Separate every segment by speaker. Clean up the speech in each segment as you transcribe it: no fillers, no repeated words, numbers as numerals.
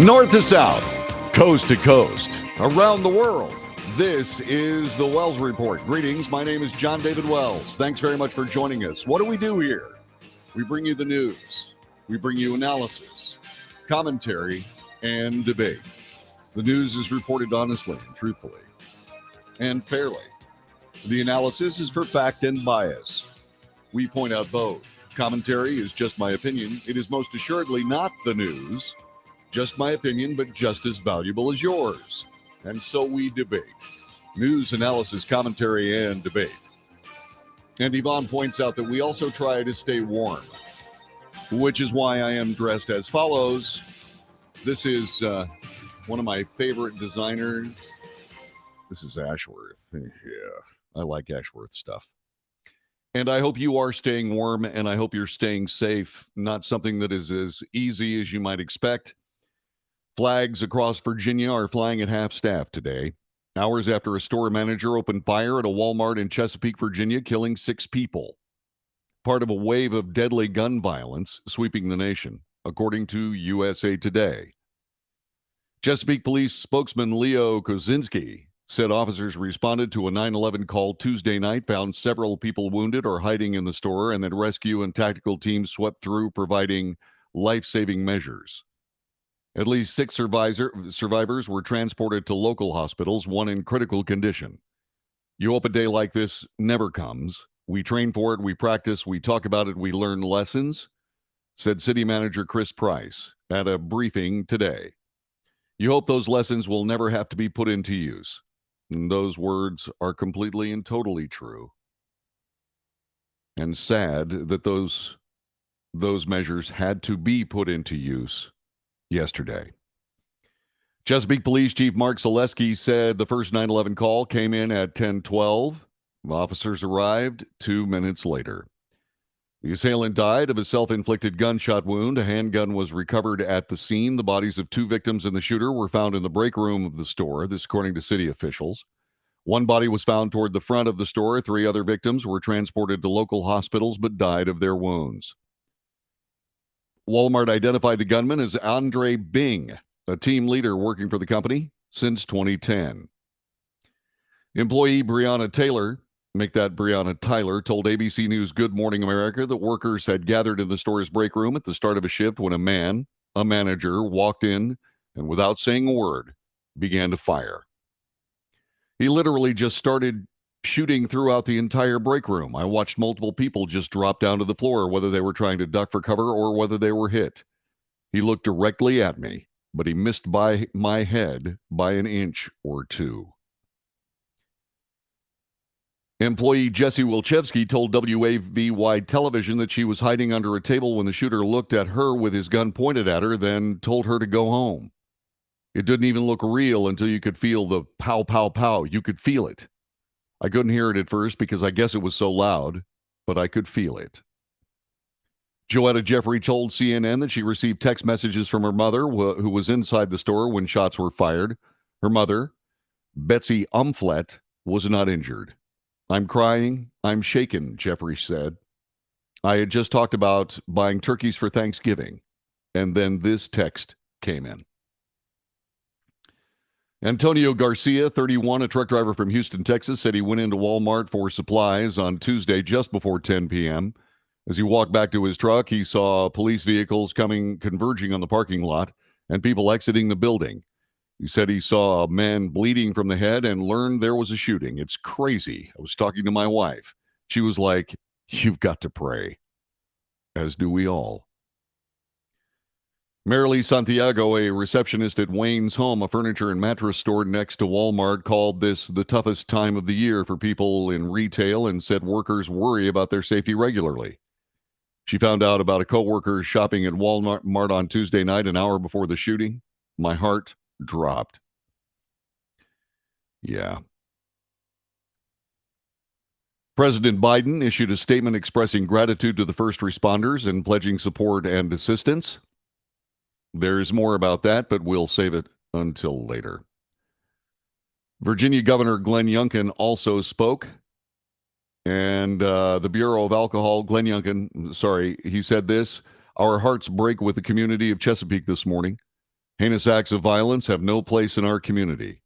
Speaker 1: North to south, coast to coast, around the world. This is the Wells Report. Greetings. My name is John David Wells. Thanks very much for joining us. What do we do here? We bring you the news. We bring you analysis, commentary, and debate. The news is reported honestly and truthfully and fairly. The analysis is for fact and bias. We point out both. Commentary is just my opinion. It is most assuredly not the news. Just my opinion, but just as valuable as yours. And so we debate. News, analysis, commentary, and debate. And Yvonne points out that we also try to stay warm, which is why I am dressed as follows. This is one of my favorite designers. This is Ashworth. Yeah, I like Ashworth stuff. And I hope you are staying warm, and I hope you're staying safe. Not something that is as easy as you might expect. Flags across Virginia are flying at half-staff today, hours after a store manager opened fire at a Walmart in Chesapeake, Virginia, killing 6 people. Part of a wave of deadly gun violence sweeping the nation, according to USA Today. Chesapeake Police spokesman Leo Kozinski said officers responded to a 9/11 call Tuesday night, found several people wounded or hiding in the store, and that rescue and tactical teams swept through, providing life-saving measures. At least 6 survivors were transported to local hospitals, one in critical condition. You hope a day like this never comes. We train for it, we practice, we talk about it, we learn lessons, said City Manager Chris Price at a briefing today. You hope those lessons will never have to be put into use. And those words are completely and totally true. And sad that those measures had to be put into use yesterday. Chesapeake Police Chief Mark Zaleski said the first 9/11 call came in at 10:12. Officers arrived 2 minutes later. The assailant died of a self-inflicted gunshot wound. A handgun was recovered at the scene. The bodies of 2 victims and the shooter were found in the break room of the store, this according to city officials. One body was found toward the front of the store. 3 other victims were transported to local hospitals but died of their wounds. Walmart identified the gunman as Andre Bing, a team leader working for the company since 2010. Employee Breonna Taylor, make that Breonna Tyler, told ABC News Good Morning America that workers had gathered in the store's break room at the start of a shift when a manager, walked in and without saying a word, began to fire. He literally just started shooting throughout the entire break room. I watched multiple people just drop down to the floor, whether they were trying to duck for cover or whether they were hit. He looked directly at me, but he missed by my head by an inch or 2. Employee Jessie Wilczewski told WAVY television that she was hiding under a table when the shooter looked at her with his gun pointed at her, then told her to go home. It didn't even look real until you could feel the pow, pow, pow. You could feel it. I couldn't hear it at first because I guess it was so loud, but I could feel it. Joetta Jeffrey told CNN that she received text messages from her mother, who was inside the store when shots were fired. Her mother, Betsy Umflett, was not injured. I'm crying, I'm shaken, Jeffrey said. I had just talked about buying turkeys for Thanksgiving, and then this text came in. Antonio Garcia, 31, a truck driver from Houston, Texas, said he went into Walmart for supplies on Tuesday just before 10 p.m. As he walked back to his truck, he saw police vehicles converging on the parking lot and people exiting the building. He said he saw a man bleeding from the head and learned there was a shooting. It's crazy. I was talking to my wife. She was like, "You've got to pray." As do we all. Marilee Santiago, a receptionist at Wayne's Home, a furniture and mattress store next to Walmart, called this the toughest time of the year for people in retail and said workers worry about their safety regularly. She found out about a coworker shopping at Walmart on Tuesday night, an hour before the shooting. My heart dropped. Yeah. President Biden issued a statement expressing gratitude to the first responders and pledging support and assistance. There's more about that, but we'll save it until later. Virginia Governor Glenn Youngkin also spoke. And the Bureau of Alcohol, Glenn Youngkin, he said this: "Our hearts break with the community of Chesapeake this morning. Heinous acts of violence have no place in our community.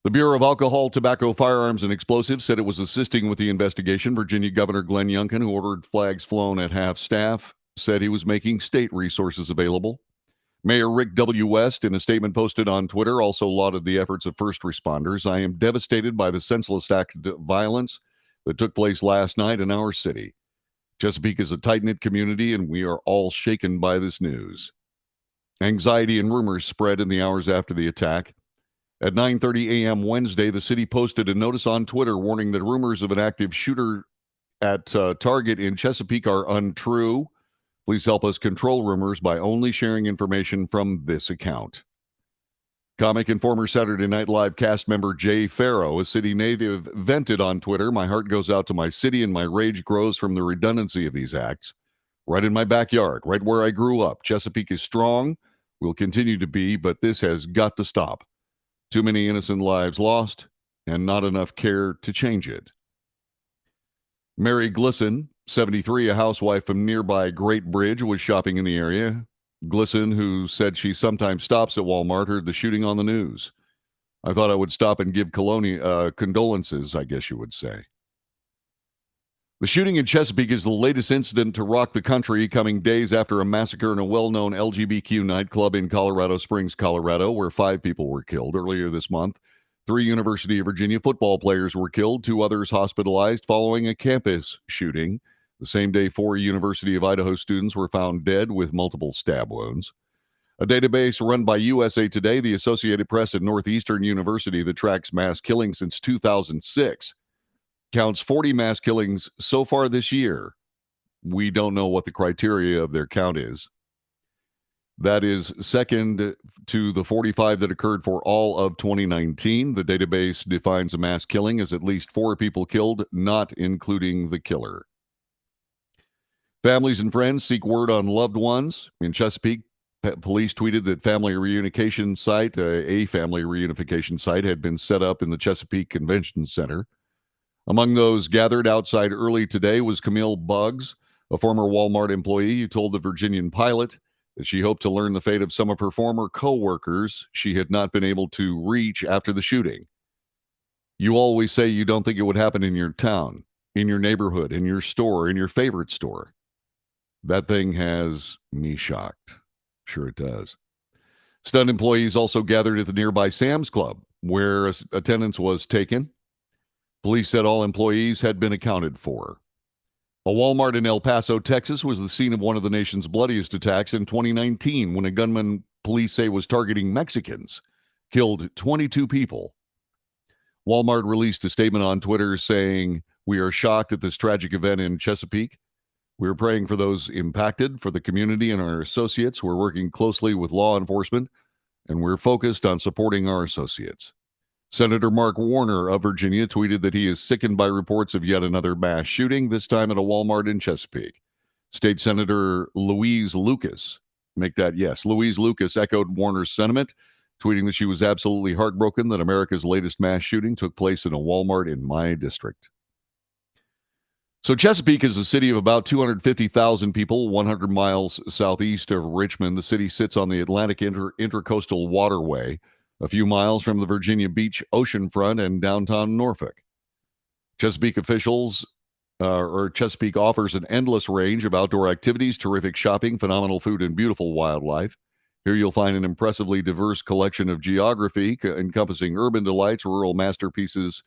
Speaker 1: The Bureau of Alcohol, Tobacco, Firearms, and Explosives said it was assisting with the investigation. Virginia Governor Glenn Youngkin, who ordered flags flown at half-staff, said he was making state resources available. Mayor Rick W. West, in a statement posted on Twitter, also lauded the efforts of first responders. I am devastated by the senseless act of violence that took place last night in our city. Chesapeake is a tight-knit community, and we are all shaken by this news. Anxiety and rumors spread in the hours after the attack. At 9:30 a.m. Wednesday, the city posted a notice on Twitter warning that rumors of an active shooter at Target in Chesapeake are untrue. Please help us control rumors by only sharing information from this account. Comic and former Saturday Night Live cast member Jay Farrow, a city native, vented on Twitter, "My heart goes out to my city and my rage grows from the redundancy of these acts. Right in my backyard, right where I grew up. Chesapeake is strong, will continue to be, but this has got to stop. Too many innocent lives lost, and not enough care to change it." Mary Glisson, 73, a housewife from nearby Great Bridge, was shopping in the area. Glisson, who said she sometimes stops at Walmart, heard the shooting on the news. "I thought I would stop and give condolences, I guess you would say." The shooting in Chesapeake is the latest incident to rock the country, coming days after a massacre in a well-known LGBTQ nightclub in Colorado Springs, Colorado, where 5 people were killed. Earlier this month, 3 University of Virginia football players were killed, 2 others hospitalized following a campus shooting. The same day, 4 University of Idaho students were found dead with multiple stab wounds. A database run by USA Today, the Associated Press, and Northeastern University that tracks mass killings since 2006 counts 40 mass killings so far this year. We don't know what the criteria of their count is. That is second to the 45 that occurred for all of 2019. The database defines a mass killing as at least 4 people killed, not including the killer. Families and friends seek word on loved ones. In Chesapeake, police tweeted that a family reunification site had been set up in the Chesapeake Convention Center. Among those gathered outside early today was Camille Buggs, a former Walmart employee who told the Virginian Pilot that she hoped to learn the fate of some of her former co-workers she had not been able to reach after the shooting. "You always say you don't think it would happen in your town, in your neighborhood, in your store, in your favorite store. That thing has me shocked." Sure it does. Stunned employees also gathered at the nearby Sam's Club, where attendance was taken. Police said all employees had been accounted for. A Walmart in El Paso, Texas, was the scene of one of the nation's bloodiest attacks in 2019 when a gunman police say was targeting Mexicans killed 22 people. Walmart released a statement on Twitter saying, "We are shocked at this tragic event in Chesapeake. We're praying for those impacted, for the community and our associates. We're working closely with law enforcement, and we're focused on supporting our associates." Senator Mark Warner of Virginia tweeted that he is sickened by reports of yet another mass shooting, this time at a Walmart in Chesapeake. State Senator Louise Lucas echoed Warner's sentiment, tweeting that she was absolutely heartbroken that America's latest mass shooting took place in a Walmart in my district. So Chesapeake is a city of about 250,000 people, 100 miles southeast of Richmond. The city sits on the Atlantic Intercoastal Waterway, a few miles from the Virginia Beach oceanfront and downtown Norfolk. Chesapeake offers an endless range of outdoor activities, terrific shopping, phenomenal food, and beautiful wildlife. Here you'll find an impressively diverse collection of geography encompassing urban delights, rural masterpieces,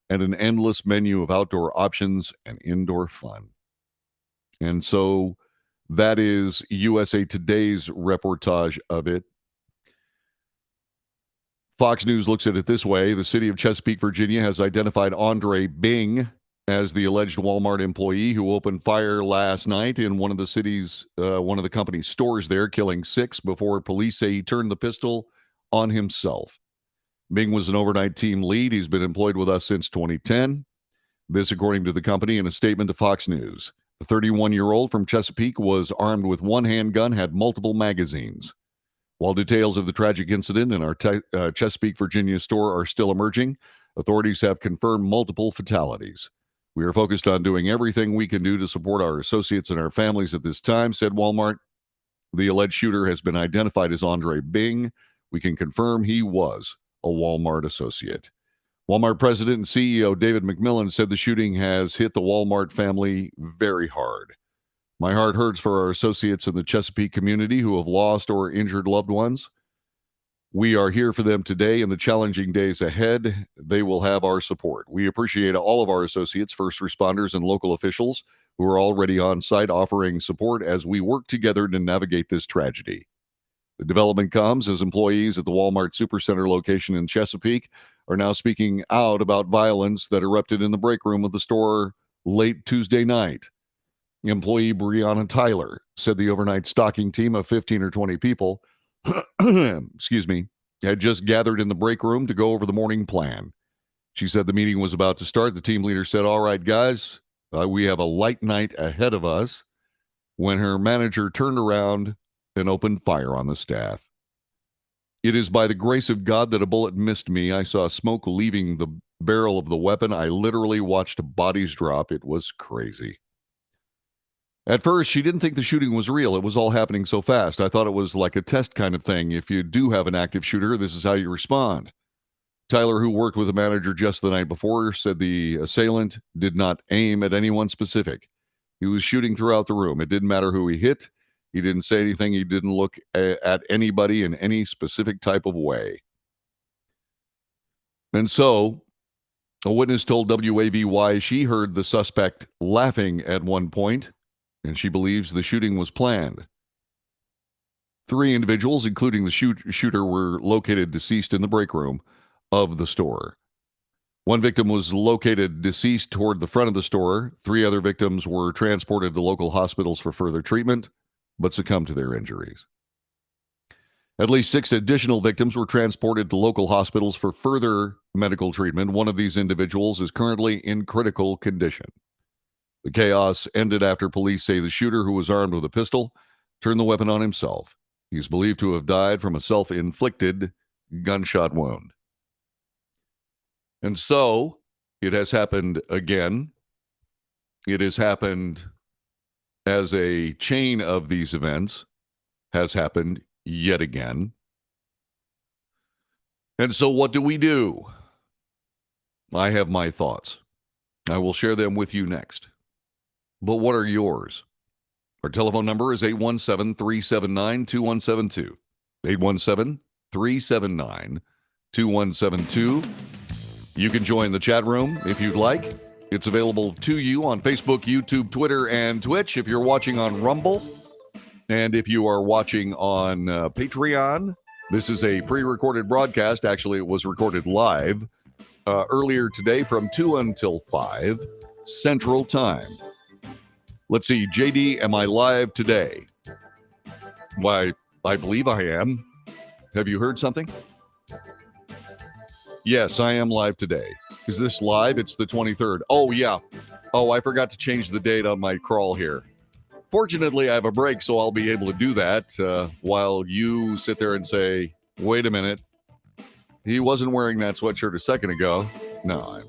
Speaker 1: and an endless menu of outdoor options and indoor fun. And so that is USA Today's reportage of it. Fox News looks at it this way. The city of Chesapeake, Virginia has identified Andre Bing as the alleged Walmart employee who opened fire last night in one of the company's stores there, killing 6 before police say he turned the pistol on himself. Bing was an overnight team lead. He's been employed with us since 2010. This, according to the company, in a statement to Fox News. The 31-year-old from Chesapeake was armed with one handgun, had multiple magazines. While details of the tragic incident in our Chesapeake, Virginia store are still emerging, authorities have confirmed multiple fatalities. "We are focused on doing everything we can do to support our associates and our families at this time," said Walmart. The alleged shooter has been identified as Andre Bing. We can confirm he was a Walmart associate. Walmart president and CEO David McMillan said the shooting has hit the Walmart family very hard. My heart hurts for our associates in the Chesapeake community who have lost or injured loved ones. We are here for them today and the challenging days ahead. They will have our support. We appreciate all of our associates, first responders, and local officials who are already on site offering support as we work together to navigate this tragedy. The development comes as employees at the Walmart Supercenter location in Chesapeake are now speaking out about violence that erupted in the break room of the store late Tuesday night. Employee Brianna Tyler said the overnight stocking team of 15 or 20 people excuse me, had just gathered in the break room to go over the morning plan. She said the meeting was about to start. The team leader said, "All right, guys, we have a light night ahead of us," when her manager turned around and opened fire on the staff. "It is by the grace of God that a bullet missed me. I saw smoke leaving the barrel of the weapon. I literally watched bodies drop. It was crazy." At first, she didn't think the shooting was real. It was all happening so fast. I thought it was like a test kind of thing. If you do have an active shooter, this is how you respond. Tyler, who worked with the manager just the night before, said the assailant did not aim at anyone specific. He was shooting throughout the room. It didn't matter who he hit. He didn't say anything. He didn't look at anybody in any specific type of way. And so, a witness told WAVY she heard the suspect laughing at one point, and she believes the shooting was planned. 3 individuals, including the shooter, were located deceased in the break room of the store. One victim was located deceased toward the front of the store. 3 other victims were transported to local hospitals for further treatment, but succumbed to their injuries. At least 6 additional victims were transported to local hospitals for further medical treatment. One of these individuals is currently in critical condition. The chaos ended after police say the shooter, who was armed with a pistol, turned the weapon on himself. He is believed to have died from a self-inflicted gunshot wound. And so, it has happened again. It has happened as a chain of these events has happened yet again. And so what do? I have my thoughts. I will share them with you next. But what are yours? Our telephone number is 817-379-2172. 817-379-2172. You can join the chat room if you'd like. It's available to you on Facebook, YouTube, Twitter, and Twitch if you're watching on Rumble. And if you are watching on Patreon, this is a pre-recorded broadcast. Actually, it was recorded live earlier today from 2 until 5 Central Time. Let's see, JD, am I live today? Why, I believe I am. Have you heard something? Yes, I am live today. Is this live? It's the 23rd. Oh, yeah. Oh, I forgot to change the date on my crawl here. Fortunately, I have a break, so I'll be able to do that while you sit there and say, wait a minute. He wasn't wearing that sweatshirt a second ago. No, I'm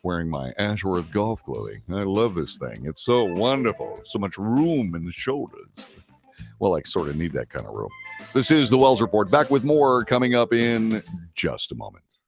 Speaker 1: wearing my Ashworth golf clothing. I love this thing. It's so wonderful. So much room in the shoulders. Well, I sort of need that kind of room. This is the Wells Report. Back with more coming up in just a moment.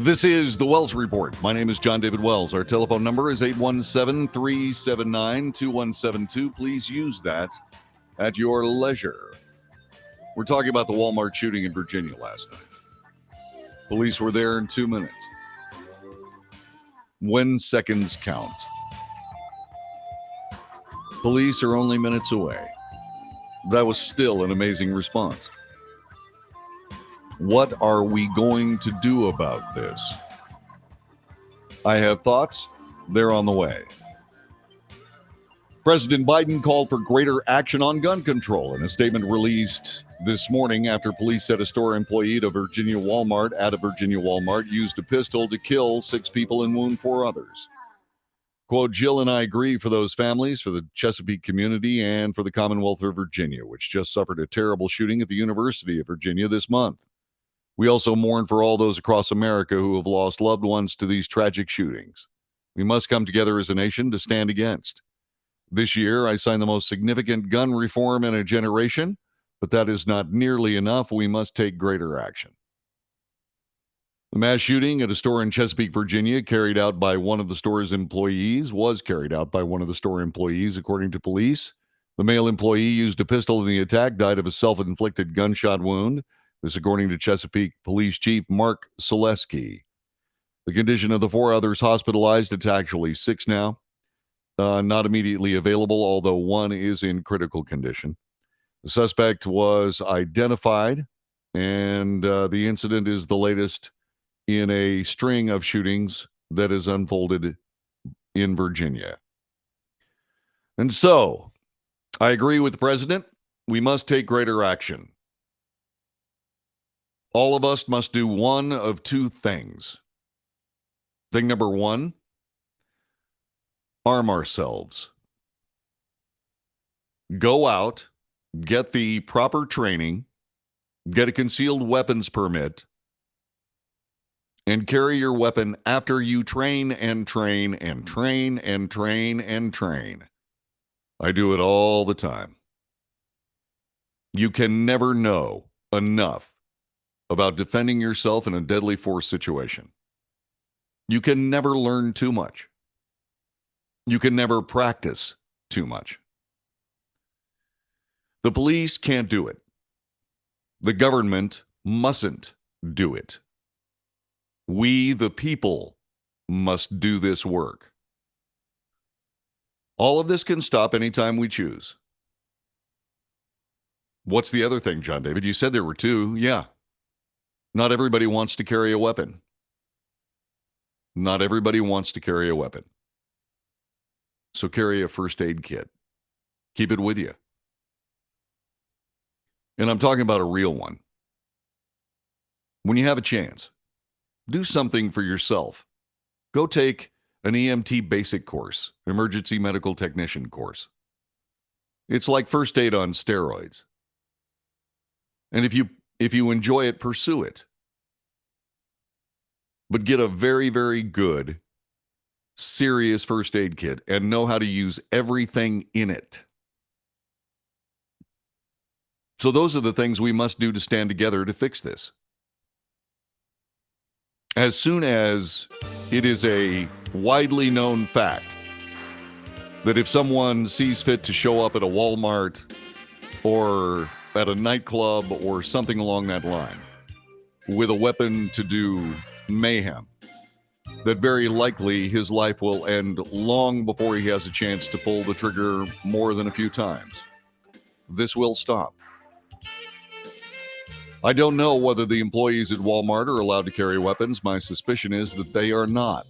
Speaker 1: This is the Wells Report. My name is John David Wells. Our telephone number is 817-379-2172. Please use that at your leisure. We're talking about the Walmart shooting in Virginia last night. Police were there in 2 minutes. When seconds count. Police are only minutes away. That was still an amazing response. What are we going to do about this? I have thoughts. They're on the way. President Biden called for greater action on gun control in a statement released this morning after police said a store employee at a Virginia Walmart used a pistol to kill 6 people and wound 4 others. Quote, Jill and I agree for those families, for the Chesapeake community, and for the Commonwealth of Virginia, which just suffered a terrible shooting at the University of Virginia this month. We also mourn for all those across America who have lost loved ones to these tragic shootings. We must come together as a nation to stand against. This year, I signed the most significant gun reform in a generation, but that is not nearly enough. We must take greater action. The mass shooting at a store in Chesapeake, Virginia, was carried out by one of the store's employees, according to police. The male employee used a pistol in the attack, died of a self-inflicted gunshot wound. This, according to Chesapeake Police Chief Mark Selesky. The condition of the 4 others hospitalized, it's actually 6 now, not immediately available, although 1 is in critical condition. The suspect was identified, and the incident is the latest in a string of shootings that has unfolded in Virginia. And so, I agree with the president. We must take greater action. All of us must do one of 2 things. Thing number 1, arm ourselves. Go out, get the proper training, get a concealed weapons permit, and carry your weapon after you train and train and train and train and train. I do it all the time. You can never know enough about defending yourself in a deadly force situation. You can never learn too much. You can never practice too much. The police can't do it. The government mustn't do it. We, the people, must do this work. All of this can stop anytime we choose. What's the other thing, John David? You said there were 2. Yeah. Not everybody wants to carry a weapon. Not everybody wants to carry a weapon. So carry a first aid kit. Keep it with you. And I'm talking about a real one. When you have a chance, do something for yourself. Go take an EMT basic course, emergency medical technician course. It's like first aid on steroids. And if you enjoy it, pursue it. But get a very, very good, serious first aid kit and know how to use everything in it. So those are the things we must do to stand together to fix this. As soon as it is a widely known fact that if someone sees fit to show up at a Walmart or at a nightclub or something along that line with a weapon to do mayhem, that very likely his life will end long before he has a chance to pull the trigger more than a few times. This will stop. I don't know whether the employees at Walmart are allowed to carry weapons. My suspicion is that they are not.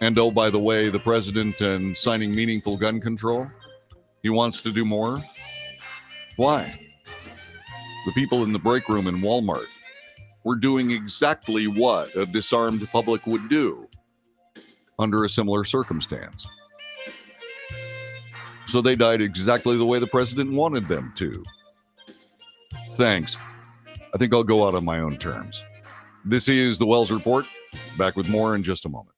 Speaker 1: And oh, by the way, the president and signing meaningful gun control, he wants to do more. Why? The people in the break room in Walmart were doing exactly what a disarmed public would do under a similar circumstance. So they died exactly the way the president wanted them to. Thanks. I think I'll go out on my own terms. This is the Wells Report. Back with more in just a moment.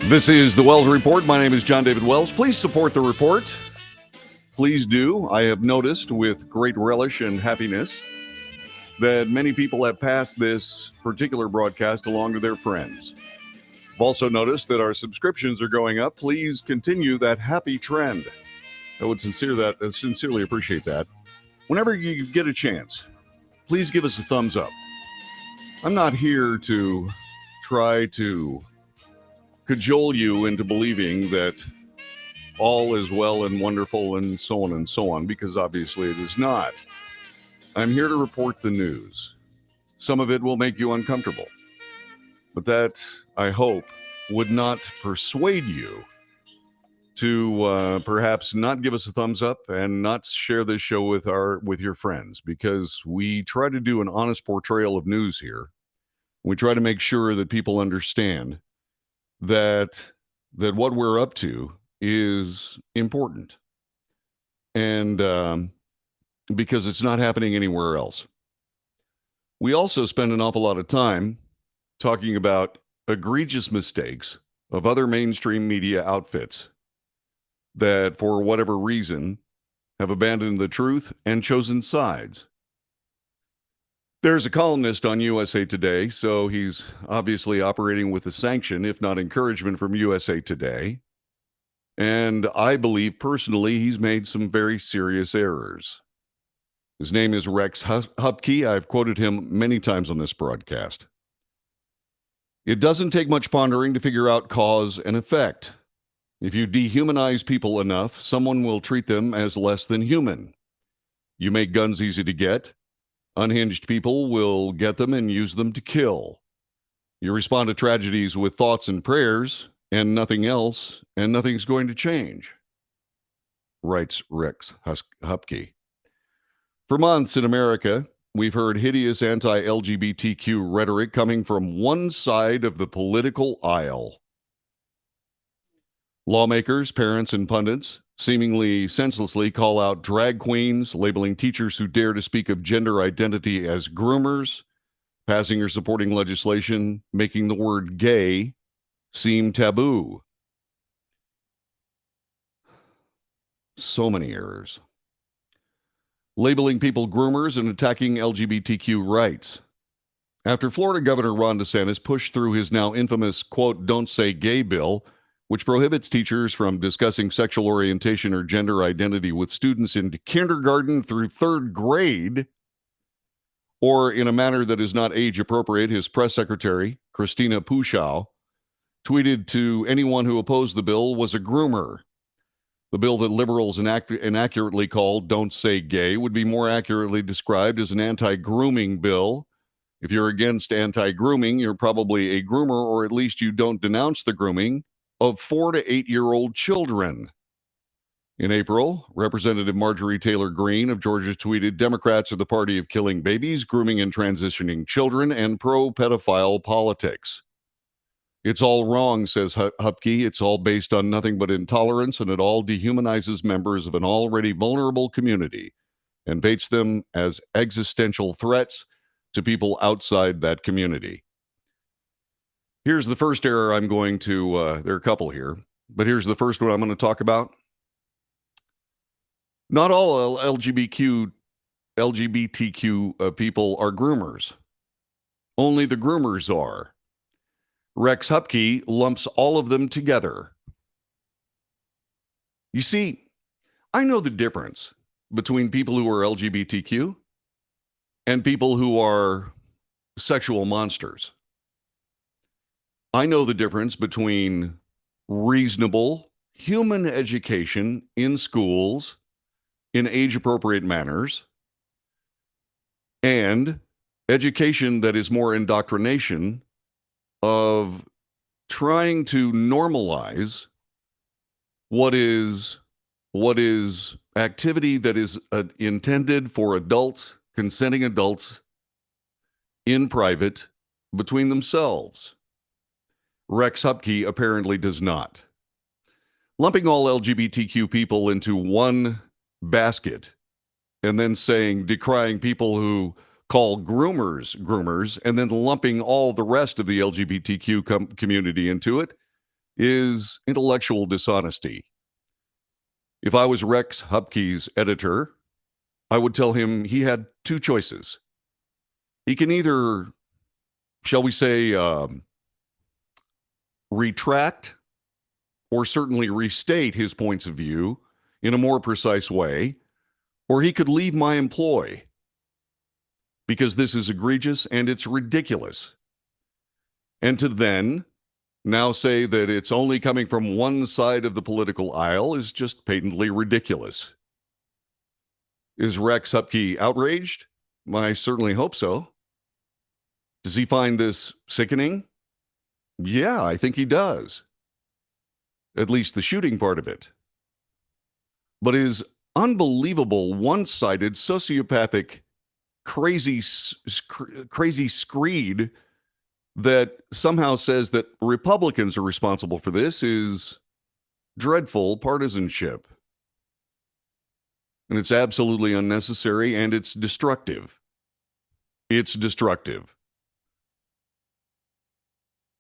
Speaker 1: This is the Wells Report. My name is John David Wells. Please support the report. Please do. I have noticed with great relish and happiness that many people have passed this particular broadcast along to their friends. I've also noticed that our subscriptions are going up. Please continue that happy trend. I would sincerely appreciate that. Whenever you get a chance, please give us a thumbs up. I'm not here to try to cajole you into believing that all is well and wonderful and so on, because obviously it is not. I'm here to report the news. Some of it will make you uncomfortable, but that, I hope, would not persuade you to perhaps not give us a thumbs up and not share this show with your friends, because we try to do an honest portrayal of news here. We try to make sure that people understand that what we're up to is important, and because it's not happening anywhere else. We also spend an awful lot of time talking about egregious mistakes of other mainstream media outfits that, for whatever reason, have abandoned the truth and chosen sides. There's a columnist on USA Today, so he's obviously operating with a sanction, if not encouragement, from USA Today. And I believe personally he's made some very serious errors. His name is Rex Hupke. I've quoted him many times on this broadcast. It doesn't take much pondering to figure out cause and effect. If you dehumanize people enough, someone will treat them as less than human. You make guns easy to get. Unhinged people will get them and use them to kill. You respond to tragedies with thoughts and prayers and nothing else, and nothing's going to change, writes Rex Hupke. For months in America, we've heard hideous anti-LGBTQ rhetoric coming from one side of the political aisle. Lawmakers, parents, and pundits seemingly senselessly call out drag queens, labeling teachers who dare to speak of gender identity as groomers, passing or supporting legislation making the word gay seem taboo. So many errors. Labeling people groomers and attacking LGBTQ rights. After Florida Governor Ron DeSantis pushed through his now infamous, quote, "Don't Say Gay" bill, which prohibits teachers from discussing sexual orientation or gender identity with students in kindergarten through third grade, or in a manner that is not age appropriate, his press secretary, Christina Pushaw, tweeted to anyone who opposed the bill was a groomer. The bill that liberals inaccurately called "Don't Say Gay" would be more accurately described as an anti-grooming bill. If you're against anti-grooming, you're probably a groomer, or at least you don't denounce the grooming of 4 to 8-year-old children. In April, Representative Marjorie Taylor Greene of Georgia tweeted, "Democrats are the party of killing babies, grooming and transitioning children, and pro-pedophile politics." It's all wrong, says Hupke. It's all based on nothing but intolerance, and it all dehumanizes members of an already vulnerable community and paints them as existential threats to people outside that community. Here's the first error I'm going to, there are a couple here, but here's the first one I'm going to talk about. Not all LGBTQ people are groomers. Only the groomers are. Rex Hupke lumps all of them together. You see, I know the difference between people who are LGBTQ and people who are sexual monsters. I know the difference between reasonable human education in schools in age-appropriate manners and education that is more indoctrination of trying to normalize what is activity that is intended for adults, consenting adults, in private between themselves. Rex Hupke apparently does not. Lumping all LGBTQ people into one basket and then decrying people who call groomers, and then lumping all the rest of the LGBTQ community into it is intellectual dishonesty. If I was Rex Hupke's editor, I would tell him he had two choices. He can either, shall we say, retract or certainly restate his points of view in a more precise way, or he could leave my employ because this is egregious and it's ridiculous. And to then now say that it's only coming from one side of the political aisle is just patently ridiculous. Is Rex Hupke outraged? I certainly hope so. Does he find this sickening? Yeah, I think he does. At least the shooting part of it. But his unbelievable, one-sided, sociopathic, crazy screed that somehow says that Republicans are responsible for this is dreadful partisanship. And it's absolutely unnecessary and it's destructive. It's destructive.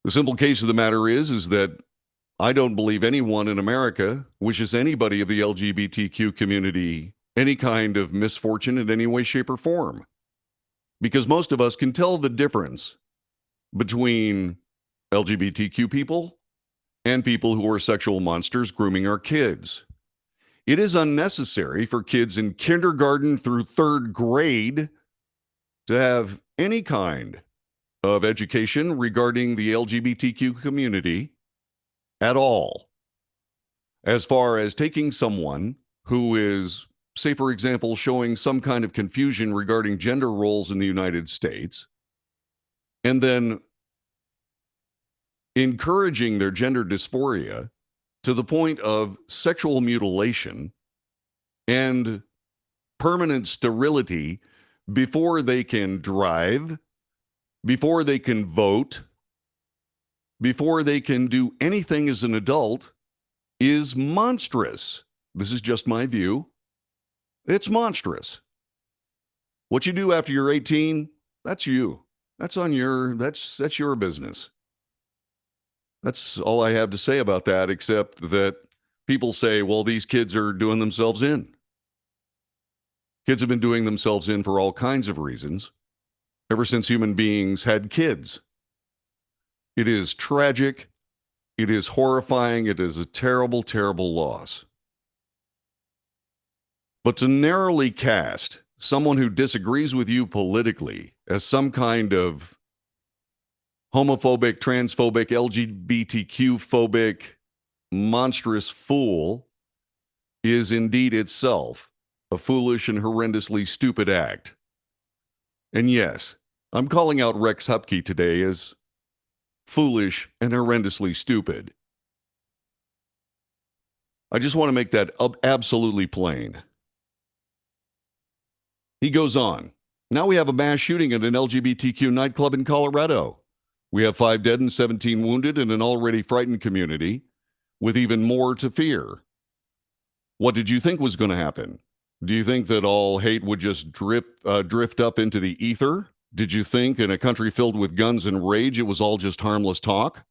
Speaker 1: The simple case of the matter is that I don't believe anyone in America wishes anybody of the LGBTQ community any kind of misfortune in any way, shape, or form. Because most of us can tell the difference between LGBTQ people and people who are sexual monsters grooming our kids. It is unnecessary for kids in kindergarten through third grade to have any kind of education regarding the LGBTQ community at all. As far as taking someone who is, say, for example, showing some kind of confusion regarding gender roles in the United States, and then encouraging their gender dysphoria to the point of sexual mutilation and permanent sterility before they can drive, before they can vote, before they can do anything as an adult is monstrous. This is just my view. It's monstrous. What you do after you're 18, that's you. That's your business. That's all I have to say about that, except that people say, well, these kids are doing themselves in. Kids have been doing themselves in for all kinds of reasons ever since human beings had kids. It is tragic. It is horrifying. It is a terrible, terrible loss. But to narrowly cast someone who disagrees with you politically as some kind of homophobic, transphobic, LGBTQ-phobic, monstrous fool is indeed itself a foolish and horrendously stupid act. And yes, I'm calling out Rex Hupke today as foolish and horrendously stupid. I just want to make that absolutely plain. He goes on. Now we have a mass shooting at an LGBTQ nightclub in Colorado. We have 5 dead and 17 wounded in an already frightened community with even more to fear. What did you think was going to happen? Do you think that all hate would just drift up into the ether? Did you think in a country filled with guns and rage it was all just harmless talk?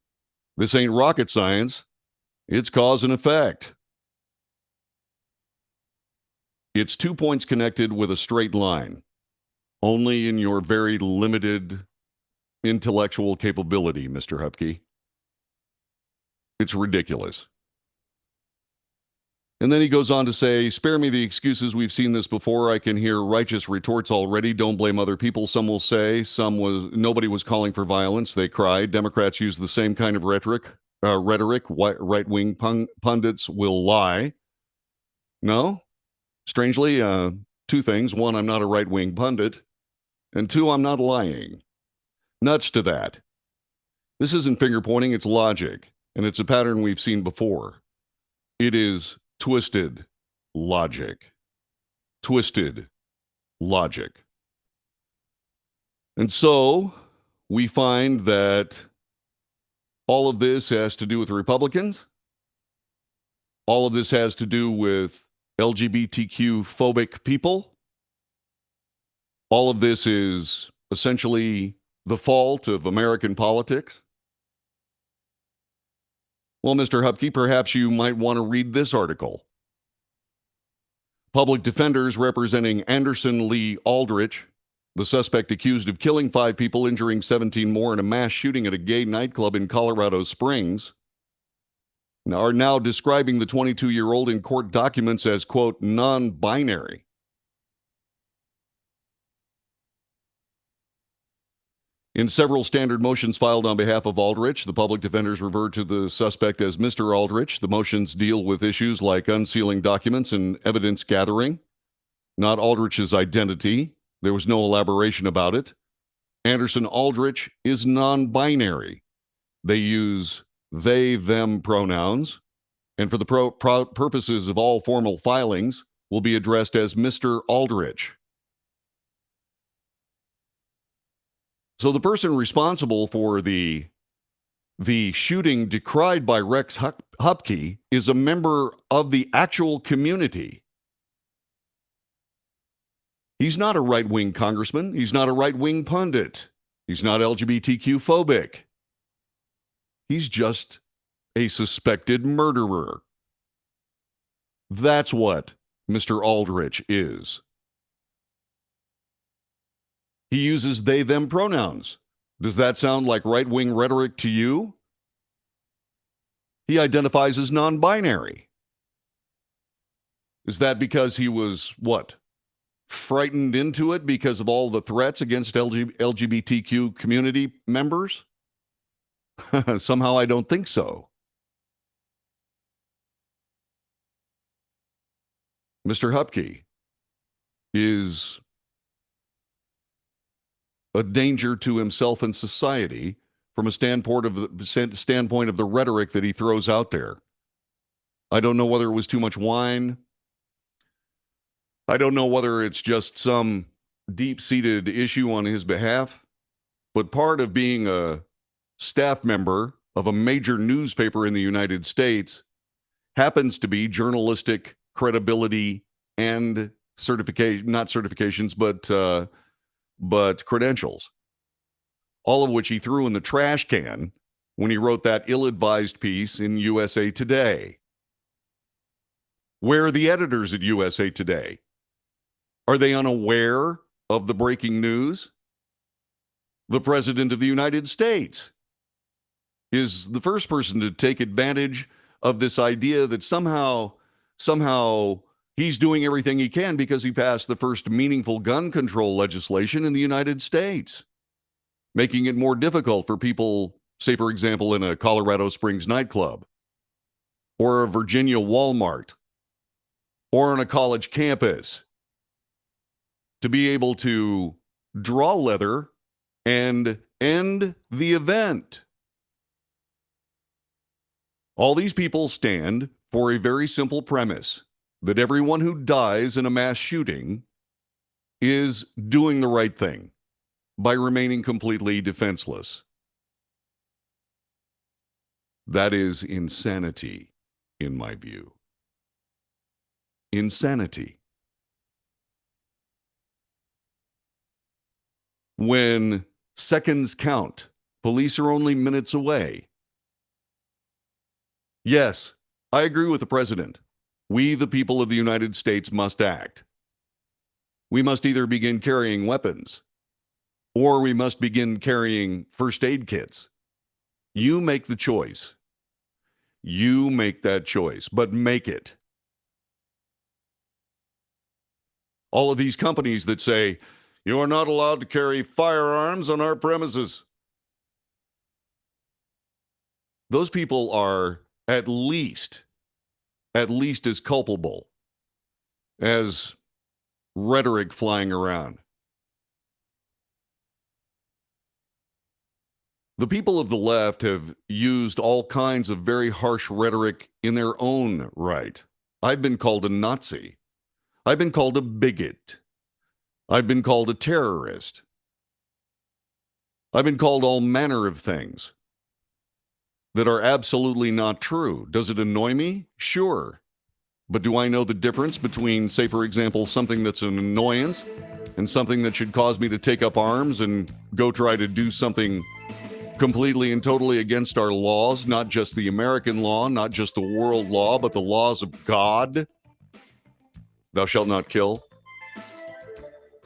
Speaker 1: This ain't rocket science. It's cause and effect. It's 2 points connected with a straight line, only in your very limited intellectual capability, Mr. Hupke. It's ridiculous. And then he goes on to say, spare me the excuses. We've seen this before. I can hear righteous retorts already. Don't blame other people. Some will say nobody was calling for violence. They cried. Democrats use the same kind of rhetoric. Right-wing pundits will lie. No? Strangely, 2 things. 1, I'm not a right-wing pundit. And 2, I'm not lying. Nuts to that. This isn't finger-pointing. It's logic. And it's a pattern we've seen before. It is twisted logic. Twisted logic. And so we find that all of this has to do with Republicans. All of this has to do with LGBTQ phobic people. All of this is essentially the fault of American politics. Well, Mr. Hupke, perhaps you might want to read this article. Public defenders representing Anderson Lee Aldrich, the suspect accused of killing 5 people, injuring 17 more in a mass shooting at a gay nightclub in Colorado Springs, are now describing the 22-year-old in court documents as, quote, non-binary. In several standard motions filed on behalf of Aldrich, the public defenders refer to the suspect as Mr. Aldrich. The motions deal with issues like unsealing documents and evidence gathering, not Aldrich's identity. There was no elaboration about it. Anderson Aldrich is non-binary. They use they, them pronouns, and for the purposes of all formal filings, will be addressed as Mr. Aldrich. So the person responsible for the shooting decried by Rex Hupke is a member of the actual community. He's not a right-wing congressman. He's not a right-wing pundit. He's not LGBTQ phobic. He's just a suspected murderer. That's what Mr. Aldrich is. He uses they, them pronouns. Does that sound like right-wing rhetoric to you? He identifies as non-binary. Is that because he was, frightened into it because of all the threats against LGBTQ community members? Somehow I don't think so. Mr. Hupke is a danger to himself and society from a standpoint of the rhetoric that he throws out there. I don't know whether it was too much wine. I don't know whether it's just some deep-seated issue on his behalf, but part of being a staff member of a major newspaper in the United States happens to be journalistic credibility and not certifications, but credentials, all of which he threw in the trash can when he wrote that ill-advised piece in USA Today. Where are the editors at USA Today? Are they unaware of the breaking news? The President of the United States is the first person to take advantage of this idea that somehow he's doing everything he can because he passed the first meaningful gun control legislation in the United States, making it more difficult for people, say, for example, in a Colorado Springs nightclub or a Virginia Walmart or on a college campus to be able to draw leather and end the event. All these people stand for a very simple premise: that everyone who dies in a mass shooting is doing the right thing by remaining completely defenseless. That is insanity, in my view. Insanity. When seconds count, police are only minutes away. Yes, I agree with the president. We, the people of the United States, must act. We must either begin carrying weapons, or we must begin carrying first aid kits. You make the choice. You make that choice, but make it. All of these companies that say, you are not allowed to carry firearms on our premises. Those people are at least as culpable as rhetoric flying around. The people of the left have used all kinds of very harsh rhetoric in their own right. I've been called a Nazi. I've been called a bigot. I've been called a terrorist. I've been called all manner of things that are absolutely not true. Does it annoy me? Sure. But do I know the difference between, say, for example, something that's an annoyance and something that should cause me to take up arms and go try to do something completely and totally against our laws, not just the American law, not just the world law, but the laws of God. Thou shalt not kill.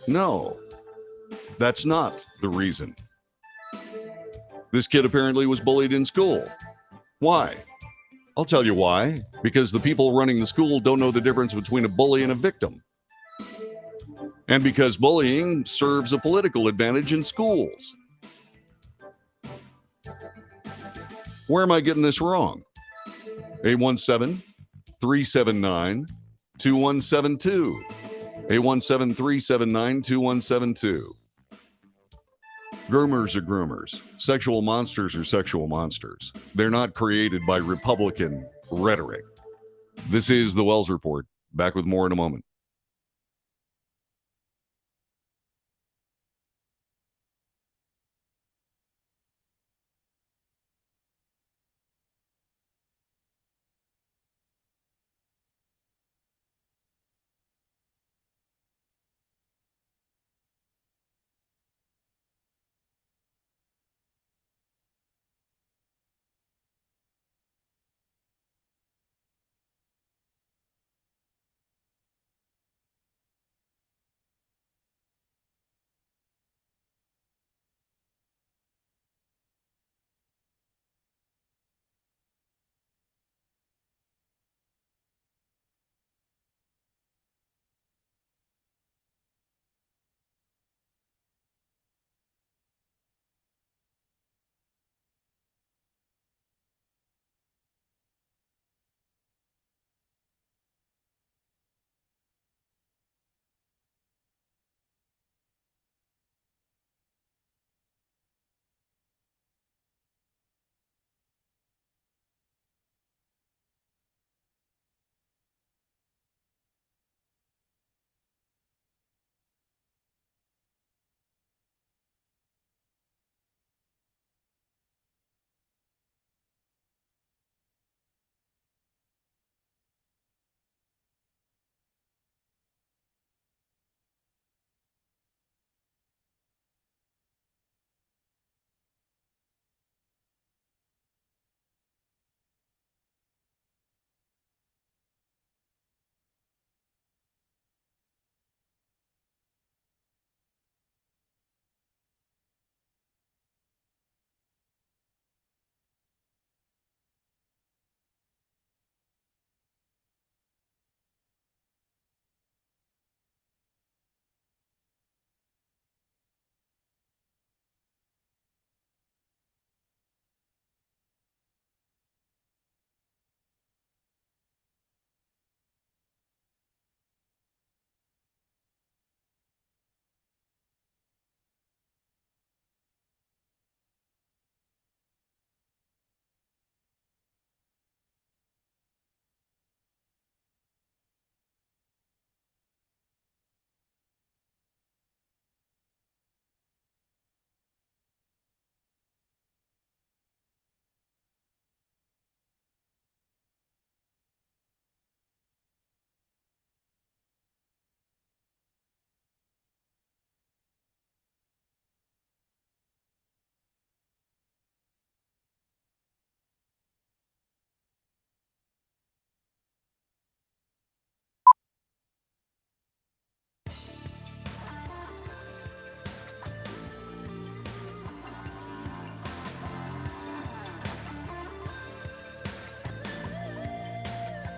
Speaker 1: No, that's not the reason. This kid apparently was bullied in school. Why? I'll tell you why. Because the people running the school don't know the difference between a bully and a victim. And because bullying serves a political advantage in schools. Where am I getting this wrong? 817-379-2172. 817-379-2172. Groomers are groomers. Sexual monsters are sexual monsters. They're not created by Republican rhetoric. This is the Wells Report. Back with more in a moment.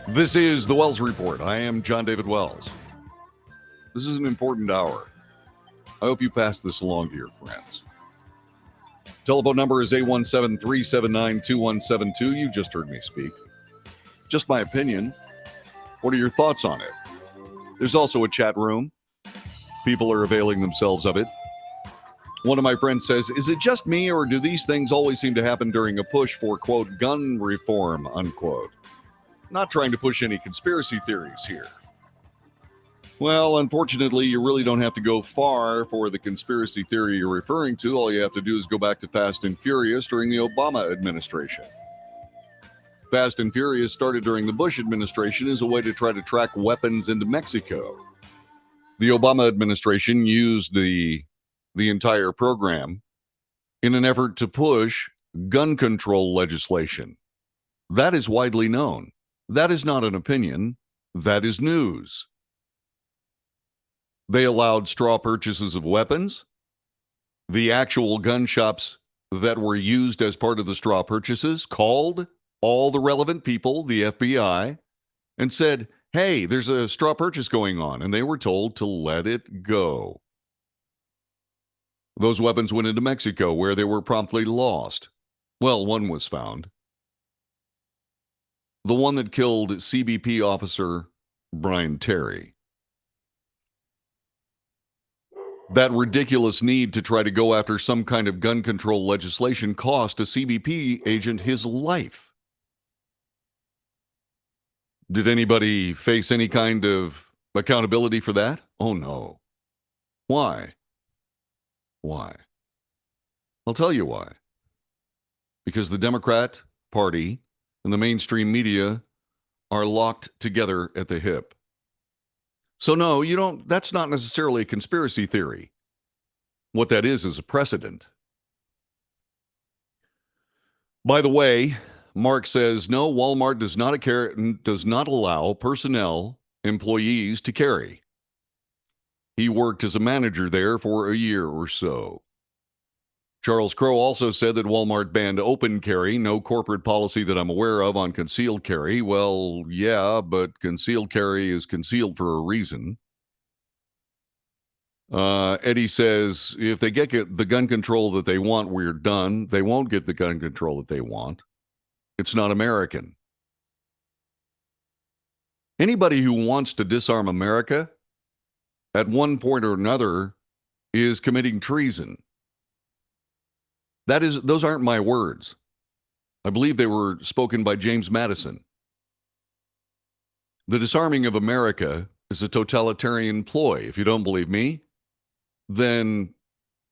Speaker 1: This is the Wells Report. I am John David Wells. This is an important hour. I hope you pass this along to your friends. Telephone number is 817-379-2172. You just heard me speak. Just my opinion. What are your thoughts on it? There's also a chat room. People are availing themselves of it. One of my friends says, is it just me or do these things always seem to happen during a push for, quote, gun reform, unquote? Not trying to push any conspiracy theories here. Well, unfortunately, you really don't have to go far for the conspiracy theory you're referring to. All you have to do is go back to Fast and Furious during the Obama administration. Fast and Furious started during the Bush administration as a way to try to track weapons into Mexico. The Obama administration used the entire program in an effort to push gun control legislation. That is widely known. That is not an opinion. That is news. They allowed straw purchases of weapons. The actual gun shops that were used as part of the straw purchases called all the relevant people, the FBI, and said, hey, there's a straw purchase going on, and they were told to let it go. Those weapons went into Mexico, where they were promptly lost. Well, one was found. The one that killed CBP officer Brian Terry. That ridiculous need to try to go after some kind of gun control legislation cost a CBP agent his life. Did anybody face any kind of accountability for that? Oh, no. Why? Why? I'll tell you why. Because the Democrat Party and the mainstream media are locked together at the hip. So no, you don't, that's not necessarily a conspiracy theory. What that is a precedent. By the way, Mark says, no, Walmart does not allow personnel, employees to carry. He worked as a manager there for a year or so. Charles Crow also said that Walmart banned open carry, no corporate policy that I'm aware of on concealed carry. Well, yeah, but concealed carry is concealed for a reason. Eddie says, if they get the gun control that they want, we're done. They won't get the gun control that they want. It's not American. Anybody who wants to disarm America at one point or another is committing treason. Those aren't my words. I believe they were spoken by James Madison. The disarming of America is a totalitarian ploy. If you don't believe me, then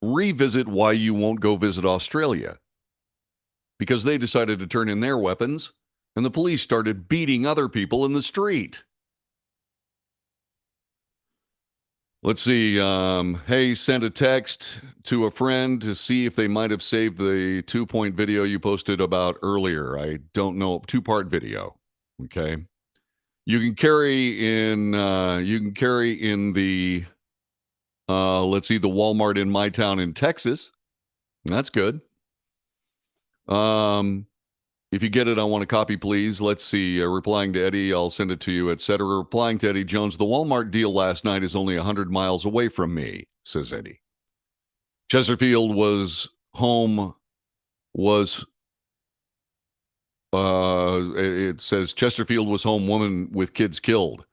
Speaker 1: revisit why you won't go visit Australia. Because they decided to turn in their weapons, and the police started beating other people in the street. Let's see. Hey, sent a text to a friend to see if they might have saved the 2-point video you posted about earlier. I don't know. 2-part video. Okay. You can carry in the let's see, the Walmart in my town in Texas. That's good. If you get it, I want a copy, please. Let's see. Replying to Eddie, I'll send it to you, etc. Replying to Eddie Jones, the Walmart deal last night is only 100 miles away from me, says Eddie. Chesapeake was home, it says Chesterfield was home, woman with kids killed.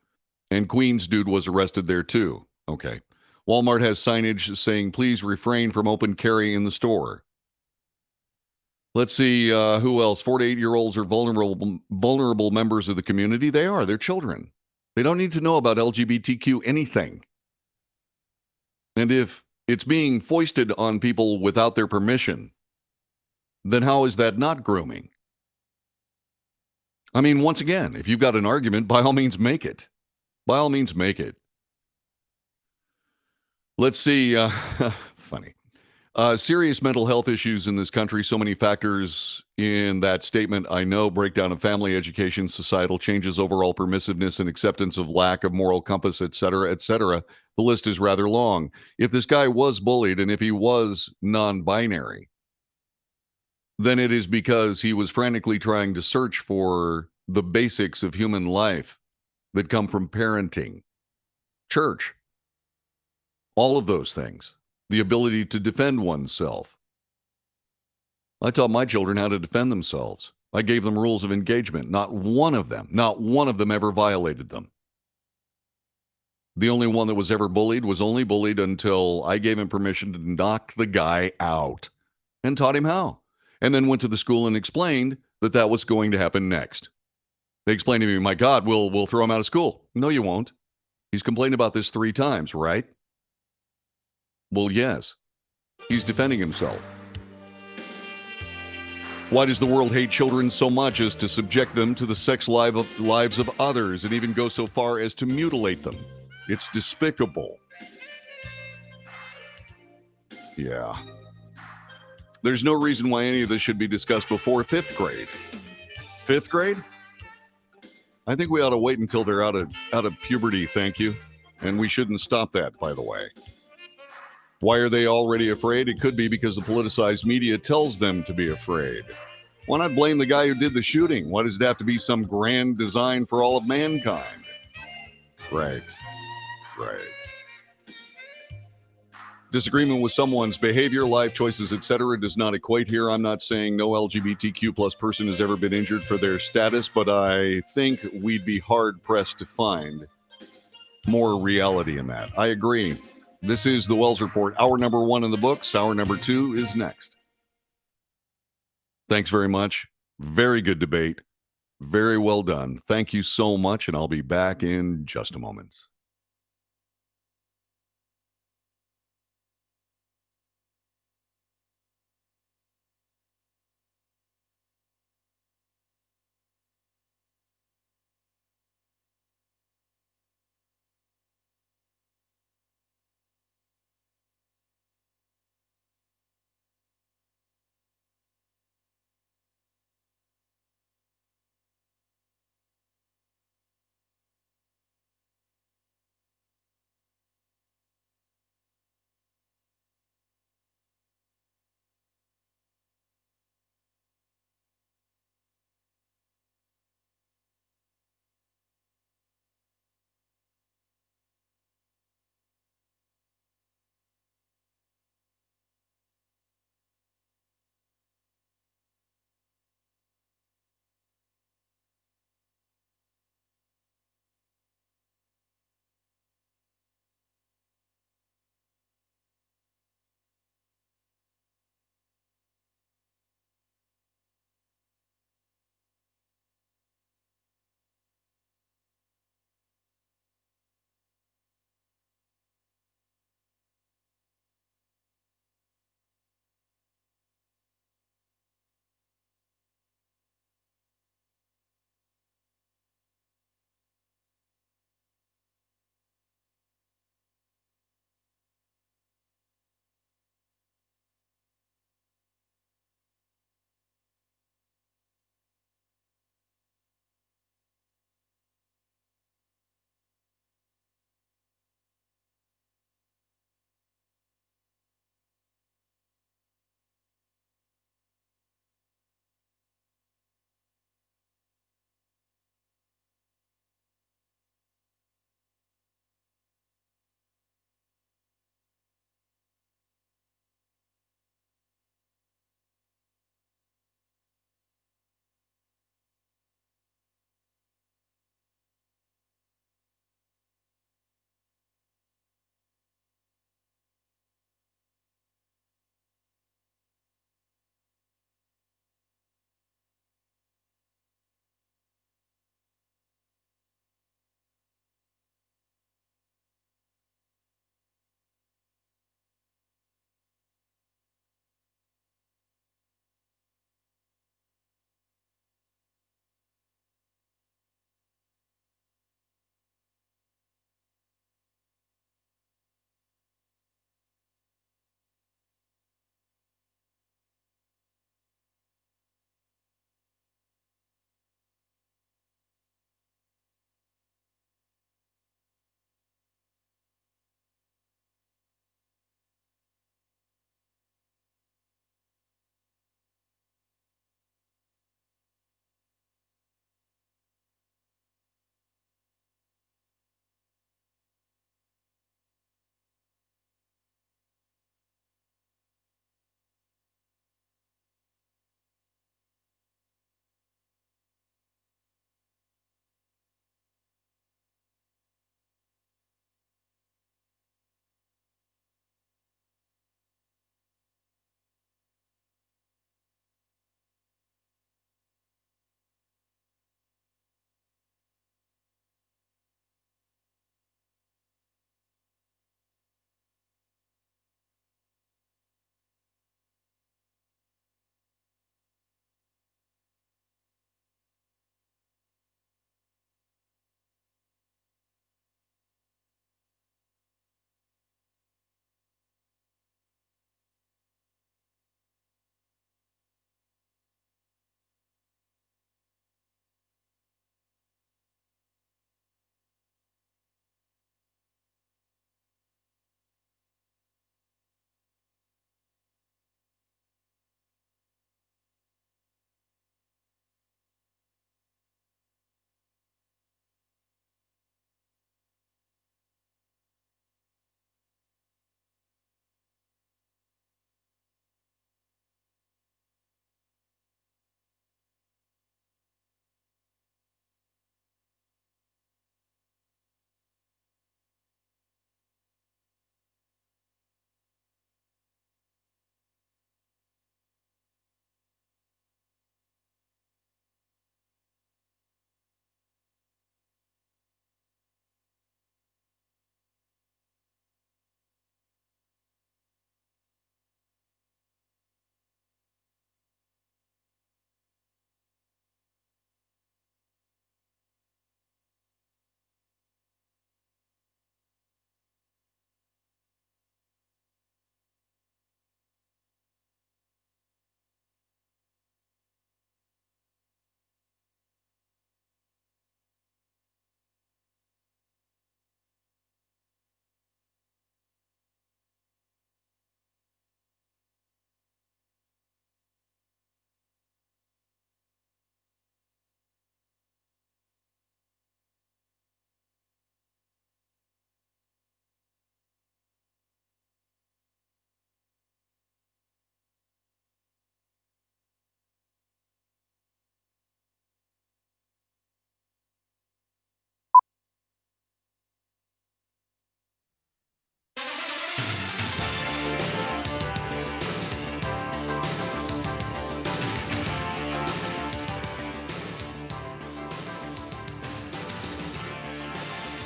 Speaker 1: And Queens dude was arrested there too. Okay. Walmart has signage saying, please refrain from open carry in the store. Let's see, who else? 4 to 8-year-olds are vulnerable members of the community. They are. They're children. They don't need to know about LGBTQ anything. And if it's being foisted on people without their permission, then how is that not grooming? I mean, once again, if you've got an argument, by all means make it. By all means make it. Let's see, funny. Serious mental health issues in this country, so many factors in that statement. I know, breakdown of family, education, societal changes, overall permissiveness and acceptance of lack of moral compass, etc., etc. The list is rather long. If this guy was bullied and if he was non-binary, then it is because he was frantically trying to search for the basics of human life that come from parenting, church, all of those things. The ability to defend oneself. I taught my children how to defend themselves. I gave them rules of engagement. Not one of them ever violated them. The only one that was ever bullied was only bullied until I gave him permission to knock the guy out and taught him how. And then went to the school and explained that that was going to happen next. They explained to me, my God, we'll throw him out of school. No, you won't. He's complained about this 3 times, right? Well, yes. He's defending himself. Why does the world hate children so much as to subject them to the sex lives of others and even go so far as to mutilate them? It's despicable. Yeah. There's no reason why any of this should be discussed before fifth grade. Fifth grade? I think we ought to wait until they're out of puberty, thank you. And we shouldn't stop that, by the way. Why are they already afraid? It could be because the politicized media tells them to be afraid. Why not blame the guy who did the shooting? Why does it have to be some grand design for all of mankind? Right. Disagreement with someone's behavior, life choices, etc. does not equate here. I'm not saying no LGBTQ plus person has ever been injured for their status, but I think we'd be hard-pressed to find more reality in that. I agree. This is the Wells Report. Hour number 1 in the books. Hour number 2 is next. Thanks very much. Very good debate. Very well done. Thank you so much, and I'll be back in just a moment.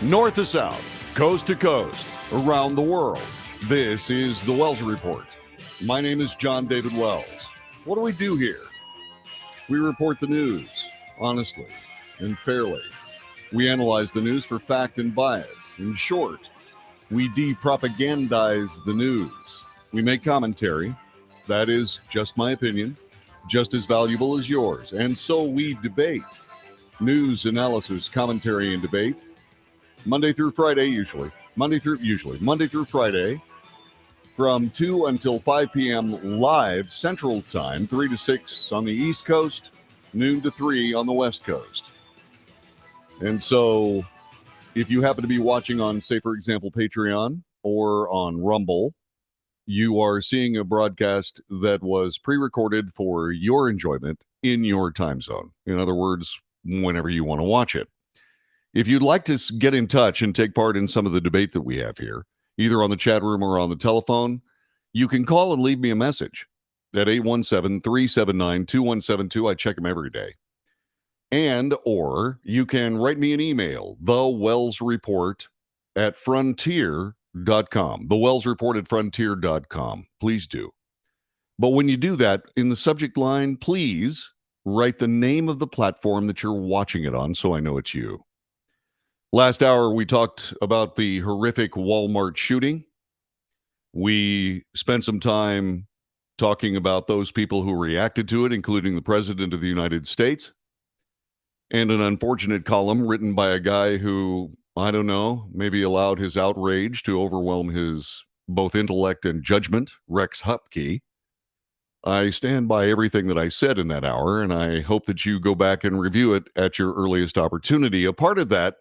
Speaker 1: North to south, coast to coast, around the world. This is the Wells Report. My name is John David Wells. What do we do here? We report the news, honestly and fairly. We analyze the news for fact and bias. In short, we de-propagandize the news. We make commentary. That is just my opinion, just as valuable as yours. And so we debate. News, analysis, commentary, and debate. Monday through Friday, usually. Monday through Friday, from 2 until 5 p.m. live Central Time, 3 to 6 on the East Coast, noon to 3 on the West Coast. And so if you happen to be watching on, say, for example, Patreon or on Rumble, you are seeing a broadcast that was pre-recorded for your enjoyment in your time zone. In other words, whenever you want to watch it. If you'd like to get in touch and take part in some of the debate that we have here, either on the chat room or on the telephone, you can call and leave me a message at 817-379-2172. I check them every day. And or you can write me an email, thewellsreport@frontier.com. thewellsreport@frontier.com. Please do. But when you do that, in the subject line, please write the name of the platform that you're watching it on so I know it's you. Last hour, we talked about the horrific Walmart shooting. We spent some time talking about those people who reacted to it, including the President of the United States, and an unfortunate column written by a guy who, I don't know, maybe allowed his outrage to overwhelm his both intellect and judgment, Rex Hupke. I stand by everything that I said in that hour, and I hope that you go back and review it at your earliest opportunity. A part of that,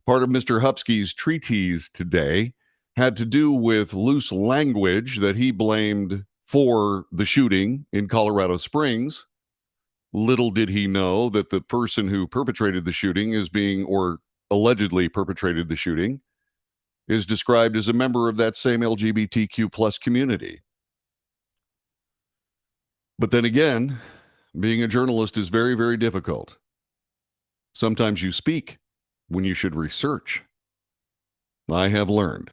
Speaker 1: part of Mr. Hupsky's treatise today, had to do with loose language that he blamed for the shooting in Colorado Springs. Little did he know that the person who perpetrated the shooting or allegedly perpetrated the shooting, is described as a member of that same LGBTQ plus community. But then again, being a journalist is very, very difficult. Sometimes you speak when you should research. I have learned.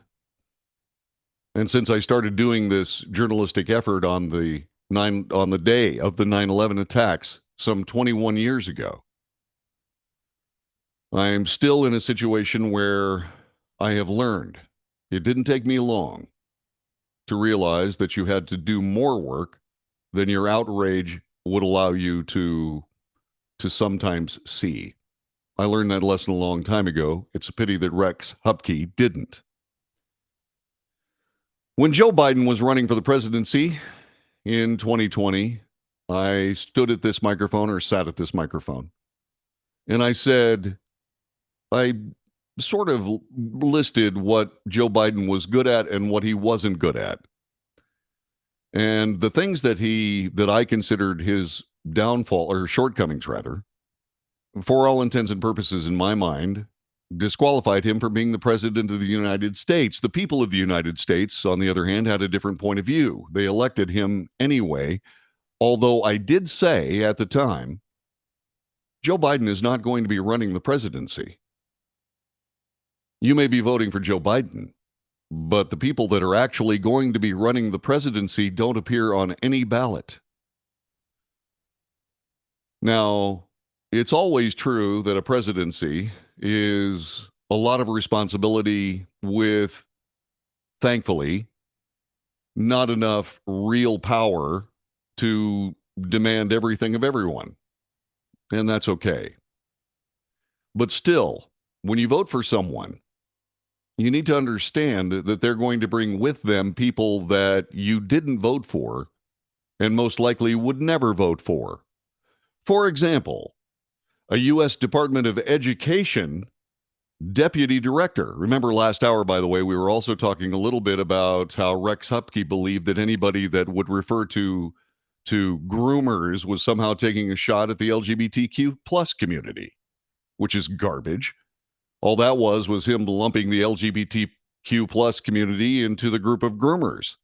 Speaker 1: And since I started doing this journalistic effort on the day of the 9/11 attacks some 21 years ago, I'm still in a situation where I have learned. It didn't take me long to realize that you had to do more work than your outrage would allow you to sometimes see. I learned that lesson a long time ago. It's a pity that Rex Hupke didn't. When Joe Biden was running for the presidency in 2020, I stood at this microphone, or sat at this microphone, and I said, I sort of listed what Joe Biden was good at and what he wasn't good at. And the things that I considered his downfall, or shortcomings rather, for all intents and purposes in my mind, disqualified him from being the president of the United States. The people of the United States, on the other hand, had a different point of view. They elected him anyway, although I did say at the time, Joe Biden is not going to be running the presidency. You may be voting for Joe Biden, but the people that are actually going to be running the presidency don't appear on any ballot. Now, it's always true that a presidency is a lot of responsibility with, thankfully, not enough real power to demand everything of everyone. And that's okay. But still, when you vote for someone, you need to understand that they're going to bring with them people that you didn't vote for and most likely would never vote for. For example, a U.S. Department of Education deputy director. Remember last hour, by the way, we were also talking a little bit about how Rex Hupke believed that anybody that would refer to groomers was somehow taking a shot at the LGBTQ plus community, which is garbage. All that was him lumping the LGBTQ plus community into the group of groomers.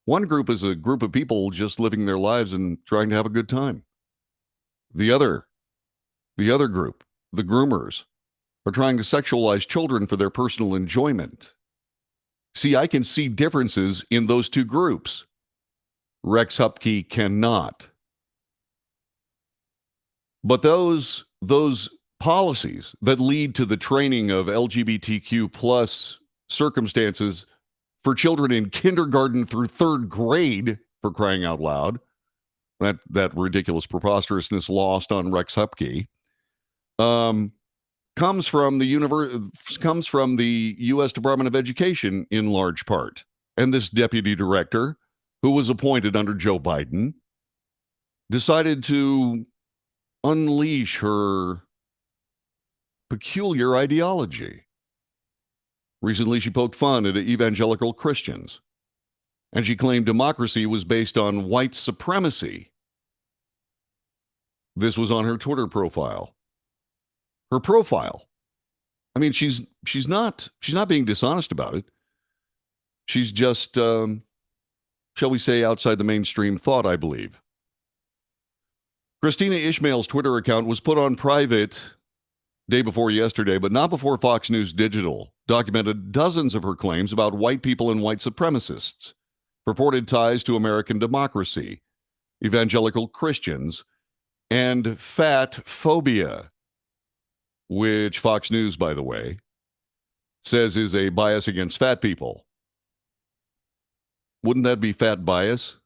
Speaker 1: One group is a group of people just living their lives and trying to have a good time. The other group, the groomers, are trying to sexualize children for their personal enjoyment. See, I can see differences in those two groups. Rex Hupke cannot. But those policies that lead to the training of LGBTQ plus circumstances for children in kindergarten through third grade, for crying out loud, that ridiculous preposterousness lost on Rex Hupke, comes from the U.S. Department of Education in large part. And this deputy director, who was appointed under Joe Biden, decided to unleash her peculiar ideology. Recently, she poked fun at evangelical Christians, and she claimed democracy was based on white supremacy. This was on her Twitter profile. Her profile. I mean, she's not being dishonest about it. She's just, shall we say, outside the mainstream thought, I believe. Christina Ishmael's Twitter account was put on private day before yesterday, but not before Fox News Digital documented dozens of her claims about white people and white supremacists, purported ties to American democracy, evangelical Christians, and fat phobia, which Fox News, by the way, says is a bias against fat people. Wouldn't that be fat bias?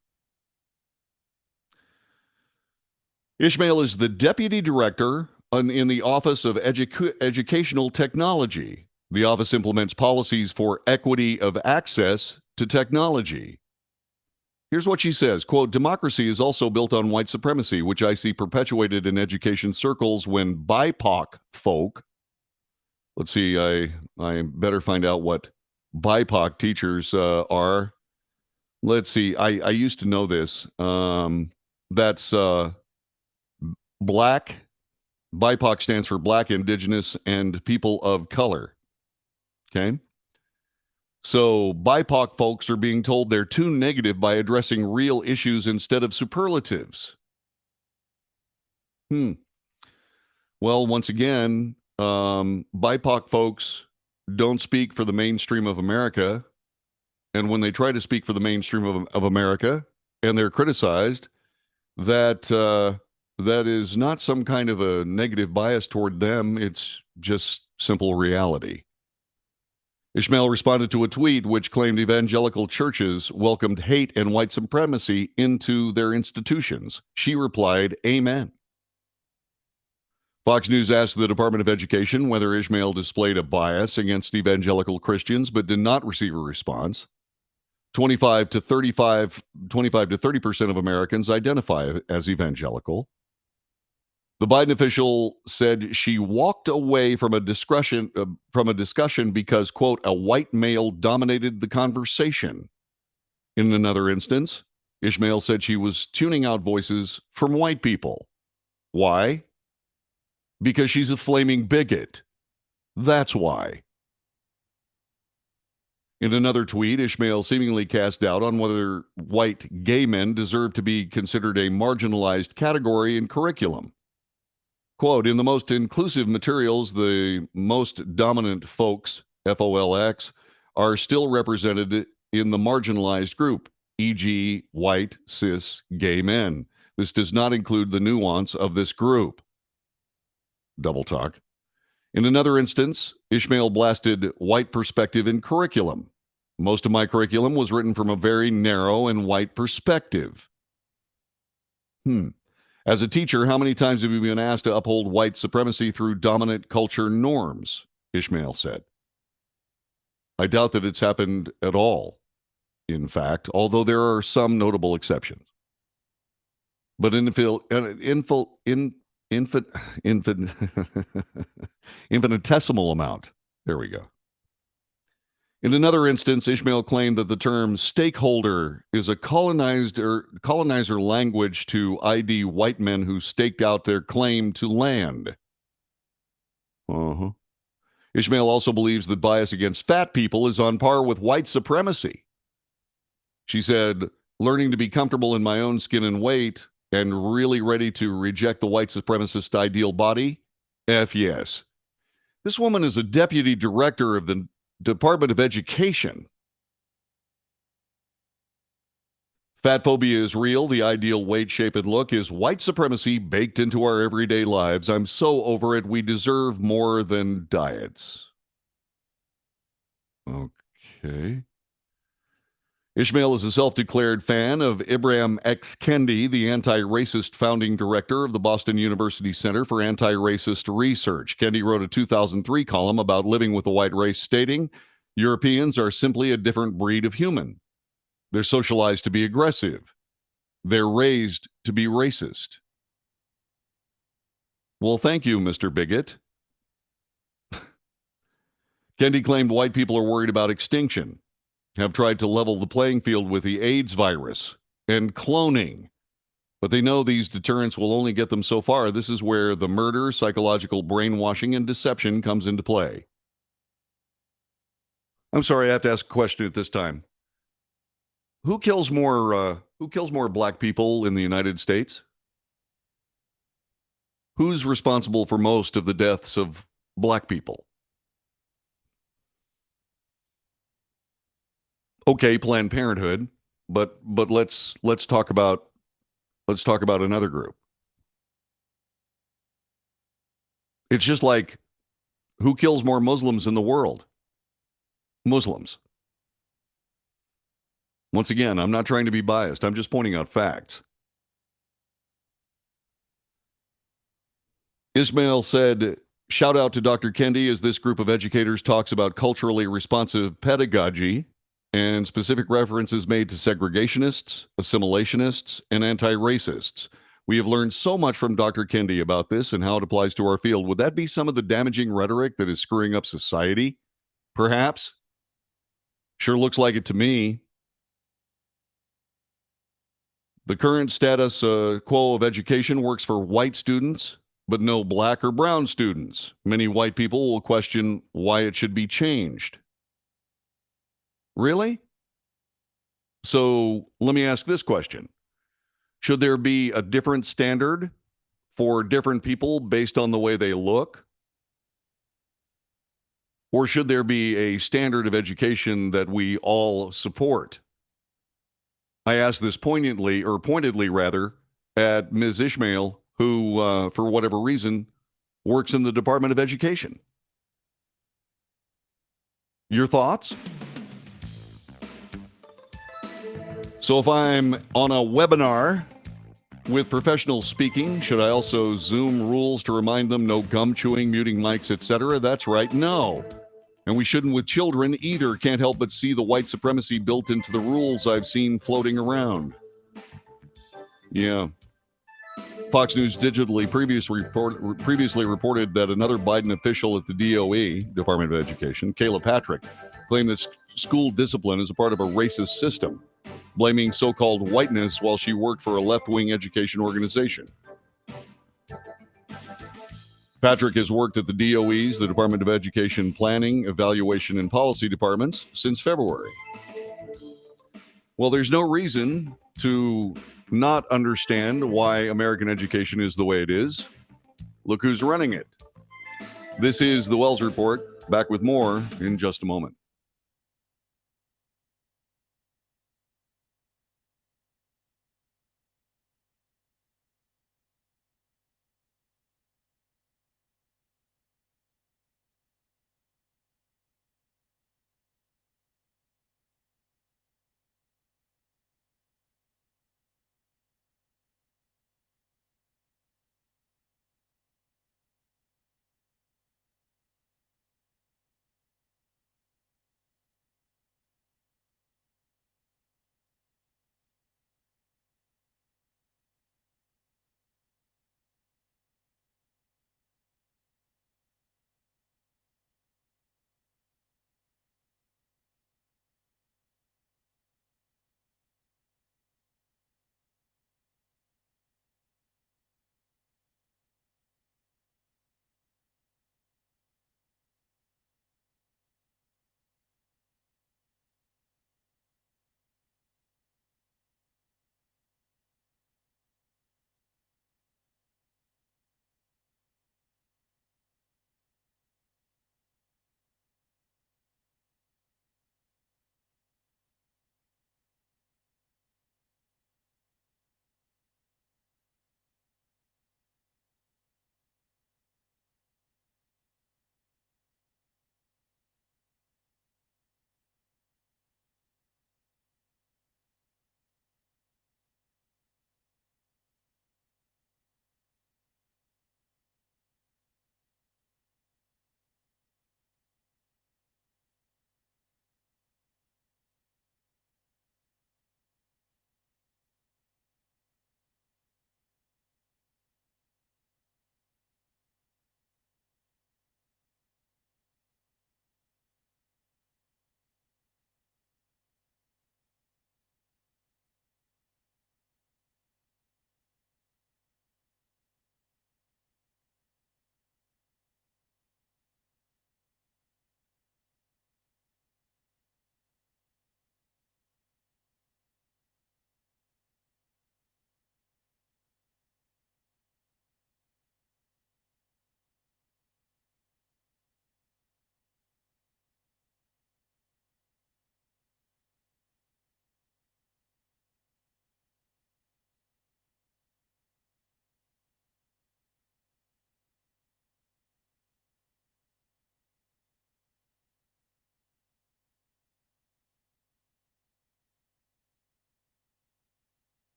Speaker 1: Ishmael is the deputy director in the Office of Educational Technology. The office implements policies for equity of access to technology. Here's what she says, quote, democracy is also built on white supremacy, which I see perpetuated in education circles when BIPOC folk, let's see, I better find out what BIPOC teachers are. Let's see, I used to know this. That's Black. BIPOC stands for Black, Indigenous, and People of Color. Okay? So BIPOC folks are being told they're too negative by addressing real issues instead of superlatives. Well, once again, BIPOC folks don't speak for the mainstream of America. And when they try to speak for the mainstream of America and they're criticized, that is not some kind of a negative bias toward them. It's just simple reality. Ishmael responded to a tweet which claimed evangelical churches welcomed hate and white supremacy into their institutions. She replied, Amen. Fox News asked the Department of Education whether Ishmael displayed a bias against evangelical Christians, but did not receive a response. 25 to 30% of Americans identify as evangelical. The Biden official said she walked away from a discussion because, quote, a white male dominated the conversation. In another instance, Ishmael said she was tuning out voices from white people. Why? Because she's a flaming bigot. That's why. In another tweet, Ishmael seemingly cast doubt on whether white gay men deserve to be considered a marginalized category in curriculum. Quote, in the most inclusive materials, the most dominant folks, FOLX, are still represented in the marginalized group, e.g., white, cis, gay men. This does not include the nuance of this group. Double talk. In another instance, Ishmael blasted white perspective in curriculum. Most of my curriculum was written from a very narrow and white perspective. As a teacher, how many times have you been asked to uphold white supremacy through dominant culture norms? Ishmael said. I doubt that it's happened at all, in fact, although there are some notable exceptions. But infinitesimal amount. There we go. In another instance, Ishmael claimed that the term stakeholder is a colonizer language to ID white men who staked out their claim to land. Ishmael also believes that bias against fat people is on par with white supremacy. She said, learning to be comfortable in my own skin and weight and really ready to reject the white supremacist ideal body? F yes. This woman is a deputy director of the Department of Education. Fat phobia is real. The ideal weight, shape, and look is white supremacy baked into our everyday lives. I'm so over it. We deserve more than diets. Okay. Ishmael is a self-declared fan of Ibram X. Kendi, the anti-racist founding director of the Boston University Center for Anti-Racist Research. Kendi wrote a 2003 column about living with the white race, stating, Europeans are simply a different breed of human. They're socialized to be aggressive. They're raised to be racist. Well, thank you, Mr. Bigot. Kendi claimed white people are worried about extinction, have tried to level the playing field with the AIDS virus and cloning. But they know these deterrents will only get them so far. This is where the murder, psychological brainwashing, and deception comes into play. I'm sorry, I have to ask a question at this time. Who kills more black people in the United States? Who's responsible for most of the deaths of black people? Okay, Planned Parenthood, but let's talk about another group. It's just like, who kills more Muslims in the world? Muslims. Once again, I'm not trying to be biased. I'm just pointing out facts. Ismail said, shout out to Dr. Kendi as this group of educators talks about culturally responsive pedagogy and specific references made to segregationists, assimilationists, and anti-racists. We have learned so much from Dr. Kendi about this and how it applies to our field. Would that be some of the damaging rhetoric that is screwing up society? Perhaps. Sure looks like it to me. The current status quo of education works for white students, but no black or brown students. Many white people will question why it should be changed. Really? So let me ask this question. Should there be a different standard for different people based on the way they look? Or should there be a standard of education that we all support? I ask this pointedly rather, at Ms. Ishmael, who, for whatever reason, works in the Department of Education. Your thoughts? So if I'm on a webinar with professionals speaking, should I also Zoom rules to remind them no gum chewing, muting mics, etc.? That's right, no. And we shouldn't with children either. Can't help but see the white supremacy built into the rules I've seen floating around. Yeah. Fox News digitally previously reported that another Biden official at the DOE, Department of Education, Kayla Patrick, claimed that school discipline is a part of a racist system, blaming so-called whiteness while she worked for a left-wing education organization. Patrick has worked at the DOE's, the Department of Education Planning, Evaluation, and Policy departments since February. Well, there's no reason to not understand why American education is the way it is. Look who's running it. This is the Wells Report. Back with more in just a moment.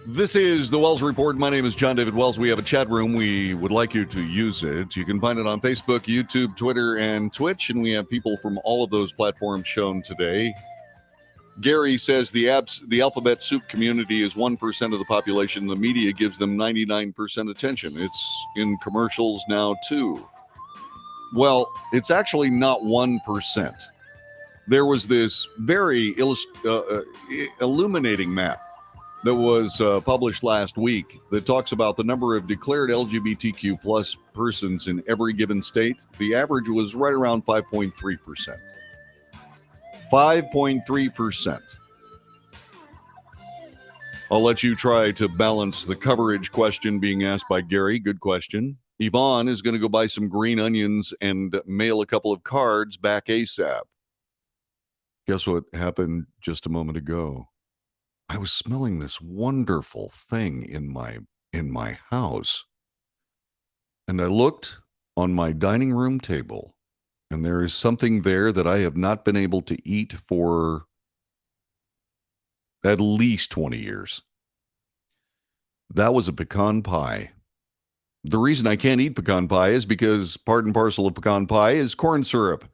Speaker 1: This is the Wells Report. My name is John David Wells. We have a chat room. We would like you to use it. You can find it on Facebook, YouTube, Twitter, and Twitch. And we have people from all of those platforms shown today. Gary says the alphabet soup community is 1% of the population. The media gives them 99% attention. It's in commercials now, too. Well, it's actually not 1%. There was this very illuminating map that was published last week that talks about the number of declared LGBTQ plus persons in every given state. The average was right around 5.3%. 5.3%. I'll let you try to balance the coverage question being asked by Gary. Good question. Yvonne is going to go buy some green onions and mail a couple of cards back ASAP. Guess what happened just a moment ago? I was smelling this wonderful thing in my house. And I looked on my dining room table, and there is something there that I have not been able to eat for at least 20 years. That was a pecan pie. The reason I can't eat pecan pie is because part and parcel of pecan pie is corn syrup.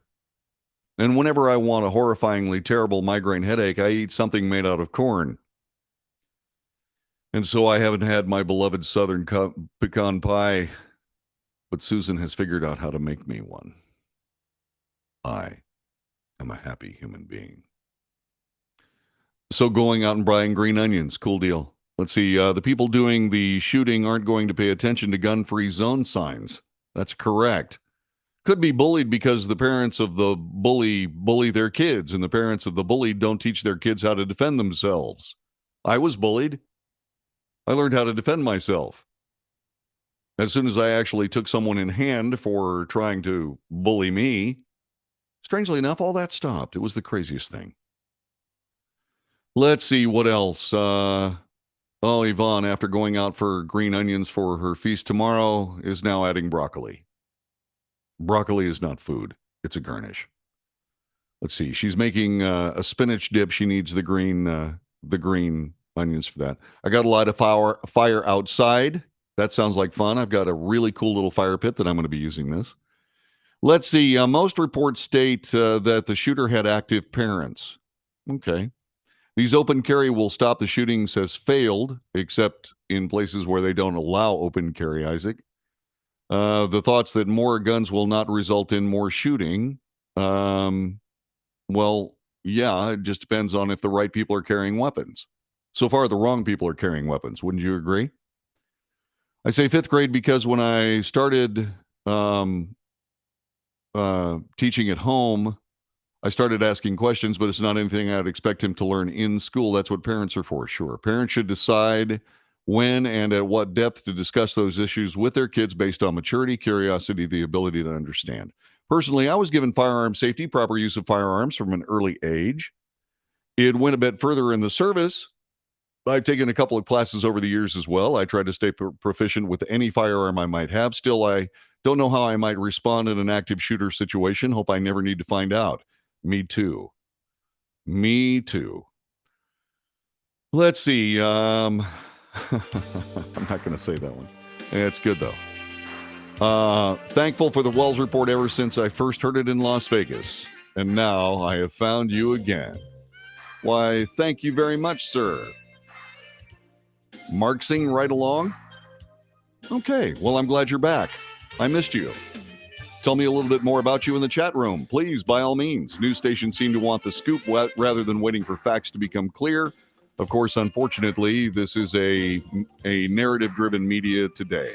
Speaker 1: And whenever I want a horrifyingly terrible migraine headache, I eat something made out of corn. And so I haven't had my beloved Southern pecan pie, but Susan has figured out how to make me one. I am a happy human being. So going out and buying green onions, cool deal. Let's see, the people doing the shooting aren't going to pay attention to gun-free zone signs. That's correct. Could be bullied because the parents of the bully their kids, and the parents of the bullied don't teach their kids how to defend themselves. I was bullied. I learned how to defend myself. As soon as I actually took someone in hand for trying to bully me, strangely enough, all that stopped. It was the craziest thing. Let's see, what else? Yvonne, after going out for green onions for her feast tomorrow, is now adding broccoli. Broccoli is not food. It's a garnish. Let's see. She's making a spinach dip. She needs the green onions for that. I got a lot of fire outside. That sounds like fun. I've got a really cool little fire pit that I'm going to be using this. Let's see. Most reports state that the shooter had active parents. Okay. These open carry will stop the shootings has failed, except in places where they don't allow open carry, Isaac. The thoughts that more guns will not result in more shooting. Well, yeah, it just depends on if the right people are carrying weapons. So far, the wrong people are carrying weapons. Wouldn't you agree? I say fifth grade because when I started teaching at home, I started asking questions, but it's not anything I'd expect him to learn in school. That's what parents are for, sure. Parents should decide when and at what depth to discuss those issues with their kids based on maturity, curiosity, the ability to understand. Personally, I was given firearm safety, proper use of firearms from an early age. It went a bit further in the service. I've taken a couple of classes over the years as well. I try to stay proficient with any firearm I might have. Still, I don't know how I might respond in an active shooter situation. Hope I never need to find out. Me too. Me too. Let's see. I'm not going to say that one. It's good, though. Thankful for the Wells Report ever since I first heard it in Las Vegas. And now I have found you again. Why, thank you very much, sir. Marksing right along? Okay, well, I'm glad you're back. I missed you. Tell me a little bit more about you in the chat room. Please, by all means. News stations seem to want the scoop rather than waiting for facts to become clear. Of course, unfortunately, this is a narrative-driven media today.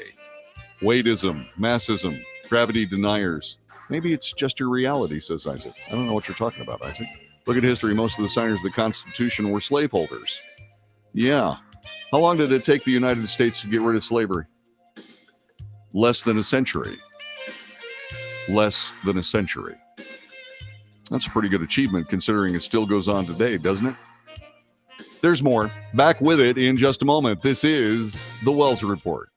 Speaker 1: Wadeism, massism, gravity deniers. Maybe it's just your reality, says Isaac. I don't know what you're talking about, Isaac. Look at history. Most of the signers of the Constitution were slaveholders. Yeah. How long did it take the United States to get rid of slavery? Less than a century. Less than a century. That's a pretty good achievement considering it still goes on today, doesn't it? There's more. Back with it in just a moment. This is the Wells Report.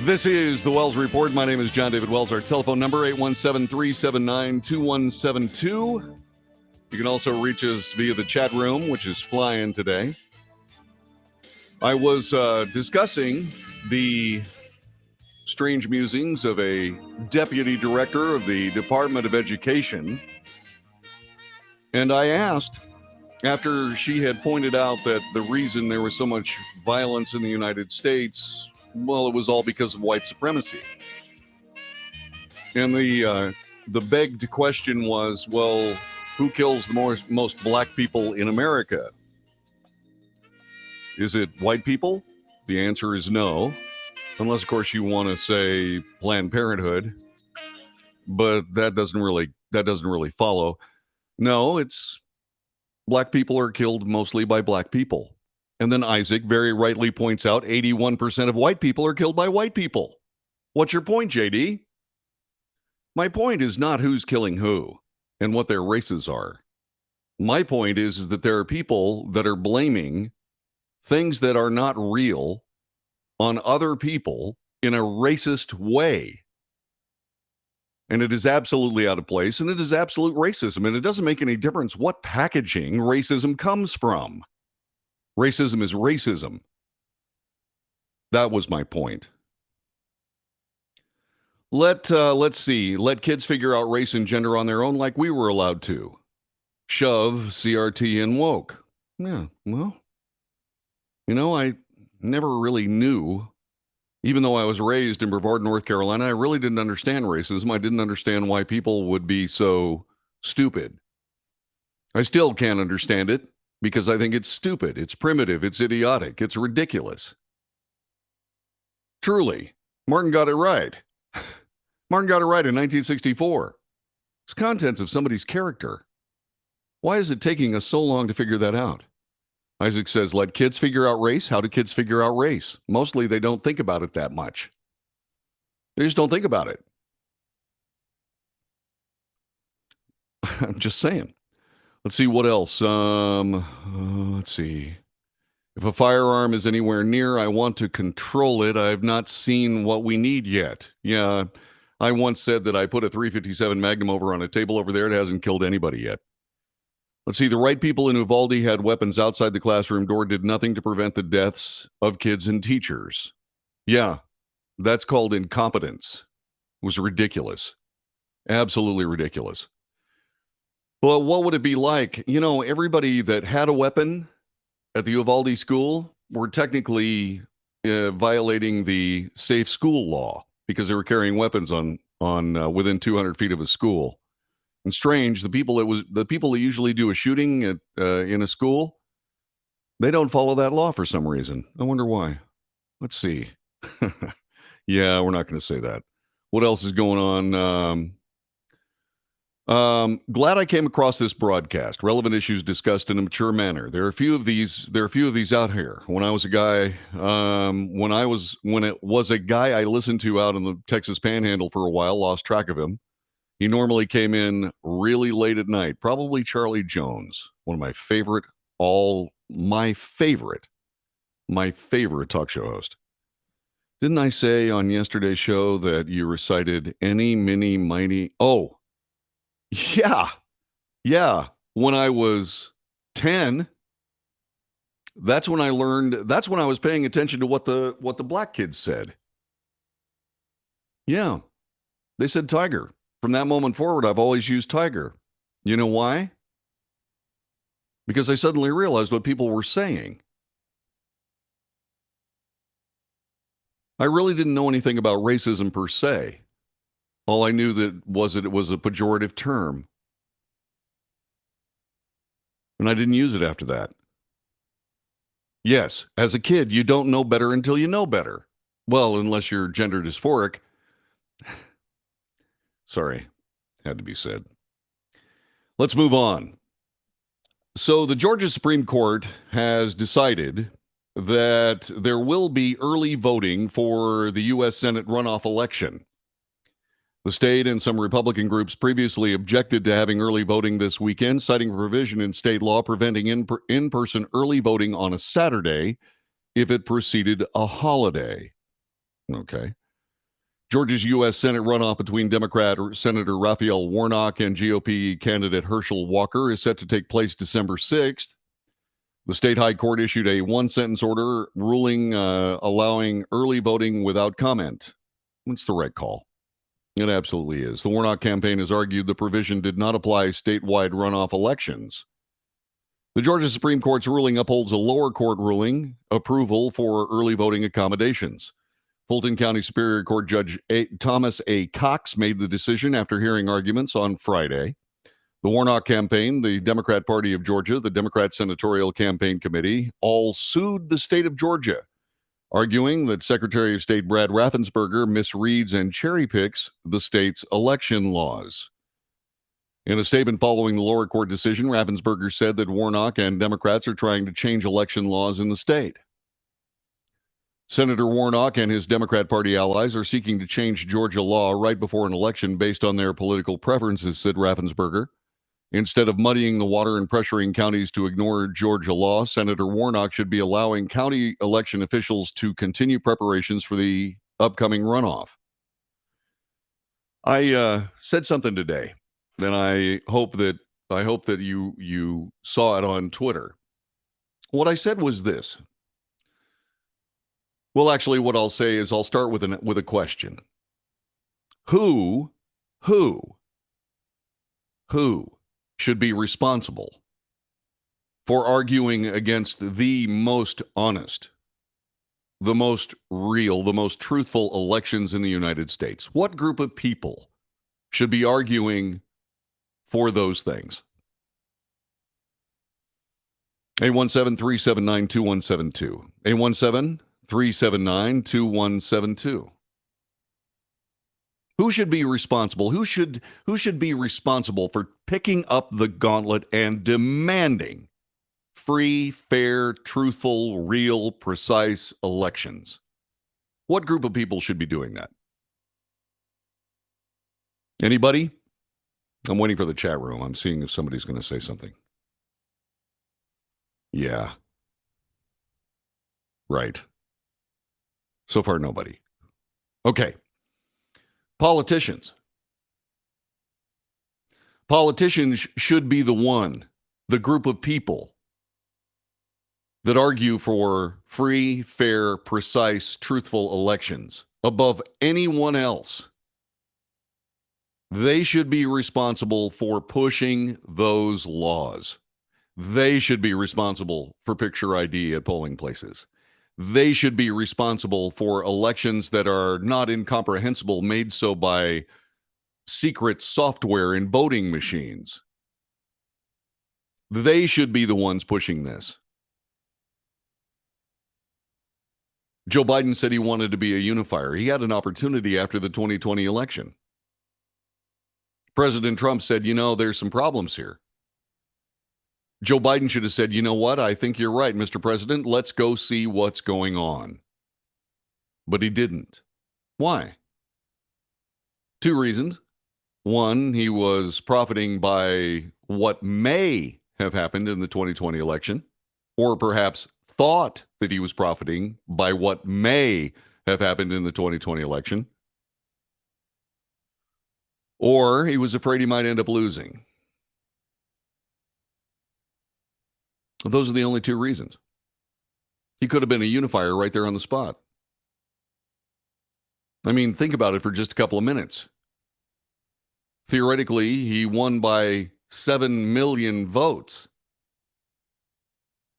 Speaker 1: This is the Wells Report. My name is John David Wells. Our telephone number, 817-379-2172. You can also reach us via the chat room, which is flying today. I was discussing the strange musings of a deputy director of the Department of Education. And I asked, after she had pointed out that the reason there was so much violence in the United States, well, it was all because of white supremacy. And the begged question was, well, who kills the most black people in America? Is it white people? The answer is no. Unless, of course, you want to say Planned Parenthood. But that doesn't really follow. No, it's black people are killed mostly by black people. And then Isaac very rightly points out 81% of white people are killed by white people. What's your point, JD? My point is not who's killing who and what their races are. My point is that there are people that are blaming things that are not real on other people in a racist way. And it is absolutely out of place, and it is absolute racism, and it doesn't make any difference what packaging racism comes from. Racism is racism. That was my point. Let's see. Let kids figure out race and gender on their own like we were allowed to. Shove CRT and woke. Yeah, well, I never really knew. Even though I was raised in Brevard, North Carolina, I really didn't understand racism. I didn't understand why people would be so stupid. I still can't understand it because I think it's stupid, it's primitive, it's idiotic, it's ridiculous. Truly, Martin got it right. Martin got it right in 1964. It's contents of somebody's character. Why is it taking us so long to figure that out? Isaac says, let kids figure out race. How do kids figure out race? Mostly they don't think about it that much. They just don't think about it. I'm just saying. Let's see what else. Let's see. If a firearm is anywhere near, I want to control it. I've not seen what we need yet. Yeah, I once said that I put a .357 Magnum over on a table over there. It hasn't killed anybody yet. Let's see, the right people in Uvalde had weapons outside the classroom door, did nothing to prevent the deaths of kids and teachers. Yeah, that's called incompetence. It was ridiculous. Absolutely ridiculous. Well, what would it be like? Everybody that had a weapon at the Uvalde school were technically violating the safe school law because they were carrying weapons on within 200 feet of a school. And strange, the people that usually do a shooting in a school, they don't follow that law for some reason. I wonder why. Let's see. Yeah, we're not going to say that. What else is going on? Glad I came across this broadcast. Relevant issues discussed in a mature manner. There are a few of these out here. When I was a guy, when it was a guy I listened to out in the Texas Panhandle for a while, lost track of him. He normally came in really late at night, probably Charlie Jones, one of my favorite talk show host. Didn't I say on yesterday's show that you recited any, mini, mighty? Oh, yeah. When I was 10, that's when I was paying attention to what the black kids said. Yeah, they said tiger. From that moment forward, I've always used tiger. You know why? Because I suddenly realized what people were saying. I really didn't know anything about racism per se. All I knew that it was a pejorative term. And I didn't use it after that. Yes, as a kid, you don't know better until you know better. Well, unless you're gender dysphoric. Sorry, had to be said. Let's move on. So the Georgia Supreme Court has decided that there will be early voting for the U.S. Senate runoff election. The state and some Republican groups previously objected to having early voting this weekend, citing a provision in state law preventing in-person early voting on a Saturday if it preceded a holiday. Okay. Georgia's U.S. Senate runoff between Democrat Senator Raphael Warnock and GOP candidate Herschel Walker is set to take place December 6th. The state high court issued a one-sentence order ruling allowing early voting without comment. It's the right call. It absolutely is. The Warnock campaign has argued the provision did not apply statewide runoff elections. The Georgia Supreme Court's ruling upholds a lower court ruling approval for early voting accommodations. Fulton County Superior Court Judge Thomas A. Cox made the decision after hearing arguments on Friday. The Warnock campaign, the Democrat Party of Georgia, the Democrat Senatorial Campaign Committee, all sued the state of Georgia, arguing that Secretary of State Brad Raffensperger misreads and cherry picks the state's election laws. In a statement following the lower court decision, Raffensperger said that Warnock and Democrats are trying to change election laws in the state. Senator Warnock and his Democrat Party allies are seeking to change Georgia law right before an election based on their political preferences, said Raffensperger. Instead of muddying the water and pressuring counties to ignore Georgia law, Senator Warnock should be allowing county election officials to continue preparations for the upcoming runoff. I said something today, and I hope that you saw it on Twitter. What I said was this. Well, actually, what I'll say is I'll start with a question. Who should be responsible for arguing against the most honest, the most real, the most truthful elections in the United States? What group of people should be arguing for those things? 817-379-2172. 817-379-2172. Who should be responsible? Who should be responsible for picking up the gauntlet and demanding free, fair, truthful, real, precise elections? What group of people should be doing that? Anybody? I'm waiting for the chat room. I'm seeing if somebody's going to say something. Yeah. Right. So far, nobody. Okay. Politicians. Politicians should be the group of people that argue for free, fair, precise, truthful elections above anyone else. They should be responsible for pushing those laws. They should be responsible for picture ID at polling places. They should be responsible for elections that are not incomprehensible, made so by secret software in voting machines. They should be the ones pushing this. Joe Biden said he wanted to be a unifier. He had an opportunity after the 2020 election. President Trump said, there's some problems here. Joe Biden should have said, you know what? I think you're right, Mr. President. Let's go see what's going on. But he didn't. Why? Two reasons. One, he was profiting by what may have happened in the 2020 election, or perhaps thought that he was profiting by what may have happened in the 2020 election, or he was afraid he might end up losing. Those are the only two reasons. He could have been a unifier right there on the spot. I mean, think about it for just a couple of minutes. Theoretically, he won by 7 million votes.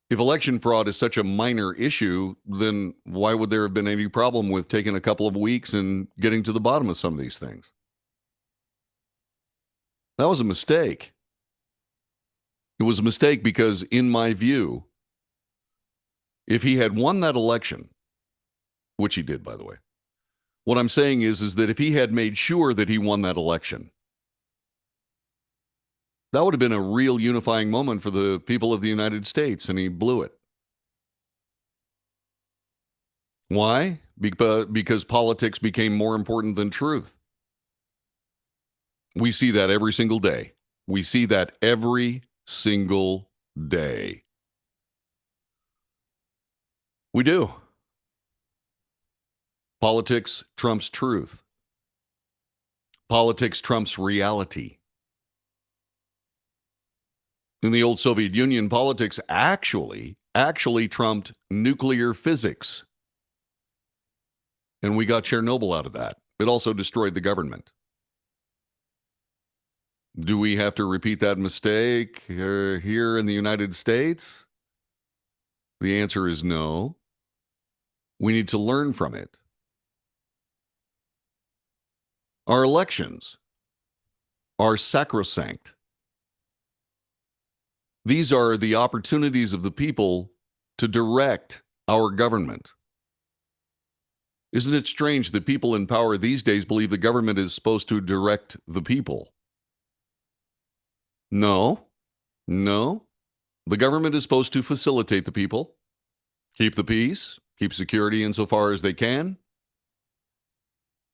Speaker 1: If election fraud is such a minor issue, then why would there have been any problem with taking a couple of weeks and getting to the bottom of some of these things? That was a mistake. It was a mistake because, in my view, if he had won that election, which he did, by the way, what I'm saying is that if he had made sure that he won that election, that would have been a real unifying moment for the people of the United States, and he blew it. Why? Because politics became more important than truth. We see that every single day. We see that every single day. We do. Politics trumps truth. Politics trumps reality. In the old Soviet Union, politics actually trumped nuclear physics. And we got Chernobyl out of that. It also destroyed the government. Do we have to repeat that mistake here in the United States? The answer is no. We need to learn from it. Our elections are sacrosanct. These are the opportunities of the people to direct our government. Isn't it strange that people in power these days believe the government is supposed to direct the people? No. The government is supposed to facilitate the people, keep the peace, keep security insofar as they can,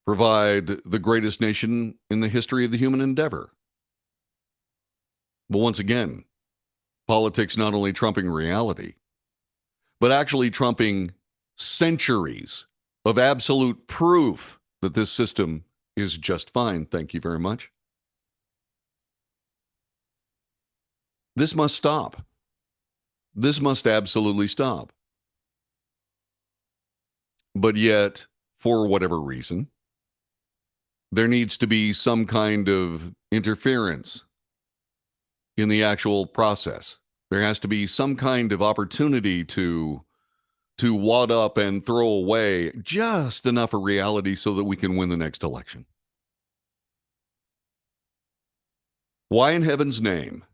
Speaker 1: provide the greatest nation in the history of the human endeavor. But once again, politics not only trumping reality, but actually trumping centuries of absolute proof that this system is just fine. Thank you very much. This must stop. This must absolutely stop. But yet, for whatever reason, there needs to be some kind of interference in the actual process. There has to be some kind of opportunity to wad up and throw away just enough of reality so that we can win the next election. Why in heaven's name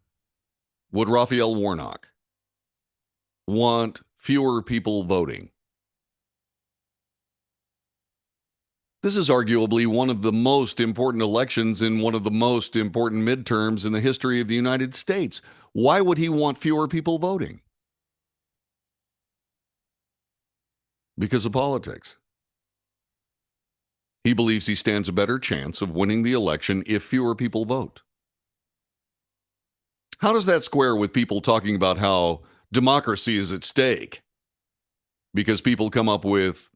Speaker 1: would Raphael Warnock want fewer people voting? This is arguably one of the most important elections in one of the most important midterms in the history of the United States. Why would he want fewer people voting? Because of politics. He believes he stands a better chance of winning the election if fewer people vote. How does that square with people talking about how democracy is at stake? Because people come up with,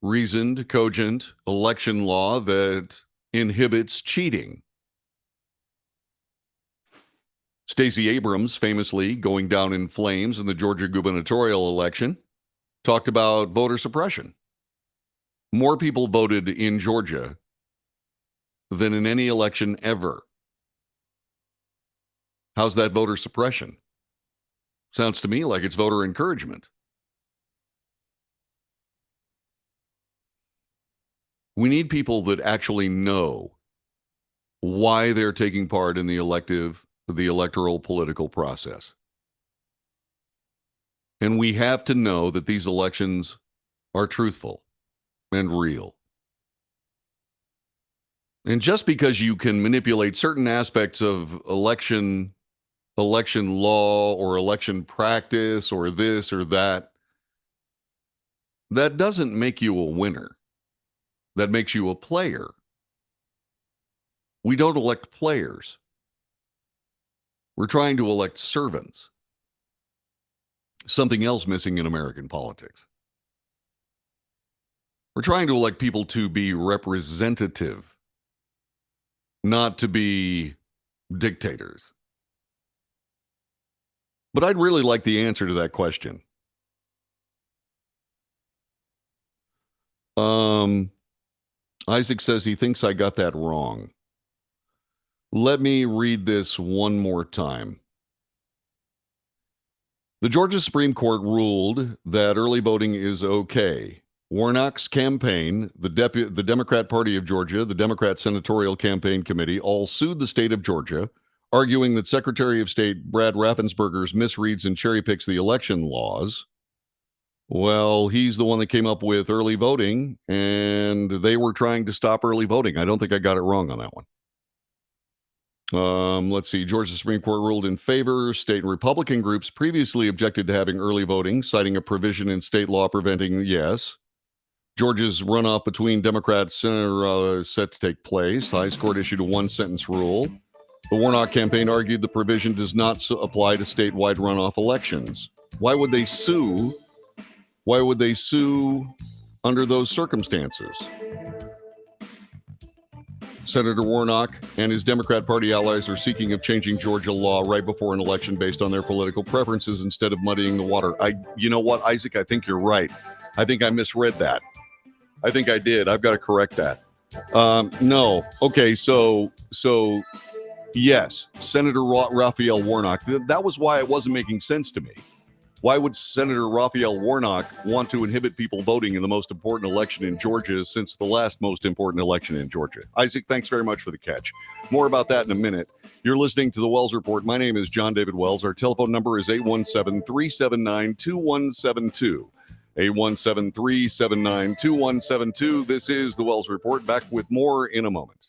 Speaker 1: reasoned, cogent election law that inhibits cheating. Stacey Abrams, famously going down in flames in the Georgia gubernatorial election, talked about voter suppression. More people voted in Georgia than in any election ever. How's that voter suppression? Sounds to me like it's voter encouragement. We need people that actually know why they're taking part in the electoral political process. And we have to know that these elections are truthful and real. And just because you can manipulate certain aspects of election law or election practice or this or that, that doesn't make you a winner. That makes you a player. We don't elect players. We're trying to elect servants. Something else missing in American politics. We're trying to elect people to be representative, not to be dictators. But I'd really like the answer to that question. Isaac says he thinks I got that wrong. Let me read this one more time. The Georgia Supreme Court ruled that early voting is okay. Warnock's campaign, the Democrat Party of Georgia, the Democrat Senatorial Campaign Committee, all sued the state of Georgia, arguing that Secretary of State Brad Raffensperger's misreads and cherry picks the election laws. Well, he's the one that came up with early voting, and they were trying to stop early voting. I don't think I got it wrong on that one. Let's see. Georgia Supreme Court ruled in favor. State and Republican groups previously objected to having early voting, citing a provision in state law preventing, yes. Georgia's runoff between Democrats Senator set to take place. The highest court issued a one-sentence rule. The Warnock campaign argued the provision does not apply to statewide runoff elections. Why would they sue? Why would they sue under those circumstances? Senator Warnock and his Democrat Party allies are seeking of changing Georgia law right before an election based on their political preferences instead of muddying the water. You know what, Isaac? I think you're right. I think I misread that. I think I did. I've got to correct that. No. Okay. So yes, Senator Raphael Warnock. That was why it wasn't making sense to me. Why would Senator Raphael Warnock want to inhibit people voting in the most important election in Georgia since the last most important election in Georgia? Isaac, thanks very much for the catch. More about that in a minute. You're listening to the Wells Report. My name is John David Wells. Our telephone number is 817-379-2172. 817-379-2172. This is the Wells Report. Back with more in a moment.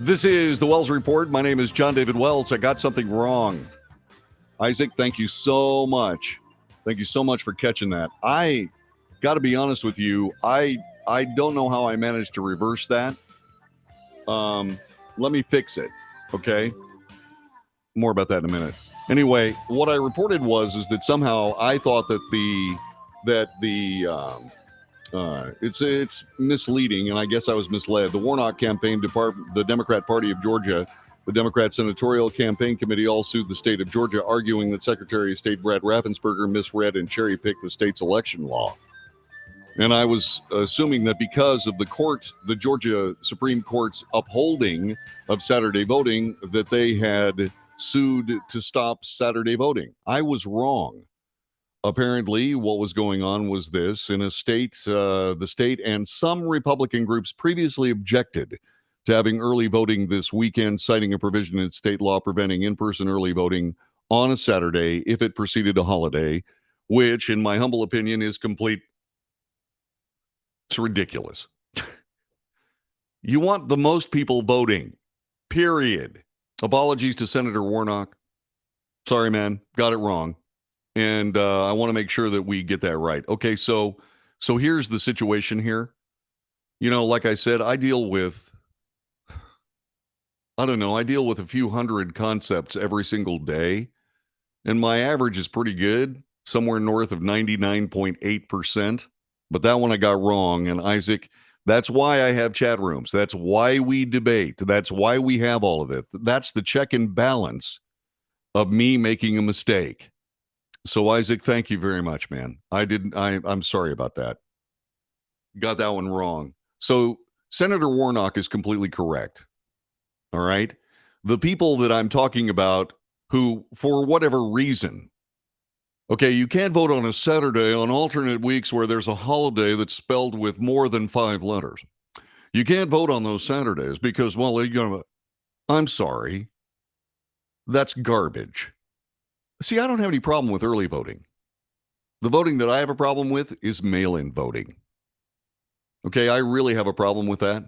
Speaker 1: This is the Wells Report. My name is John David Wells. I got something wrong. Isaac, thank you so much. Thank you so much for catching that. I got to be honest with you. I don't know how I managed to reverse that. Let me fix it. Okay. More about that in a minute. Anyway, what I reported is that somehow I thought that it's misleading, and I guess I was misled. The Warnock campaign department, the Democrat Party of Georgia, the Democrat Senatorial Campaign Committee all sued the state of Georgia, arguing that Secretary of State Brad Raffensperger misread and cherry-picked the state's election law. And I was assuming that because of the Georgia Supreme Court's upholding of Saturday voting, that they had sued to stop Saturday voting. I was wrong. Apparently, what was going on was this: in a state, the state and some Republican groups previously objected to having early voting this weekend, citing a provision in state law preventing in-person early voting on a Saturday if it preceded a holiday, which, in my humble opinion, is complete. It's ridiculous. You want the most people voting, period. Apologies to Senator Warnock. Sorry, man, got it wrong. And I want to make sure that we get that right. Okay, so here's the situation here. You know, like I said, I deal with a few hundred concepts every single day, and my average is pretty good, somewhere north of 99.8%. But that one I got wrong. And Isaac, that's why I have chat rooms. That's why we debate. That's why we have all of it. That's the check and balance of me making a mistake. So Isaac, thank you very much, man. I'm sorry about that. Got that one wrong. So Senator Warnock is completely correct. All right. The people that I'm talking about who, for whatever reason, okay, you can't vote on a Saturday on alternate weeks where there's a holiday that's spelled with more than 5 letters. You can't vote on those Saturdays because, well, I'm sorry. That's garbage. See, I don't have any problem with early voting. The voting that I have a problem with is mail-in voting. Okay, I really have a problem with that.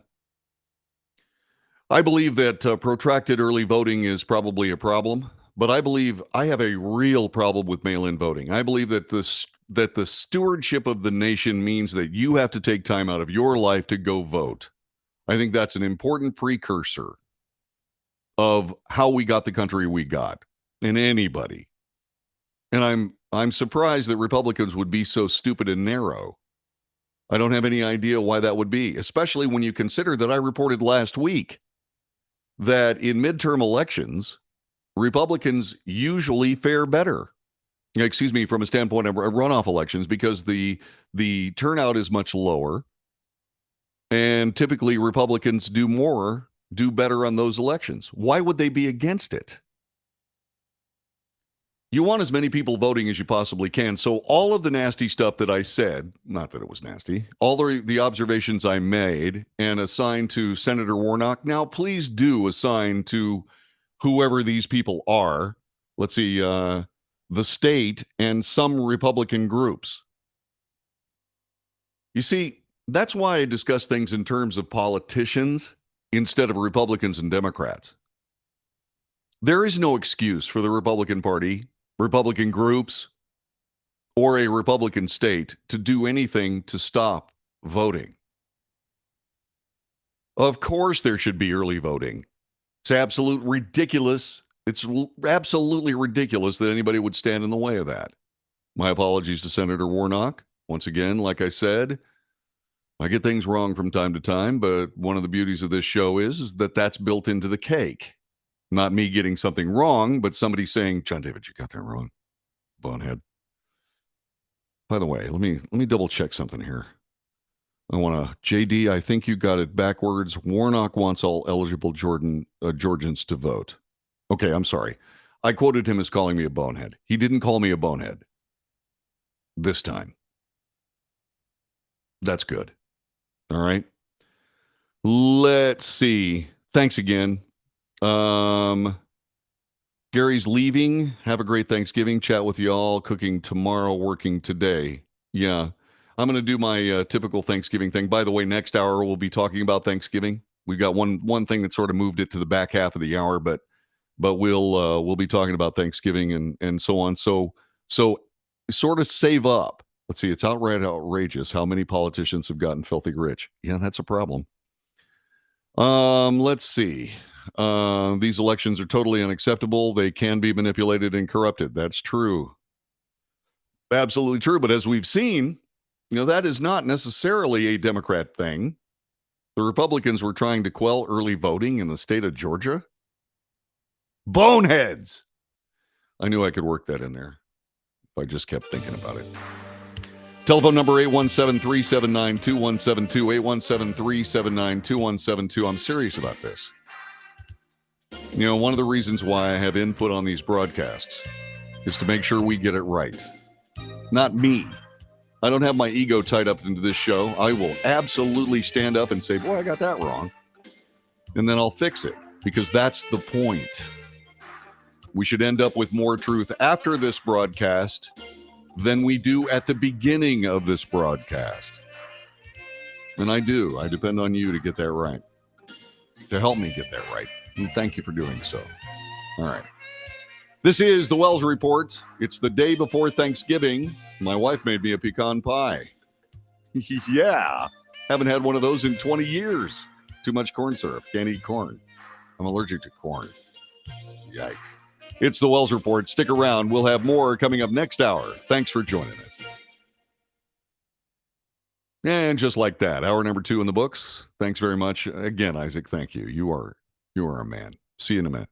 Speaker 1: I believe that protracted early voting is probably a problem, but I believe I have a real problem with mail-in voting. I believe that the stewardship of the nation means that you have to take time out of your life to go vote. I think that's an important precursor of how we got the country we got, and anybody. And I'm surprised that Republicans would be so stupid and narrow. I don't have any idea why that would be, especially when you consider that I reported last week that in midterm elections, Republicans usually fare better. Excuse me, from a standpoint of runoff elections, because the turnout is much lower, and typically Republicans do better on those elections. Why would they be against it? You want as many people voting as you possibly can. So all of the nasty stuff that I said, not that it was nasty, all the observations I made and assigned to Senator Warnock, now please do assign to whoever these people are. Let's see, the state and some Republican groups. You see, that's why I discuss things in terms of politicians instead of Republicans and Democrats. There is no excuse for the Republican Party, Republican groups, or a Republican state to do anything to stop voting. Of course, there should be early voting. It's absolutely ridiculous. It's absolutely ridiculous that anybody would stand in the way of that. My apologies to Senator Warnock. Once again, like I said, I get things wrong from time to time, but one of the beauties of this show is that that's built into the cake. Not me getting something wrong, but somebody saying, John David, you got that wrong, bonehead. By the way, let me double check something here. I want to, JD, I think you got it backwards. Warnock wants all eligible Georgians to vote. Okay, I'm sorry. I quoted him as calling me a bonehead. He didn't call me a bonehead this time. That's good. All right. Let's see. Thanks again. Gary's leaving. Have a great Thanksgiving. Chat with y'all. Cooking tomorrow, working today. Yeah. I'm going to do my typical Thanksgiving thing. By the way, next hour we'll be talking about Thanksgiving. We've got one thing that sort of moved it to the back half of the hour, but we'll be talking about Thanksgiving and so on. So sort of save up. Let's see. It's outrageous how many politicians have gotten filthy rich. Yeah, that's a problem. Let's see. These elections are totally unacceptable. They can be manipulated and corrupted. That's true. Absolutely true. But as we've seen, that is not necessarily a Democrat thing. The Republicans were trying to quell early voting in the state of Georgia. Boneheads. I knew I could work that in there if I just kept thinking about it. Telephone number 817-379-2172, 817-379-2172. I'm serious about this. One of the reasons why I have input on these broadcasts is to make sure we get it right. Not me. I don't have my ego tied up into this show. I will absolutely stand up and say, boy, I got that wrong. and then I'll fix it, because that's the point. We should end up with more truth after this broadcast than we do at the beginning of this broadcast. And I do. I depend on you to get that right, to help me get that right. And thank you for doing so. All right. This is the Wells Report. It's the day before Thanksgiving. My wife made me a pecan pie. Yeah. Haven't had one of those in 20 years. Too much corn syrup. Can't eat corn. I'm allergic to corn. Yikes. It's the Wells Report. Stick around. We'll have more coming up next hour. Thanks for joining us. And just like that, hour number 2 in the books. Thanks very much. Again, Isaac, thank you. You are a man. See you in a minute.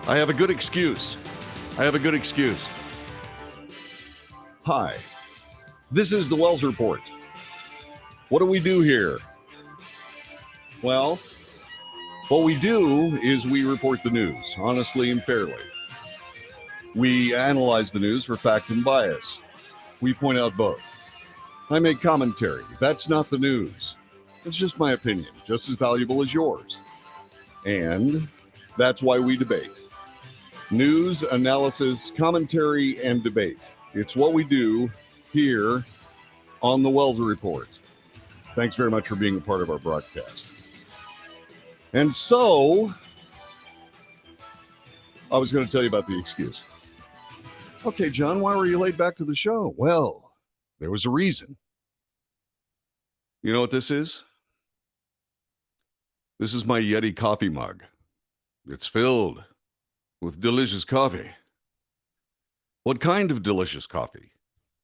Speaker 1: I have a good excuse. Hi, this is the Wells Report. What do we do here? Well, what we do is we report the news, honestly and fairly. We analyze the news for fact and bias. We point out both. I make commentary. That's not the news. It's just my opinion, just as valuable as yours. And that's why we debate. News, analysis, commentary, and debate. It's what we do here on the Wells Report. Thanks very much for being a part of our broadcast. And so, I was going to tell you about the excuse. Okay, John, why were you late back to the show? Well, there was a reason. You know what this is? This is my Yeti coffee mug. It's filled with delicious coffee. What kind of delicious coffee?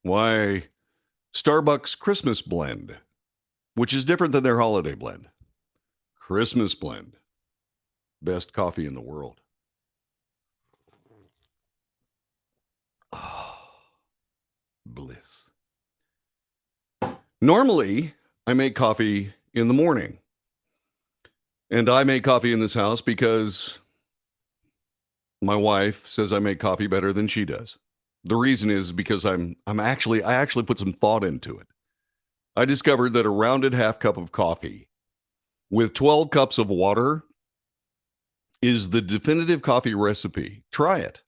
Speaker 1: Why, Starbucks Christmas Blend, which is different than their holiday blend. Christmas Blend. Best coffee in the world. Oh, bliss. Normally, I make coffee in the morning. And I make coffee in this house because my wife says I make coffee better than she does. The reason is because I actually put some thought into it. I discovered that a rounded half cup of coffee with 12 cups of water is the definitive coffee recipe. Try it.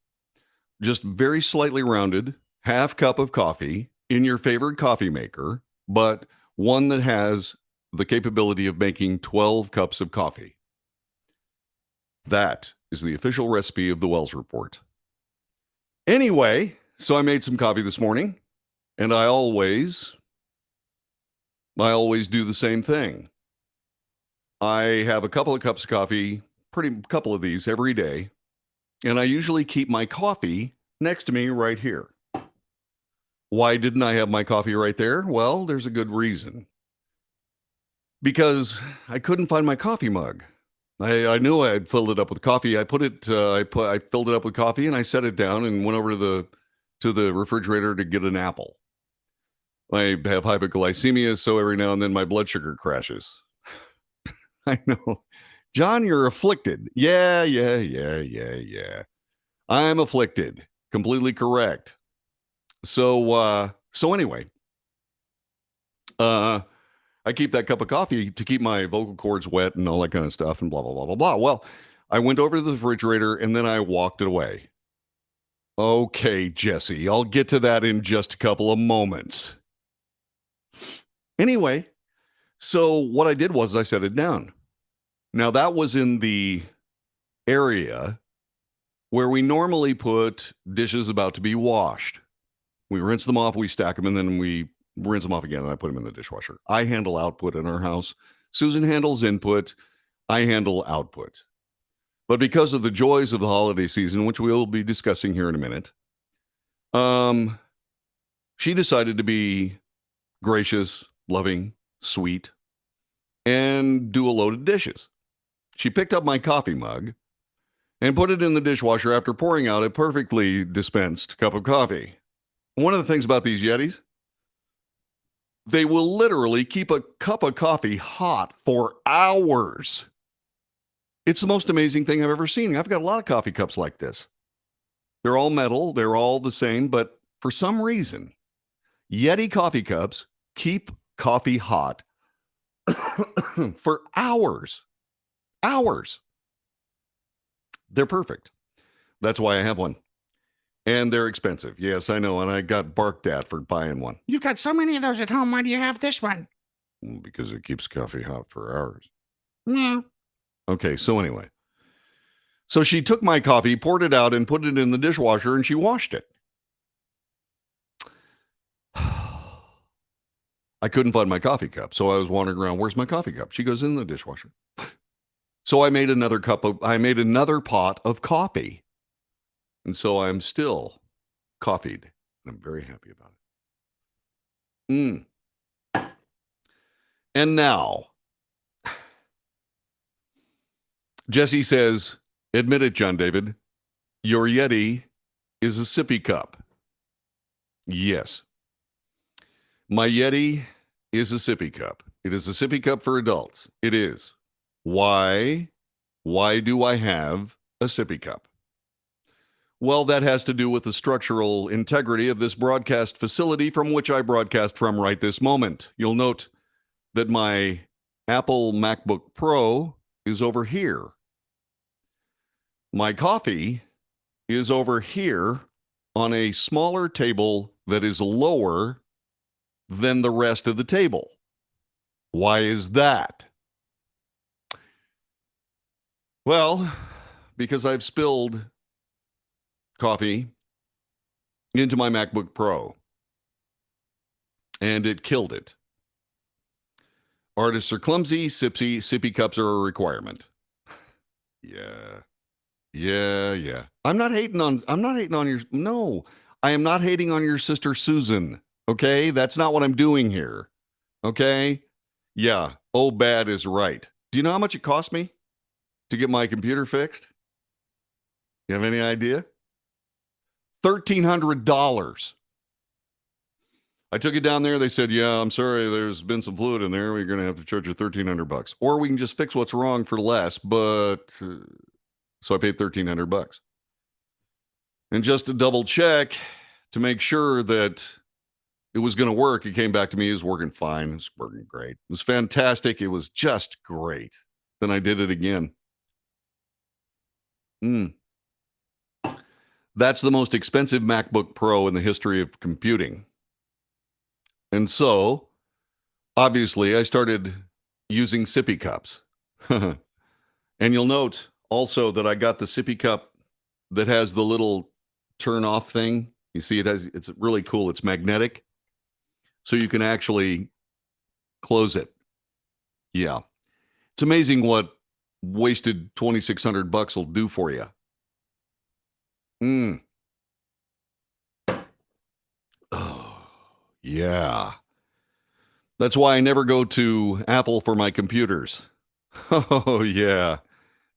Speaker 1: Just very slightly rounded, half cup of coffee in your favorite coffee maker, but one that has the capability of making 12 cups of coffee. That is the official recipe of the Wells Report. Anyway, so I made some coffee this morning, and I always do the same thing. I have a couple of cups of coffee, couple of these every day, and I usually keep my coffee next to me right here. Why didn't I have my coffee right there? Well, there's a good reason. Because I couldn't find my coffee mug. I knew I had filled it up with coffee. I filled it up with coffee and I set it down and went over to the refrigerator to get an apple. I have hypoglycemia, so every now and then my blood sugar crashes. I know. John, you're afflicted. Yeah. I'm afflicted. Completely correct. So anyway, I keep that cup of coffee to keep my vocal cords wet and all that kind of stuff and blah, blah, blah, blah, blah. Well, I went over to the refrigerator and then I walked it away. Okay, Jesse, I'll get to that in just a couple of moments. Anyway, so what I did was I set it down. Now, that was in the area where we normally put dishes about to be washed. We rinse them off, we stack them, and then we rinse them off again, and I put them in the dishwasher. I handle output in our house. Susan handles input. I handle output. But because of the joys of the holiday season, which we'll be discussing here in a minute, she decided to be gracious, loving, sweet, and do a load of dishes. She picked up my coffee mug and put it in the dishwasher after pouring out a perfectly dispensed cup of coffee. One of the things about these Yetis, they will literally keep a cup of coffee hot for hours. It's the most amazing thing I've ever seen. I've got a lot of coffee cups like this. They're all metal. They're all the same. But for some reason, Yeti coffee cups keep coffee hot for hours. Hours. They're perfect. That's why I have one. And they're expensive. Yes, I know. And I got barked at for buying one.
Speaker 2: You've got so many of those at home. Why do you have this one?
Speaker 1: Because it keeps coffee hot for hours.
Speaker 2: Yeah.
Speaker 1: Okay, so anyway. So she took my coffee, poured it out, and put it in the dishwasher, and she washed it. I couldn't find my coffee cup, so I was wandering around. Where's my coffee cup? She goes in the dishwasher. So I made another pot of coffee. And so I'm still coffeeed. And I'm very happy about it. Mm. And now, Jesse says, admit it, John David, your Yeti is a sippy cup. Yes. My Yeti is a sippy cup. It is a sippy cup for adults. It is. Why? Why do I have a sippy cup? Well, that has to do with the structural integrity of this broadcast facility from which I broadcast from right this moment. You'll note that my Apple MacBook Pro is over here. My coffee is over here on a smaller table that is lower than the rest of the table. Why is that? Well, because I've spilled coffee into my MacBook Pro and it killed it. Artists are clumsy, sippy cups are a requirement. Yeah. I'm not hating on your no. I am not hating on your sister Susan. Okay? That's not what I'm doing here. Okay? Yeah. Oh, bad is right. Do you know how much it cost me to get my computer fixed? You have any idea? $1,300. I took it down there. They said, yeah, I'm sorry, there's been some fluid in there. We're going to have to charge you $1,300. Or we can just fix what's wrong for less. But so I paid $1,300. And just to double check to make sure that it was going to work, it came back to me. It was working fine. It was working great. It was fantastic. It was just great. Then I did it again. That's the most expensive MacBook Pro in the history of computing. And so, obviously, I started using sippy cups. And you'll note also that I got the sippy cup that has the little turn off thing. You see, it's really cool. It's magnetic. So you can actually close it. Yeah. It's amazing what wasted $2,600 will do for you. Oh, yeah. That's why I never go to Apple for my computers. Oh, yeah.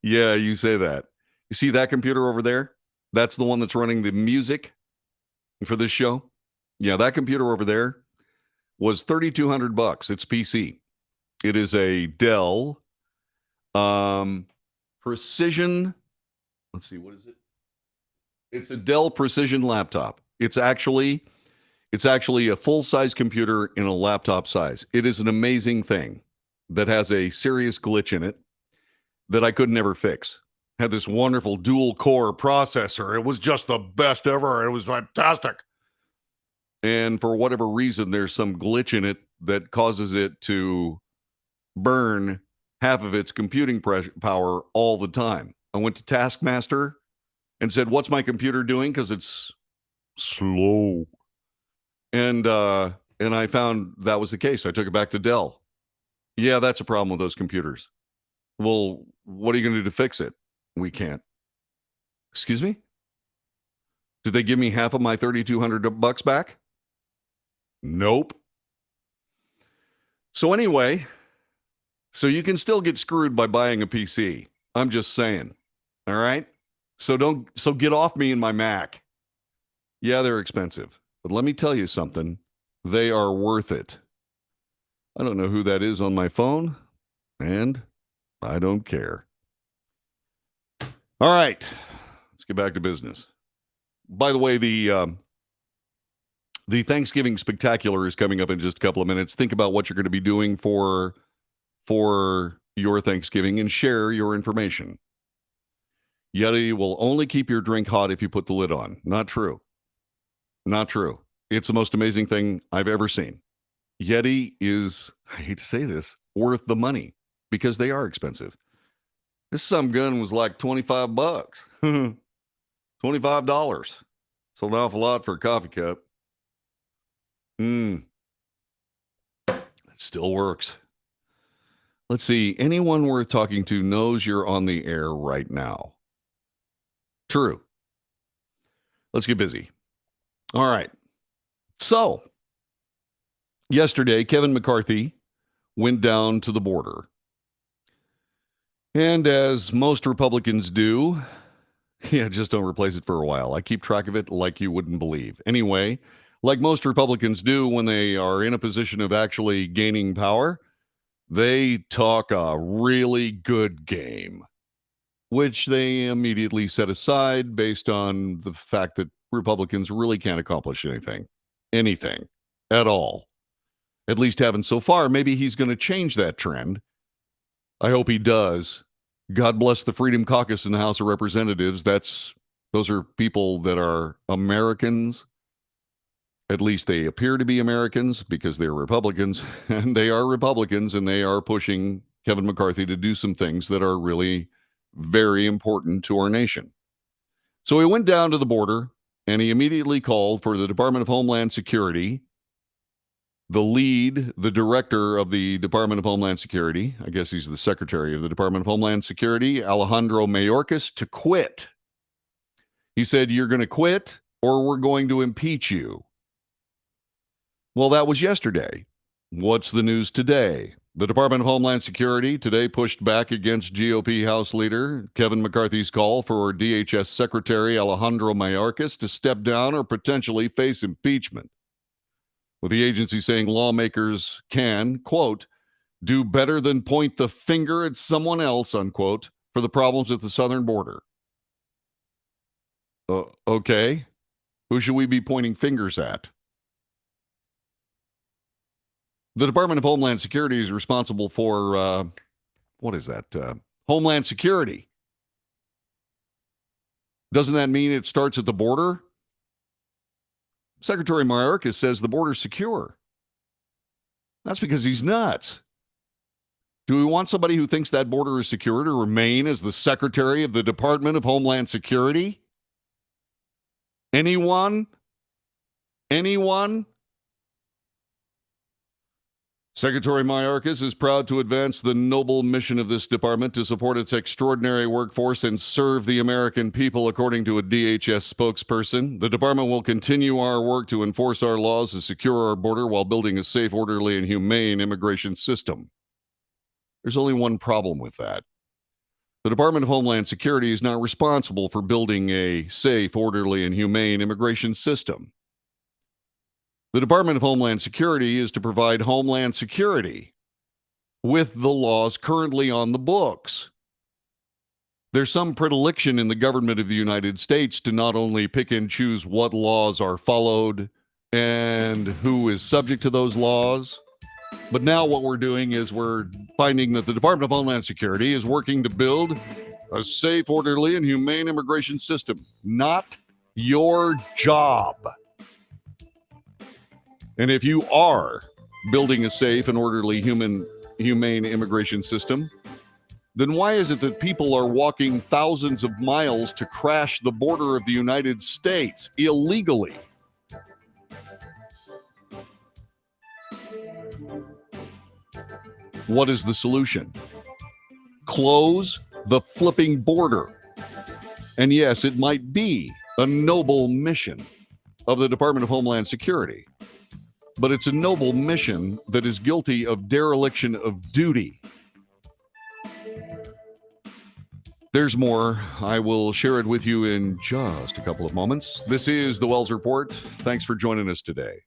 Speaker 1: Yeah, you say that. You see that computer over there? That's the one that's running the music for this show. Yeah, that computer over there was $3,200. It's PC. It is a Dell Precision. Let's see, what is it? It's a Dell Precision laptop. It's actually a full-size computer in a laptop size. It is an amazing thing that has a serious glitch in it that I could never fix. Had this wonderful dual-core processor. It was just the best ever. It was fantastic. And for whatever reason, there's some glitch in it that causes it to burn half of its computing power all the time. I went to Taskmaster and said, what's my computer doing? Because it's slow. And I found that was the case. I took it back to Dell. Yeah, that's a problem with those computers. Well, what are you going to do to fix it? We can't. Excuse me? Did they give me half of my $3,200 back? Nope. So anyway, so you can still get screwed by buying a PC. I'm just saying. All right? So get off me and my Mac. Yeah, they're expensive. But let me tell you something. They are worth it. I don't know who that is on my phone, and I don't care. All right. Let's get back to business. By the way, the Thanksgiving Spectacular is coming up in just a couple of minutes. Think about what you're going to be doing for your Thanksgiving and share your information. Yeti will only keep your drink hot if you put the lid on. Not true. Not true. It's the most amazing thing I've ever seen. Yeti is, I hate to say this, worth the money because they are expensive. This some gun was like $25. $25. It's an awful lot for a coffee cup. It still works. Let's see. Anyone worth talking to knows you're on the air right now. True. Let's get busy. All right. So, Yesterday, Kevin McCarthy went down to the border. And as most Republicans do, yeah, just don't replace it for a while. I keep track of it like you wouldn't believe. Anyway, like most Republicans do when they are in a position of actually gaining power, they talk a really good game, which they immediately set aside based on the fact that Republicans really can't accomplish anything at all. At least haven't so far. Maybe he's going to change that trend. I hope he does. God bless the Freedom Caucus in the House of Representatives. Those are people that are Americans. At least they appear to be Americans because they're Republicans, and they are Republicans, and they are pushing Kevin McCarthy to do some things that are really very important to our nation. So he went down to the border, and he immediately called for the Department of Homeland Security, the director of the Department of Homeland Security, I guess he's the secretary of the Department of Homeland Security, Alejandro Mayorkas, to quit. He said, "You're going to quit or we're going to impeach you." Well, that was yesterday. What's the news today? The Department of Homeland Security today pushed back against GOP House Leader Kevin McCarthy's call for DHS Secretary Alejandro Mayorkas to step down or potentially face impeachment, with the agency saying lawmakers can, quote, do better than point the finger at someone else, unquote, for the problems at the southern border. Okay. Who should we be pointing fingers at? The Department of Homeland Security is responsible for, what is that? Homeland Security. Doesn't that mean it starts at the border? Secretary Mayorkas says the border's secure. That's because he's nuts. Do we want somebody who thinks that border is secure to remain as the Secretary of the Department of Homeland Security? Anyone? Anyone? Secretary Mayorkas is proud to advance the noble mission of this department to support its extraordinary workforce and serve the American people, according to a DHS spokesperson. The department will continue our work to enforce our laws and secure our border while building a safe, orderly, and humane immigration system. There's only one problem with that. The Department of Homeland Security is not responsible for building a safe, orderly, and humane immigration system. The Department of Homeland Security is to provide Homeland Security with the laws currently on the books. There's some predilection in the government of the United States to not only pick and choose what laws are followed and who is subject to those laws, but now what we're doing is we're finding that the Department of Homeland Security is working to build a safe, orderly, and humane immigration system. Not your job. And if you are building a safe and orderly, humane immigration system, then why is it that people are walking thousands of miles to crash the border of the United States illegally? What is the solution? Close the flipping border. And yes, it might be a noble mission of the Department of Homeland Security, but it's a noble mission that is guilty of dereliction of duty. There's more. I will share it with you in just a couple of moments. This is the Wells Report. Thanks for joining us today.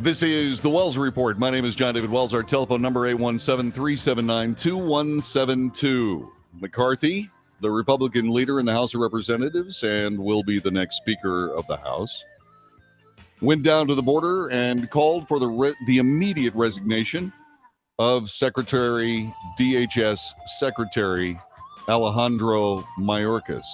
Speaker 1: This is the Wells Report. My name is John David Wells. Our telephone number 817-379-2172. McCarthy, the Republican leader in the House of Representatives and will be the next Speaker of the House, went down to the border and called for the immediate resignation of DHS Secretary Alejandro Mayorkas.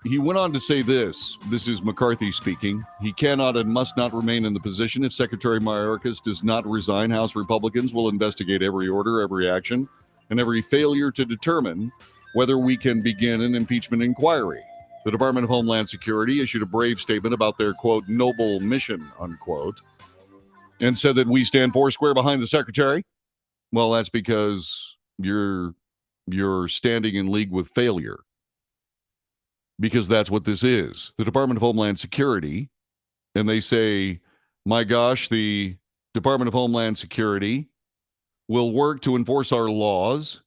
Speaker 1: He went on to say this. This is McCarthy speaking. He cannot and must not remain in the position. If Secretary Mayorkas does not resign, House Republicans will investigate every order, every action, and every failure to determine whether we can begin an impeachment inquiry. The Department of Homeland Security issued a brave statement about their, quote, noble mission, unquote, and said that we stand foursquare behind the secretary. Well, that's because you're standing in league with failure. Because that's what this is. The Department of Homeland Security, and they say, my gosh, the Department of Homeland Security will work to enforce our laws,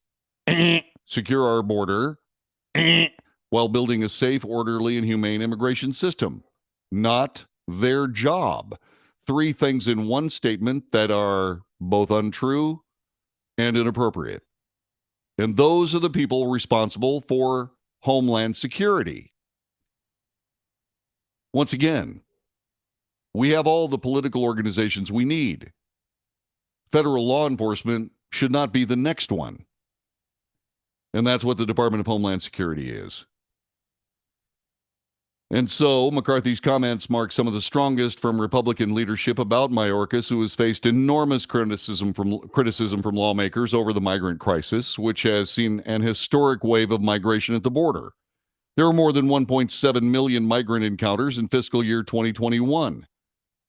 Speaker 1: secure our border, while building a safe, orderly, and humane immigration system. Not their job. Three things in one statement that are both untrue and inappropriate. And those are the people responsible for Homeland Security. Once again, we have all the political organizations we need. Federal law enforcement should not be the next one. And that's what the Department of Homeland Security is. And so McCarthy's comments mark some of the strongest from Republican leadership about Mayorkas, who has faced enormous criticism from lawmakers over the migrant crisis, which has seen an historic wave of migration at the border. There were more than 1.7 million migrant encounters in fiscal year 2021,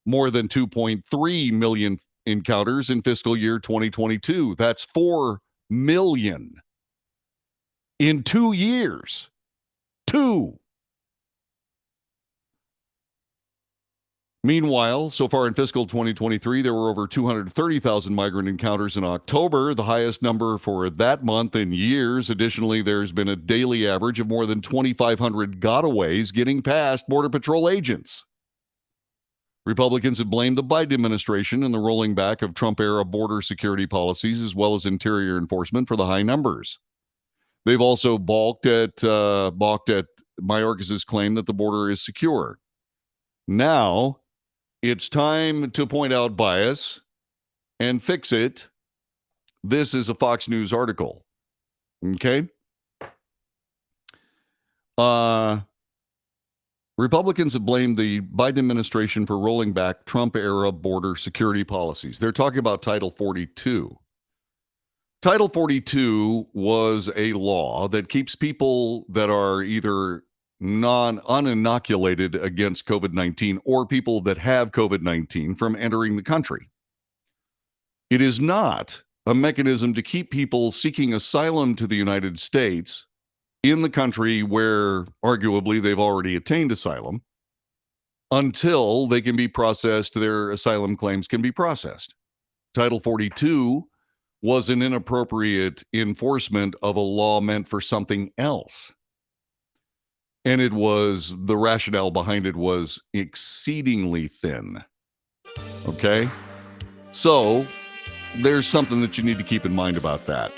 Speaker 1: more than 2.3 million encounters in fiscal year 2022. That's 4 million in 2 years. 2. Meanwhile, so far in fiscal 2023, there were over 230,000 migrant encounters in October, the highest number for that month in years. Additionally, there's been a daily average of more than 2,500 gotaways getting past Border Patrol agents. Republicans have blamed the Biden administration and the rolling back of Trump-era border security policies as well as interior enforcement for the high numbers. They've also balked at Mayorkas' claim that the border is secure. Now, it's time to point out bias and fix it. This is a Fox News article. Okay? Republicans have blamed the Biden administration for rolling back Trump-era border security policies. They're talking about Title 42. Title 42 was a law that keeps people that are either uninoculated against COVID-19 or people that have COVID-19 from entering the country. It is not a mechanism to keep people seeking asylum to the United States in the country where arguably they've already attained asylum until they can be processed, their asylum claims can be processed. Title 42 was an inappropriate enforcement of a law meant for something else. And the rationale behind it was exceedingly thin. Okay? So, there's something that you need to keep in mind about that.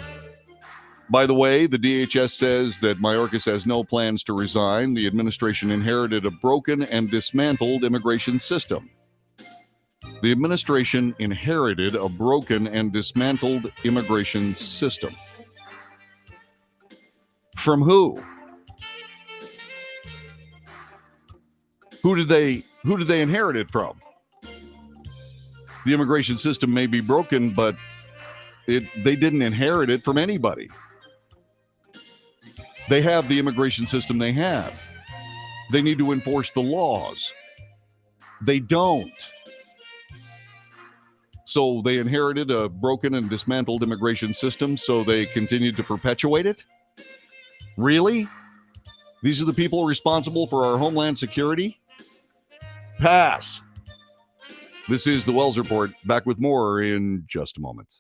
Speaker 1: By the way, the DHS says that Mayorkas has no plans to resign. The administration inherited a broken and dismantled immigration system. The administration inherited a broken and dismantled immigration system. From who? Who did they inherit it from? The immigration system may be broken, but they didn't inherit it from anybody. They have the immigration system they have. They need to enforce the laws. They don't. So they inherited a broken and dismantled immigration system, so they continued to perpetuate it? Really? These are the people responsible for our homeland security? Pass. This is the Wells Report. Back with more in just a moment.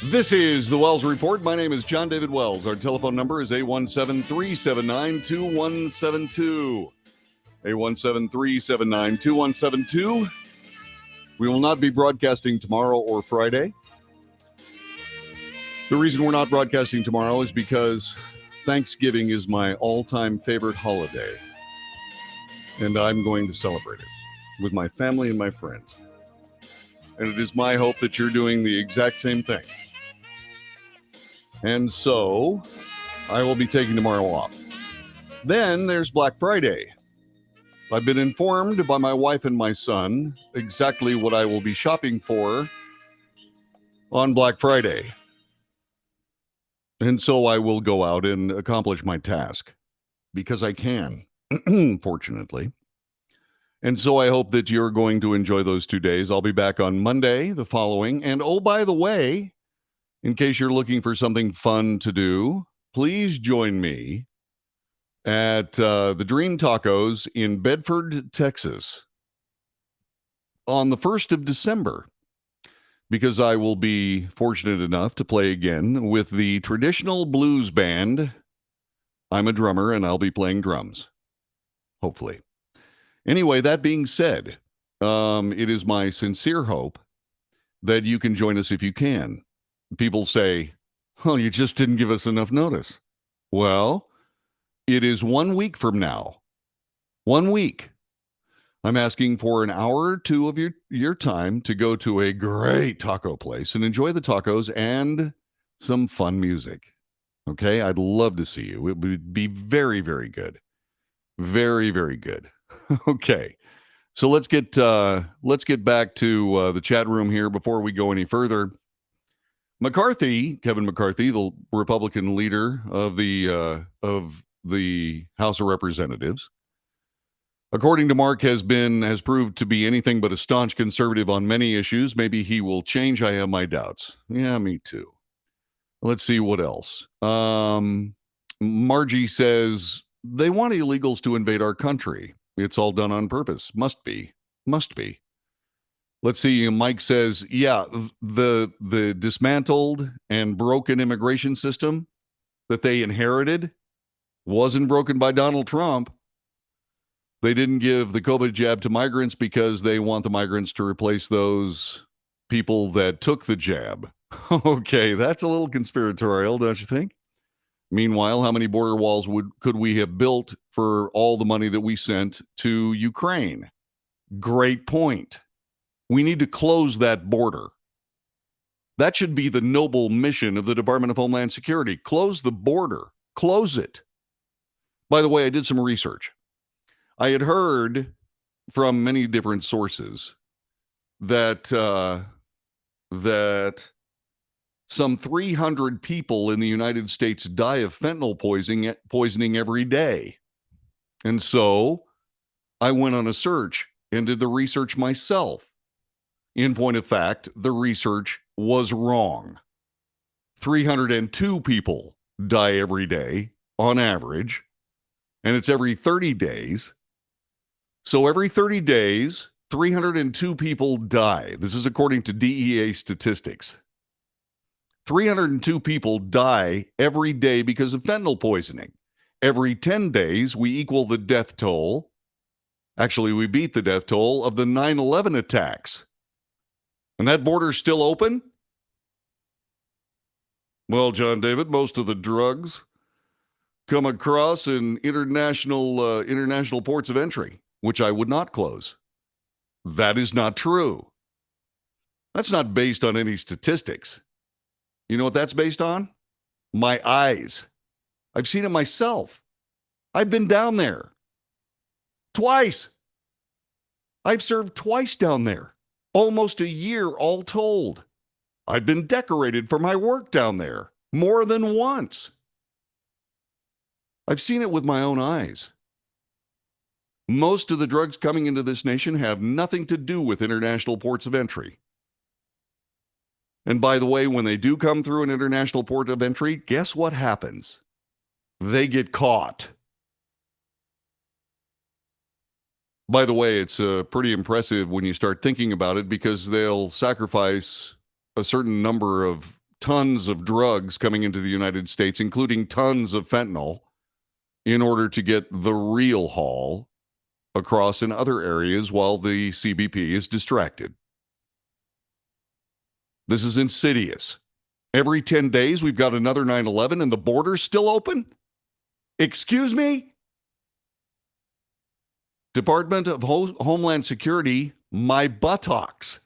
Speaker 1: This is the Wells Report. My name is John David Wells. Our telephone number is 817-379-2172. 817-379-2172. We will not be broadcasting tomorrow or Friday. The reason we're not broadcasting tomorrow is because Thanksgiving is my all-time favorite holiday. And I'm going to celebrate it with my family and my friends. And it is my hope that you're doing the exact same thing. And so, I will be taking tomorrow off. Then there's Black Friday. I've been informed by my wife and my son exactly what I will be shopping for on Black Friday. And so I will go out and accomplish my task because I can, fortunately. And so I hope that you're going to enjoy those 2 days. I'll be back on Monday, the following. And oh, by the way, in case you're looking for something fun to do, please join me at the Dream Tacos in Bedford, Texas on the 1st of December, because I will be fortunate enough to play again with the traditional blues band. I'm a drummer and I'll be playing drums, hopefully. Anyway, that being said, it is my sincere hope that you can join us if you can. People say, oh, you just didn't give us enough notice. Well, it is 1 week from now. 1 week. I'm asking for an hour or two of your time to go to a great taco place and enjoy the tacos and some fun music. Okay? I'd love to see you. It would be very, very good. Very, very good. Okay. So let's get back to the chat room here before we go any further. Kevin McCarthy, the Republican leader of the House of Representatives, according to Mark, has proved to be anything but a staunch conservative on many issues. Maybe he will change. I have my doubts. Yeah, me too. Let's see what else. Margie says they want illegals to invade our country. It's all done on purpose. Must be. Let's see. Mike says, yeah, the dismantled and broken immigration system that they inherited wasn't broken by Donald Trump. They didn't give the COVID jab to migrants because they want the migrants to replace those people that took the jab. Okay, that's a little conspiratorial, don't you think? Meanwhile, how many border walls could we have built for all the money that we sent to Ukraine? Great point. We need to close that border. That should be the noble mission of the Department of Homeland Security. Close the border. Close it. By the way, I did some research. I had heard from many different sources that some 300 people in the United States die of fentanyl poisoning every day. And so I went on a search and did the research myself. In point of fact, the research was wrong. 302 people die every day on average, and it's every 30 days. So every 30 days, 302 people die. This is according to DEA statistics. 302 people die every day because of fentanyl poisoning. Every 10 days, we equal the death toll. Actually, we beat the death toll of the 9/11 attacks. And that border's still open? Well, John David, most of the drugs come across in international ports of entry, which I would not close. That is not true. That's not based on any statistics. You know what that's based on? My eyes. I've seen it myself. I've been down there. Twice. I've served twice down there. Almost a year all told. I've been decorated for my work down there more than once. I've seen it with my own eyes. Most of the drugs coming into this nation have nothing to do with international ports of entry. And by the way, when they do come through an international port of entry, guess what happens? They get caught. By the way, it's pretty impressive when you start thinking about it, because they'll sacrifice a certain number of tons of drugs coming into the United States, including tons of fentanyl, in order to get the real haul across in other areas while the CBP is distracted. This is insidious. Every 10 days, we've got another 9/11 and the border's still open? Excuse me? Department of Homeland Security, my buttocks.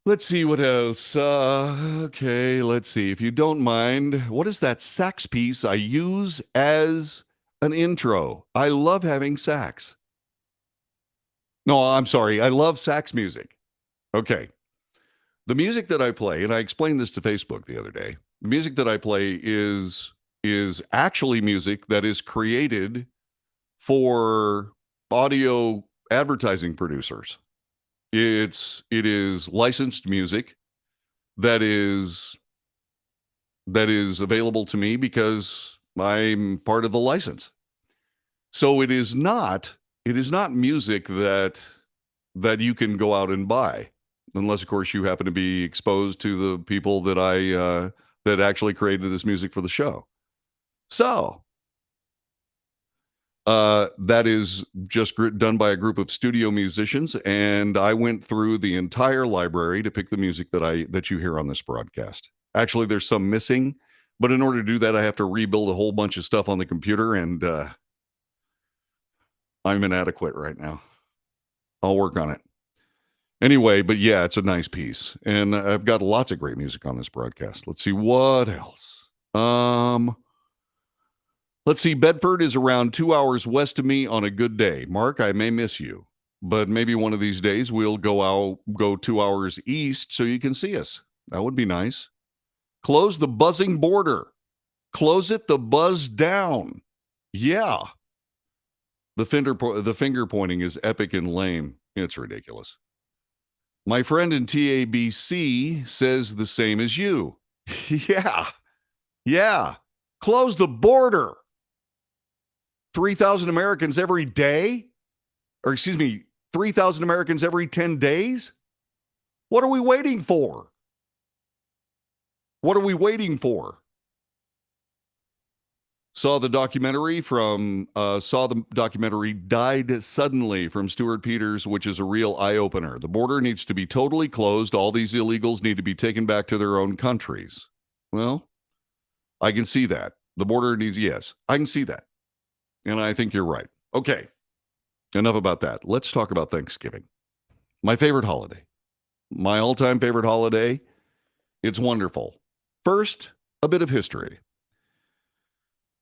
Speaker 1: Let's see what else. Okay, let's see. If you don't mind, what is that sax piece I use as an intro? I love having sax. No, I'm sorry. I love sax music. Okay. The music that I play, and I explained this to Facebook the other day, the music that I play is actually music that is created for audio advertising producers. It is licensed music that is available to me because I'm part of the license. So it is not music that you can go out and buy, unless of course you happen to be exposed to the people that that actually created this music for the show. So that is just done by a group of studio musicians, and I went through the entire library to pick the music that you hear on this broadcast. Actually, there's some missing, but in order to do that, I have to rebuild a whole bunch of stuff on the computer, and I'm inadequate right now. I'll work on it. Anyway, but yeah, it's a nice piece, and I've got lots of great music on this broadcast. Let's see what else. Let's see. Bedford is around 2 hours west of me on a good day. Mark, I may miss you, but maybe one of these days we'll go 2 hours east so you can see us. That would be nice. Close the buzzing border. Close it the buzz down. Yeah. The finger pointing is epic and lame. It's ridiculous. My friend in TABC says the same as you. Yeah. Close the border. 3,000 Americans every day? Or excuse me, 3,000 Americans every 10 days? What are we waiting for? What are we waiting for? Saw the documentary Died Suddenly from Stuart Peters, which is a real eye-opener. The border needs to be totally closed. All these illegals need to be taken back to their own countries. Well, I can see that. The border needs, yes, I can see that. And I think you're right. Okay, enough about that. Let's talk about Thanksgiving. My favorite holiday. My all-time favorite holiday. It's wonderful. First, a bit of history.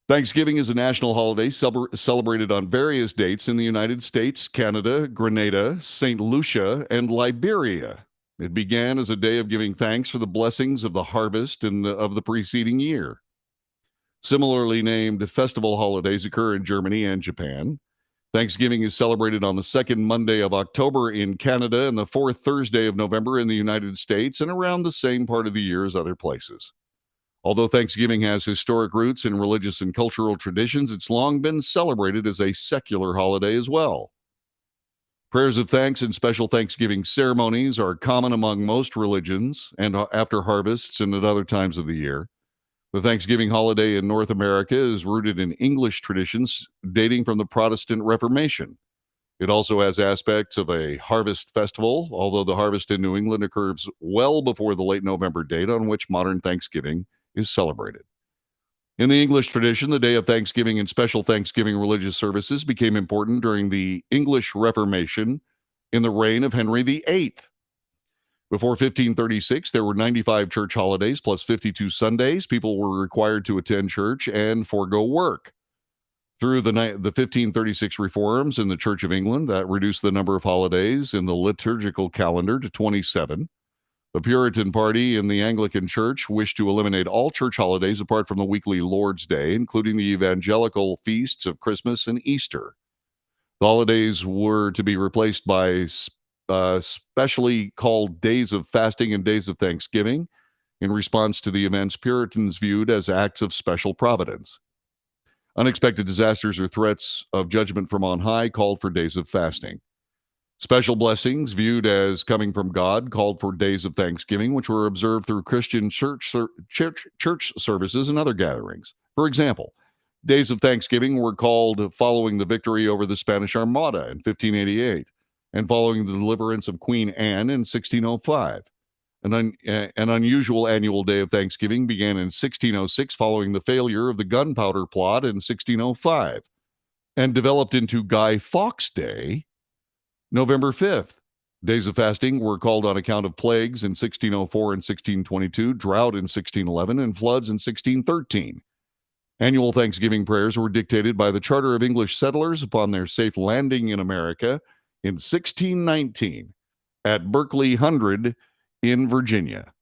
Speaker 1: Thanksgiving is a national holiday celebrated on various dates in the United States, Canada, Grenada, St. Lucia, and Liberia. It began as a day of giving thanks for the blessings of the harvest and of the preceding year. Similarly named festival holidays occur in Germany and Japan. Thanksgiving is celebrated on the second Monday of October in Canada and the fourth Thursday of November in the United States, and around the same part of the year as other places. Although Thanksgiving has historic roots in religious and cultural traditions, it's long been celebrated as a secular holiday as well. Prayers of thanks and special Thanksgiving ceremonies are common among most religions and after harvests and at other times of the year. The Thanksgiving holiday in North America is rooted in English traditions dating from the Protestant Reformation. It also has aspects of a harvest festival, although the harvest in New England occurs well before the late November date on which modern Thanksgiving is celebrated. In the English tradition, the day of Thanksgiving and special Thanksgiving religious services became important during the English Reformation in the reign of Henry VIII. Before 1536, there were 95 church holidays plus 52 Sundays. People were required to attend church and forego work. Through the 1536 reforms in the Church of England, that reduced the number of holidays in the liturgical calendar to 27. The Puritan Party in the Anglican Church wished to eliminate all church holidays apart from the weekly Lord's Day, including the evangelical feasts of Christmas and Easter. The holidays were to be replaced by specially called days of fasting and days of Thanksgiving in response to the events Puritans viewed as acts of special providence. Unexpected disasters or threats of judgment from on high called for days of fasting. Special blessings viewed as coming from God called for days of thanksgiving, which were observed through Christian church services and other gatherings. For example, days of thanksgiving were called following the victory over the Spanish Armada in 1588 and following the deliverance of Queen Anne in 1605. An unusual annual day of Thanksgiving began in 1606 following the failure of the gunpowder plot in 1605 and developed into Guy Fawkes Day, November 5th. Days of fasting were called on account of plagues in 1604 and 1622, drought in 1611, and floods in 1613. Annual Thanksgiving prayers were dictated by the Charter of English Settlers upon their safe landing in America in 1619 at Berkeley 100 in Virginia.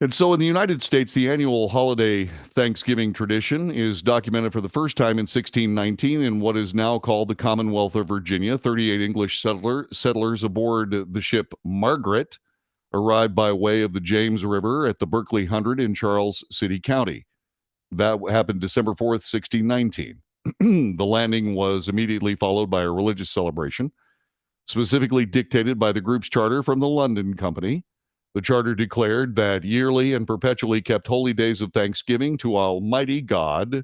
Speaker 1: And so in the United States, the annual holiday Thanksgiving tradition is documented for the first time in 1619 in what is now called the Commonwealth of Virginia. 38 English settlers aboard the ship Margaret arrived by way of the James River at the Berkeley 100 in Charles City County. That happened December 4th, 1619. The landing was immediately followed by a religious celebration, specifically dictated by the group's charter from the London Company. The charter declared that yearly and perpetually kept holy days of thanksgiving to Almighty God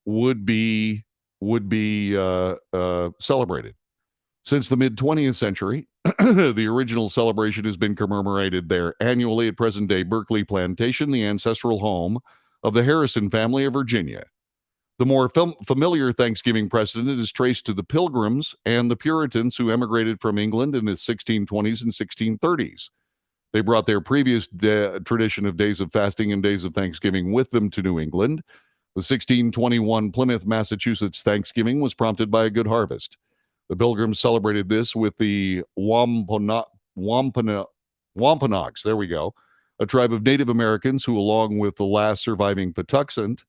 Speaker 1: would be celebrated. Since the mid-20th century, the original celebration has been commemorated there annually at present-day Berkeley Plantation, the ancestral home of the Harrison family of Virginia. The more familiar Thanksgiving precedent is traced to the Pilgrims and the Puritans who emigrated from England in the 1620s and 1630s. They brought their previous tradition of days of fasting and days of Thanksgiving with them to New England. The 1621 Plymouth, Massachusetts Thanksgiving was prompted by a good harvest. The Pilgrims celebrated this with the Wampanoags, there we go, a tribe of Native Americans who, along with the last surviving Patuxent,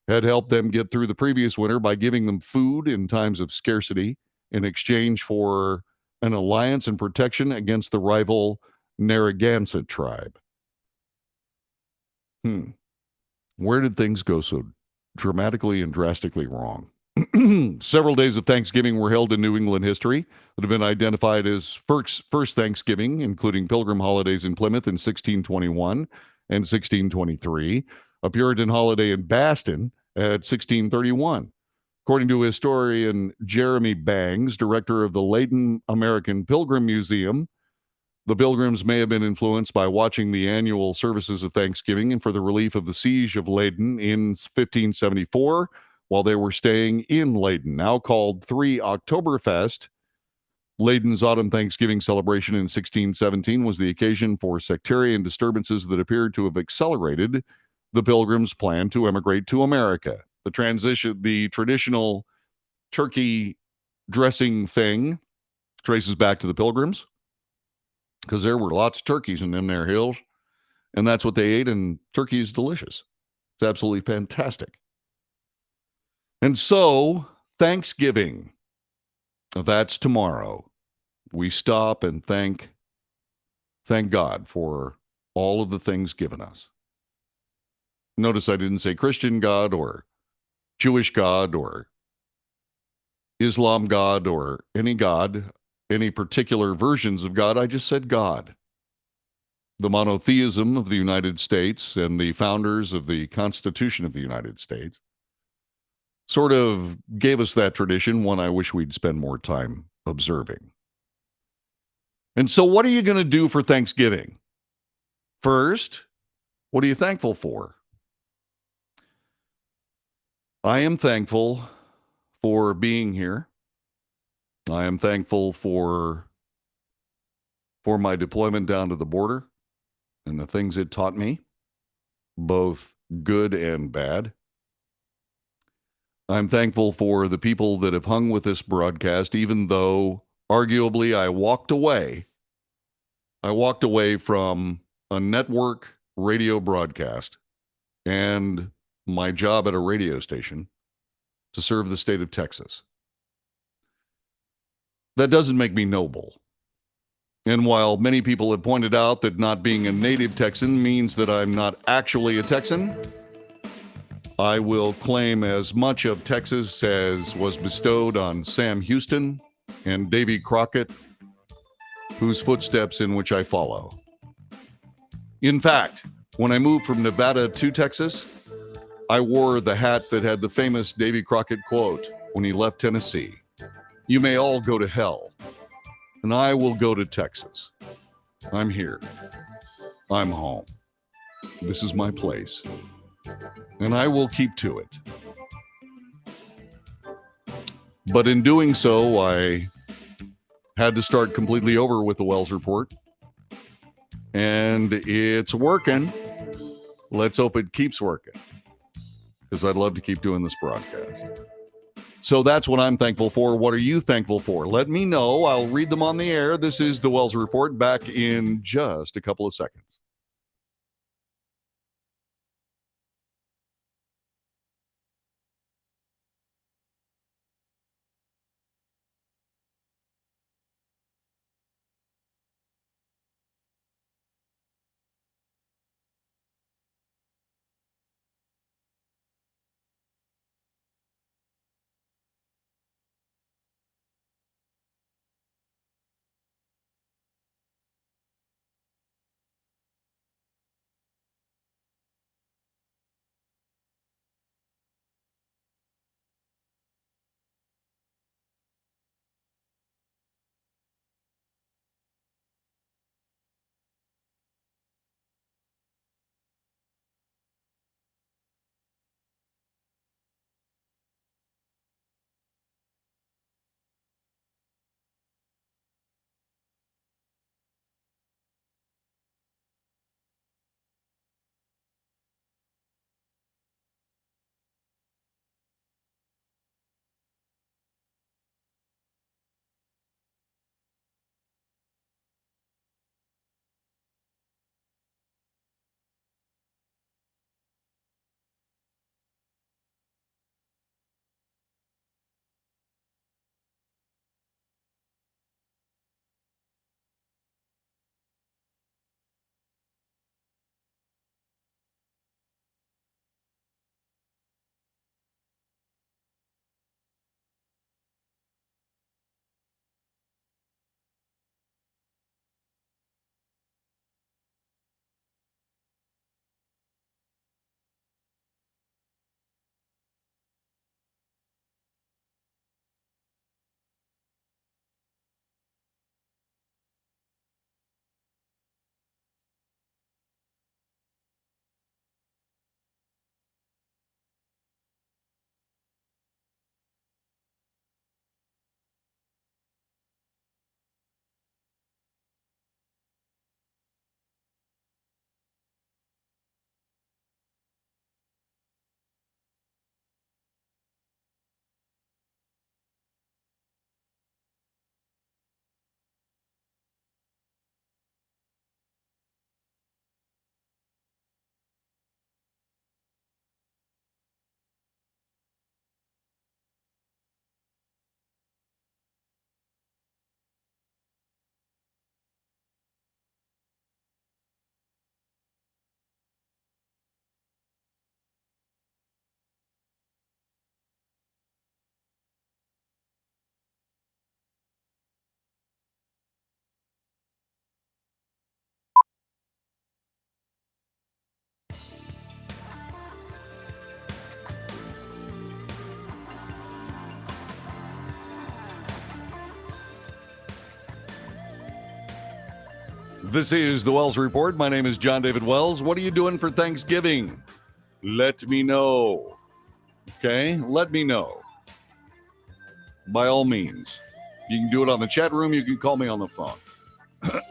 Speaker 1: had helped them get through the previous winter by giving them food in times of scarcity in exchange for an alliance and protection against the rival Narragansett tribe. Where did things go so dramatically and drastically wrong? Several days of Thanksgiving were held in New England history that have been identified as first Thanksgiving, including Pilgrim holidays in Plymouth in 1621 and 1623, a Puritan holiday in Boston at 1631. According to historian Jeremy Bangs, director of the Leyden American Pilgrim Museum, the Pilgrims may have been influenced by watching the annual services of Thanksgiving and for the relief of the siege of Leyden in 1574 while they were staying in Leyden, now called 3 Oktoberfest. Leyden's autumn Thanksgiving celebration in 1617 was the occasion for sectarian disturbances that appeared to have accelerated the Pilgrims' plan to emigrate to America. The traditional turkey dressing thing traces back to the Pilgrims because there were lots of turkeys in them there hills, and that's what they ate, and turkey is delicious. It's absolutely fantastic. And so, Thanksgiving, that's tomorrow. We stop and thank God for all of the things given us. Notice I didn't say Christian God or Jewish God or Islam God or any particular versions of God. I just said God. The monotheism of the United States and the founders of the Constitution of the United States sort of gave us that tradition, one I wish we'd spend more time observing. And so what are you going to do for Thanksgiving? First, what are you thankful for? I am thankful for being here. I am thankful for my deployment down to the border and the things it taught me, both good and bad. I'm thankful for the people that have hung with this broadcast, even though arguably I walked away from a network radio broadcast and my job at a radio station to serve the state of Texas. That doesn't make me noble. And while many people have pointed out that not being a native Texan means that I'm not actually a Texan, I will claim as much of Texas as was bestowed on Sam Houston and Davy Crockett, whose footsteps in which I follow. In fact, when I moved from Nevada to Texas, I wore the hat that had the famous Davy Crockett quote when he left Tennessee. You may all go to hell, and I will go to Texas. I'm here. I'm home. This is my place, and I will keep to it. But in doing so, I had to start completely over with the Wells Report, and it's working. Let's hope it keeps working, because I'd love to keep doing this broadcast. So that's what I'm thankful for. What are you thankful for? Let me know. I'll read them on the air. This is the Wells Report, back in just a couple of seconds. This is the Wells Report. My name is John David Wells. What are you doing for Thanksgiving? Let me know. Okay? Let me know. By all means. You can do it on the chat room. You can call me on the phone.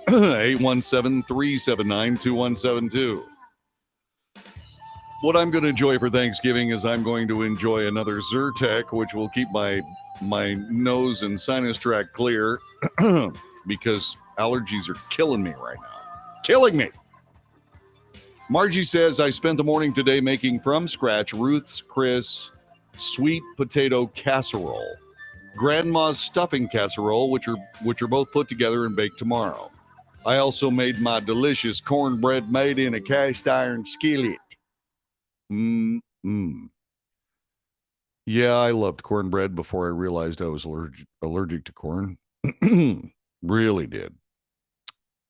Speaker 1: 817-379-2172. What I'm going to enjoy for Thanksgiving is I'm going to enjoy another Zyrtec, which will keep my nose and sinus tract clear because allergies are killing me right now. Killing me. Margie says, I spent the morning today making from scratch Ruth's Chris sweet potato casserole, Grandma's stuffing casserole, which are both put together and baked tomorrow. I also made my delicious cornbread made in a cast iron skillet. Yeah, I loved cornbread before I realized I was allergic to corn. Really did.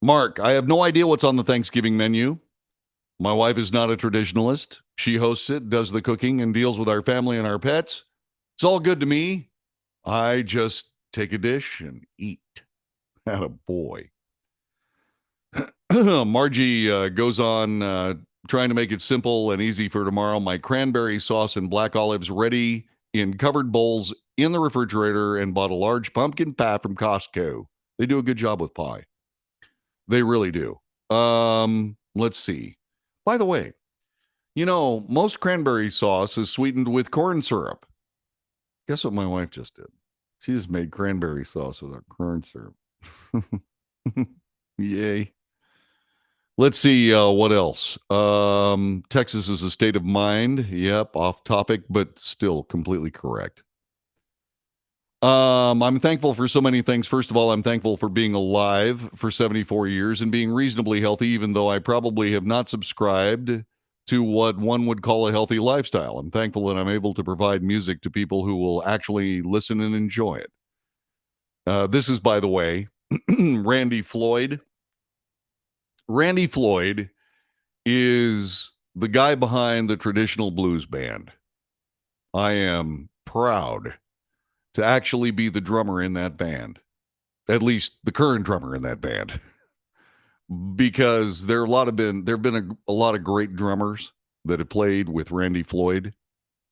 Speaker 1: Mark, I have no idea what's on the Thanksgiving menu. My wife is not a traditionalist. She hosts it, does the cooking, and deals with our family and our pets. It's all good to me. I just take a dish and eat. Atta boy. Margie goes on trying to make it simple and easy for tomorrow. My cranberry sauce and black olives ready in covered bowls in the refrigerator, and bought a large pumpkin pie from Costco. They do a good job with pie. They really do. Let's see. By the way, most cranberry sauce is sweetened with corn syrup. Guess what my wife just did? She just made cranberry sauce without corn syrup. Yay. Let's see what else. Texas is a state of mind. Yep, off topic, but still completely correct. I'm thankful for so many things. First of all, I'm thankful for being alive for 74 years and being reasonably healthy, even though I probably have not subscribed to what one would call a healthy lifestyle. I'm thankful that I'm able to provide music to people who will actually listen and enjoy it. This is, by the way, Randy Floyd. Randy Floyd is the guy behind the traditional blues band. I am proud to actually be the drummer in that band, at least the current drummer in that band, because there have been a lot of great drummers that have played with Randy Floyd,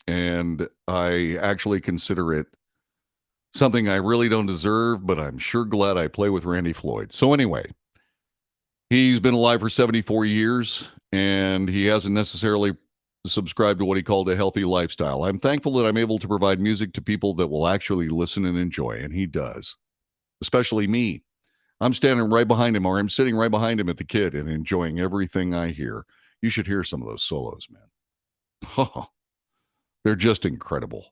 Speaker 1: and I actually consider it something I really don't deserve, but I'm sure glad I play with Randy Floyd. So anyway, he's been alive for 74 years, and he hasn't necessarily subscribe to what he called a healthy lifestyle. I'm thankful that I'm able to provide music to people that will actually listen and enjoy, and he does, especially me. I'm standing right behind him, or I'm sitting right behind him at the kid and enjoying everything I hear. You should hear some of those solos, man. Oh, they're just incredible.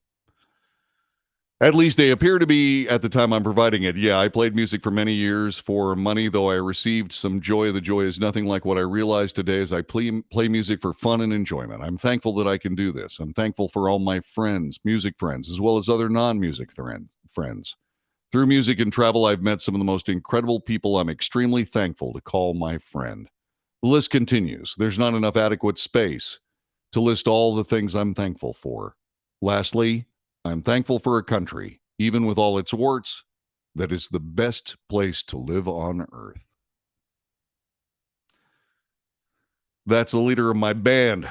Speaker 1: At least they appear to be at the time I'm providing it. Yeah, I played music for many years for money, though I received some joy. The joy is nothing like what I realize today as I play music for fun and enjoyment. I'm thankful that I can do this. I'm thankful for all my friends, music friends, as well as other non-music friends. Through music and travel, I've met some of the most incredible people I'm extremely thankful to call my friend. The list continues. There's not enough adequate space to list all the things I'm thankful for. Lastly, I'm thankful for a country, even with all its warts, that is the best place to live on earth. That's the leader of my band.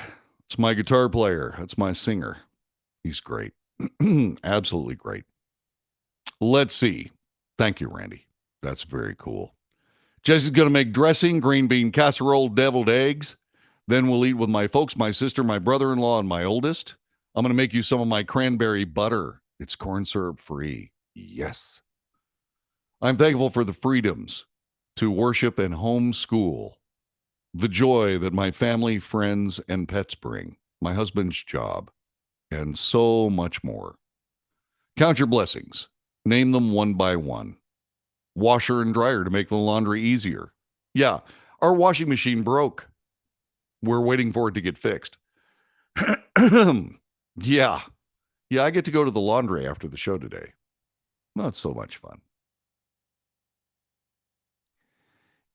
Speaker 1: It's my guitar player. That's my singer. He's great. Absolutely great. Let's see. Thank you, Randy. That's very cool. Jesse's going to make dressing, green bean casserole, deviled eggs. Then we'll eat with my folks, my sister, my brother-in-law, and my oldest. I'm going to make you some of my cranberry butter. It's corn syrup free. Yes. I'm thankful for the freedoms to worship and homeschool, the joy that my family, friends, and pets bring, my husband's job, and so much more. Count your blessings. Name them one by one. Washer and dryer to make the laundry easier. Yeah, our washing machine broke. We're waiting for it to get fixed. Yeah, I get to go to the laundry after the show today. Not so much fun.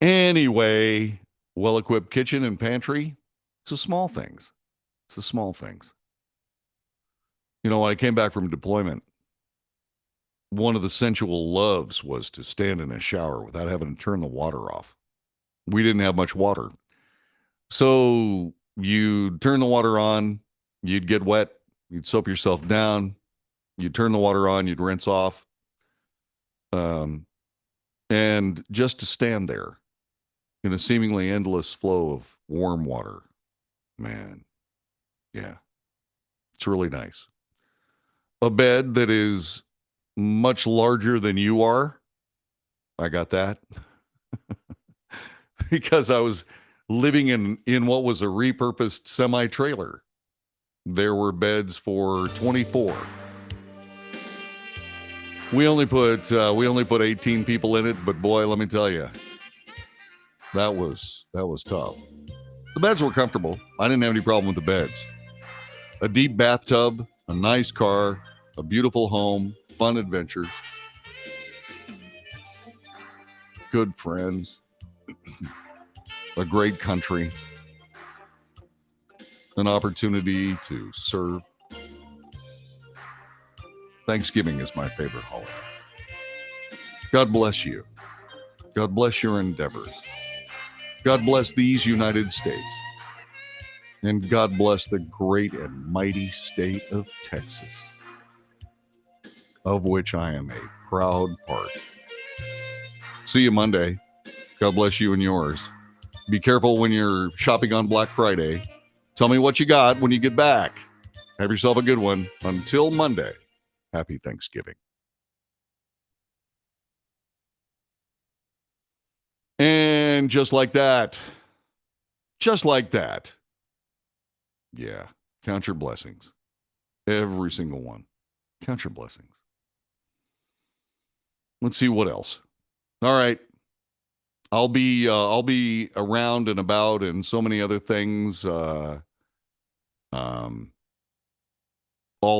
Speaker 1: Anyway, well-equipped kitchen and pantry. It's the small things. It's the small things. When I came back from deployment, one of the sensual loves was to stand in a shower without having to turn the water off. We didn't have much water. So you'd turn the water on, you'd get wet, you'd soap yourself down, you'd turn the water on, you'd rinse off. And just to stand there in a seemingly endless flow of warm water, man, yeah, it's really nice. A bed that is much larger than you are. I got that. Because I was living in what was a repurposed semi-trailer. There were beds for 24. We only put 18 people in it, but boy, let me tell you, that was tough. The beds were comfortable. I didn't have any problem with the beds. A deep bathtub a nice car, a beautiful home, fun adventures, good friends, a great country, an opportunity to serve. Thanksgiving is my favorite holiday. God bless you. God bless your endeavors. God bless these United States. And God bless the great and mighty state of Texas, of which I am a proud part. See you Monday. God bless you and yours. Be careful when you're shopping on Black Friday. Tell me what you got when you get back. Have yourself a good one. Until Monday, happy Thanksgiving. And just like that, yeah, count your blessings. Every single one. Count your blessings. Let's see what else. All right. I'll be around and about and so many other things all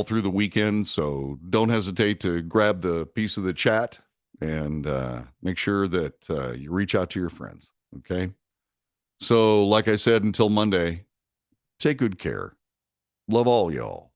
Speaker 1: through the weekend, so don't hesitate to grab the piece of the chat and make sure that you reach out to your friends, okay? So, like I said, until Monday, take good care. Love all y'all.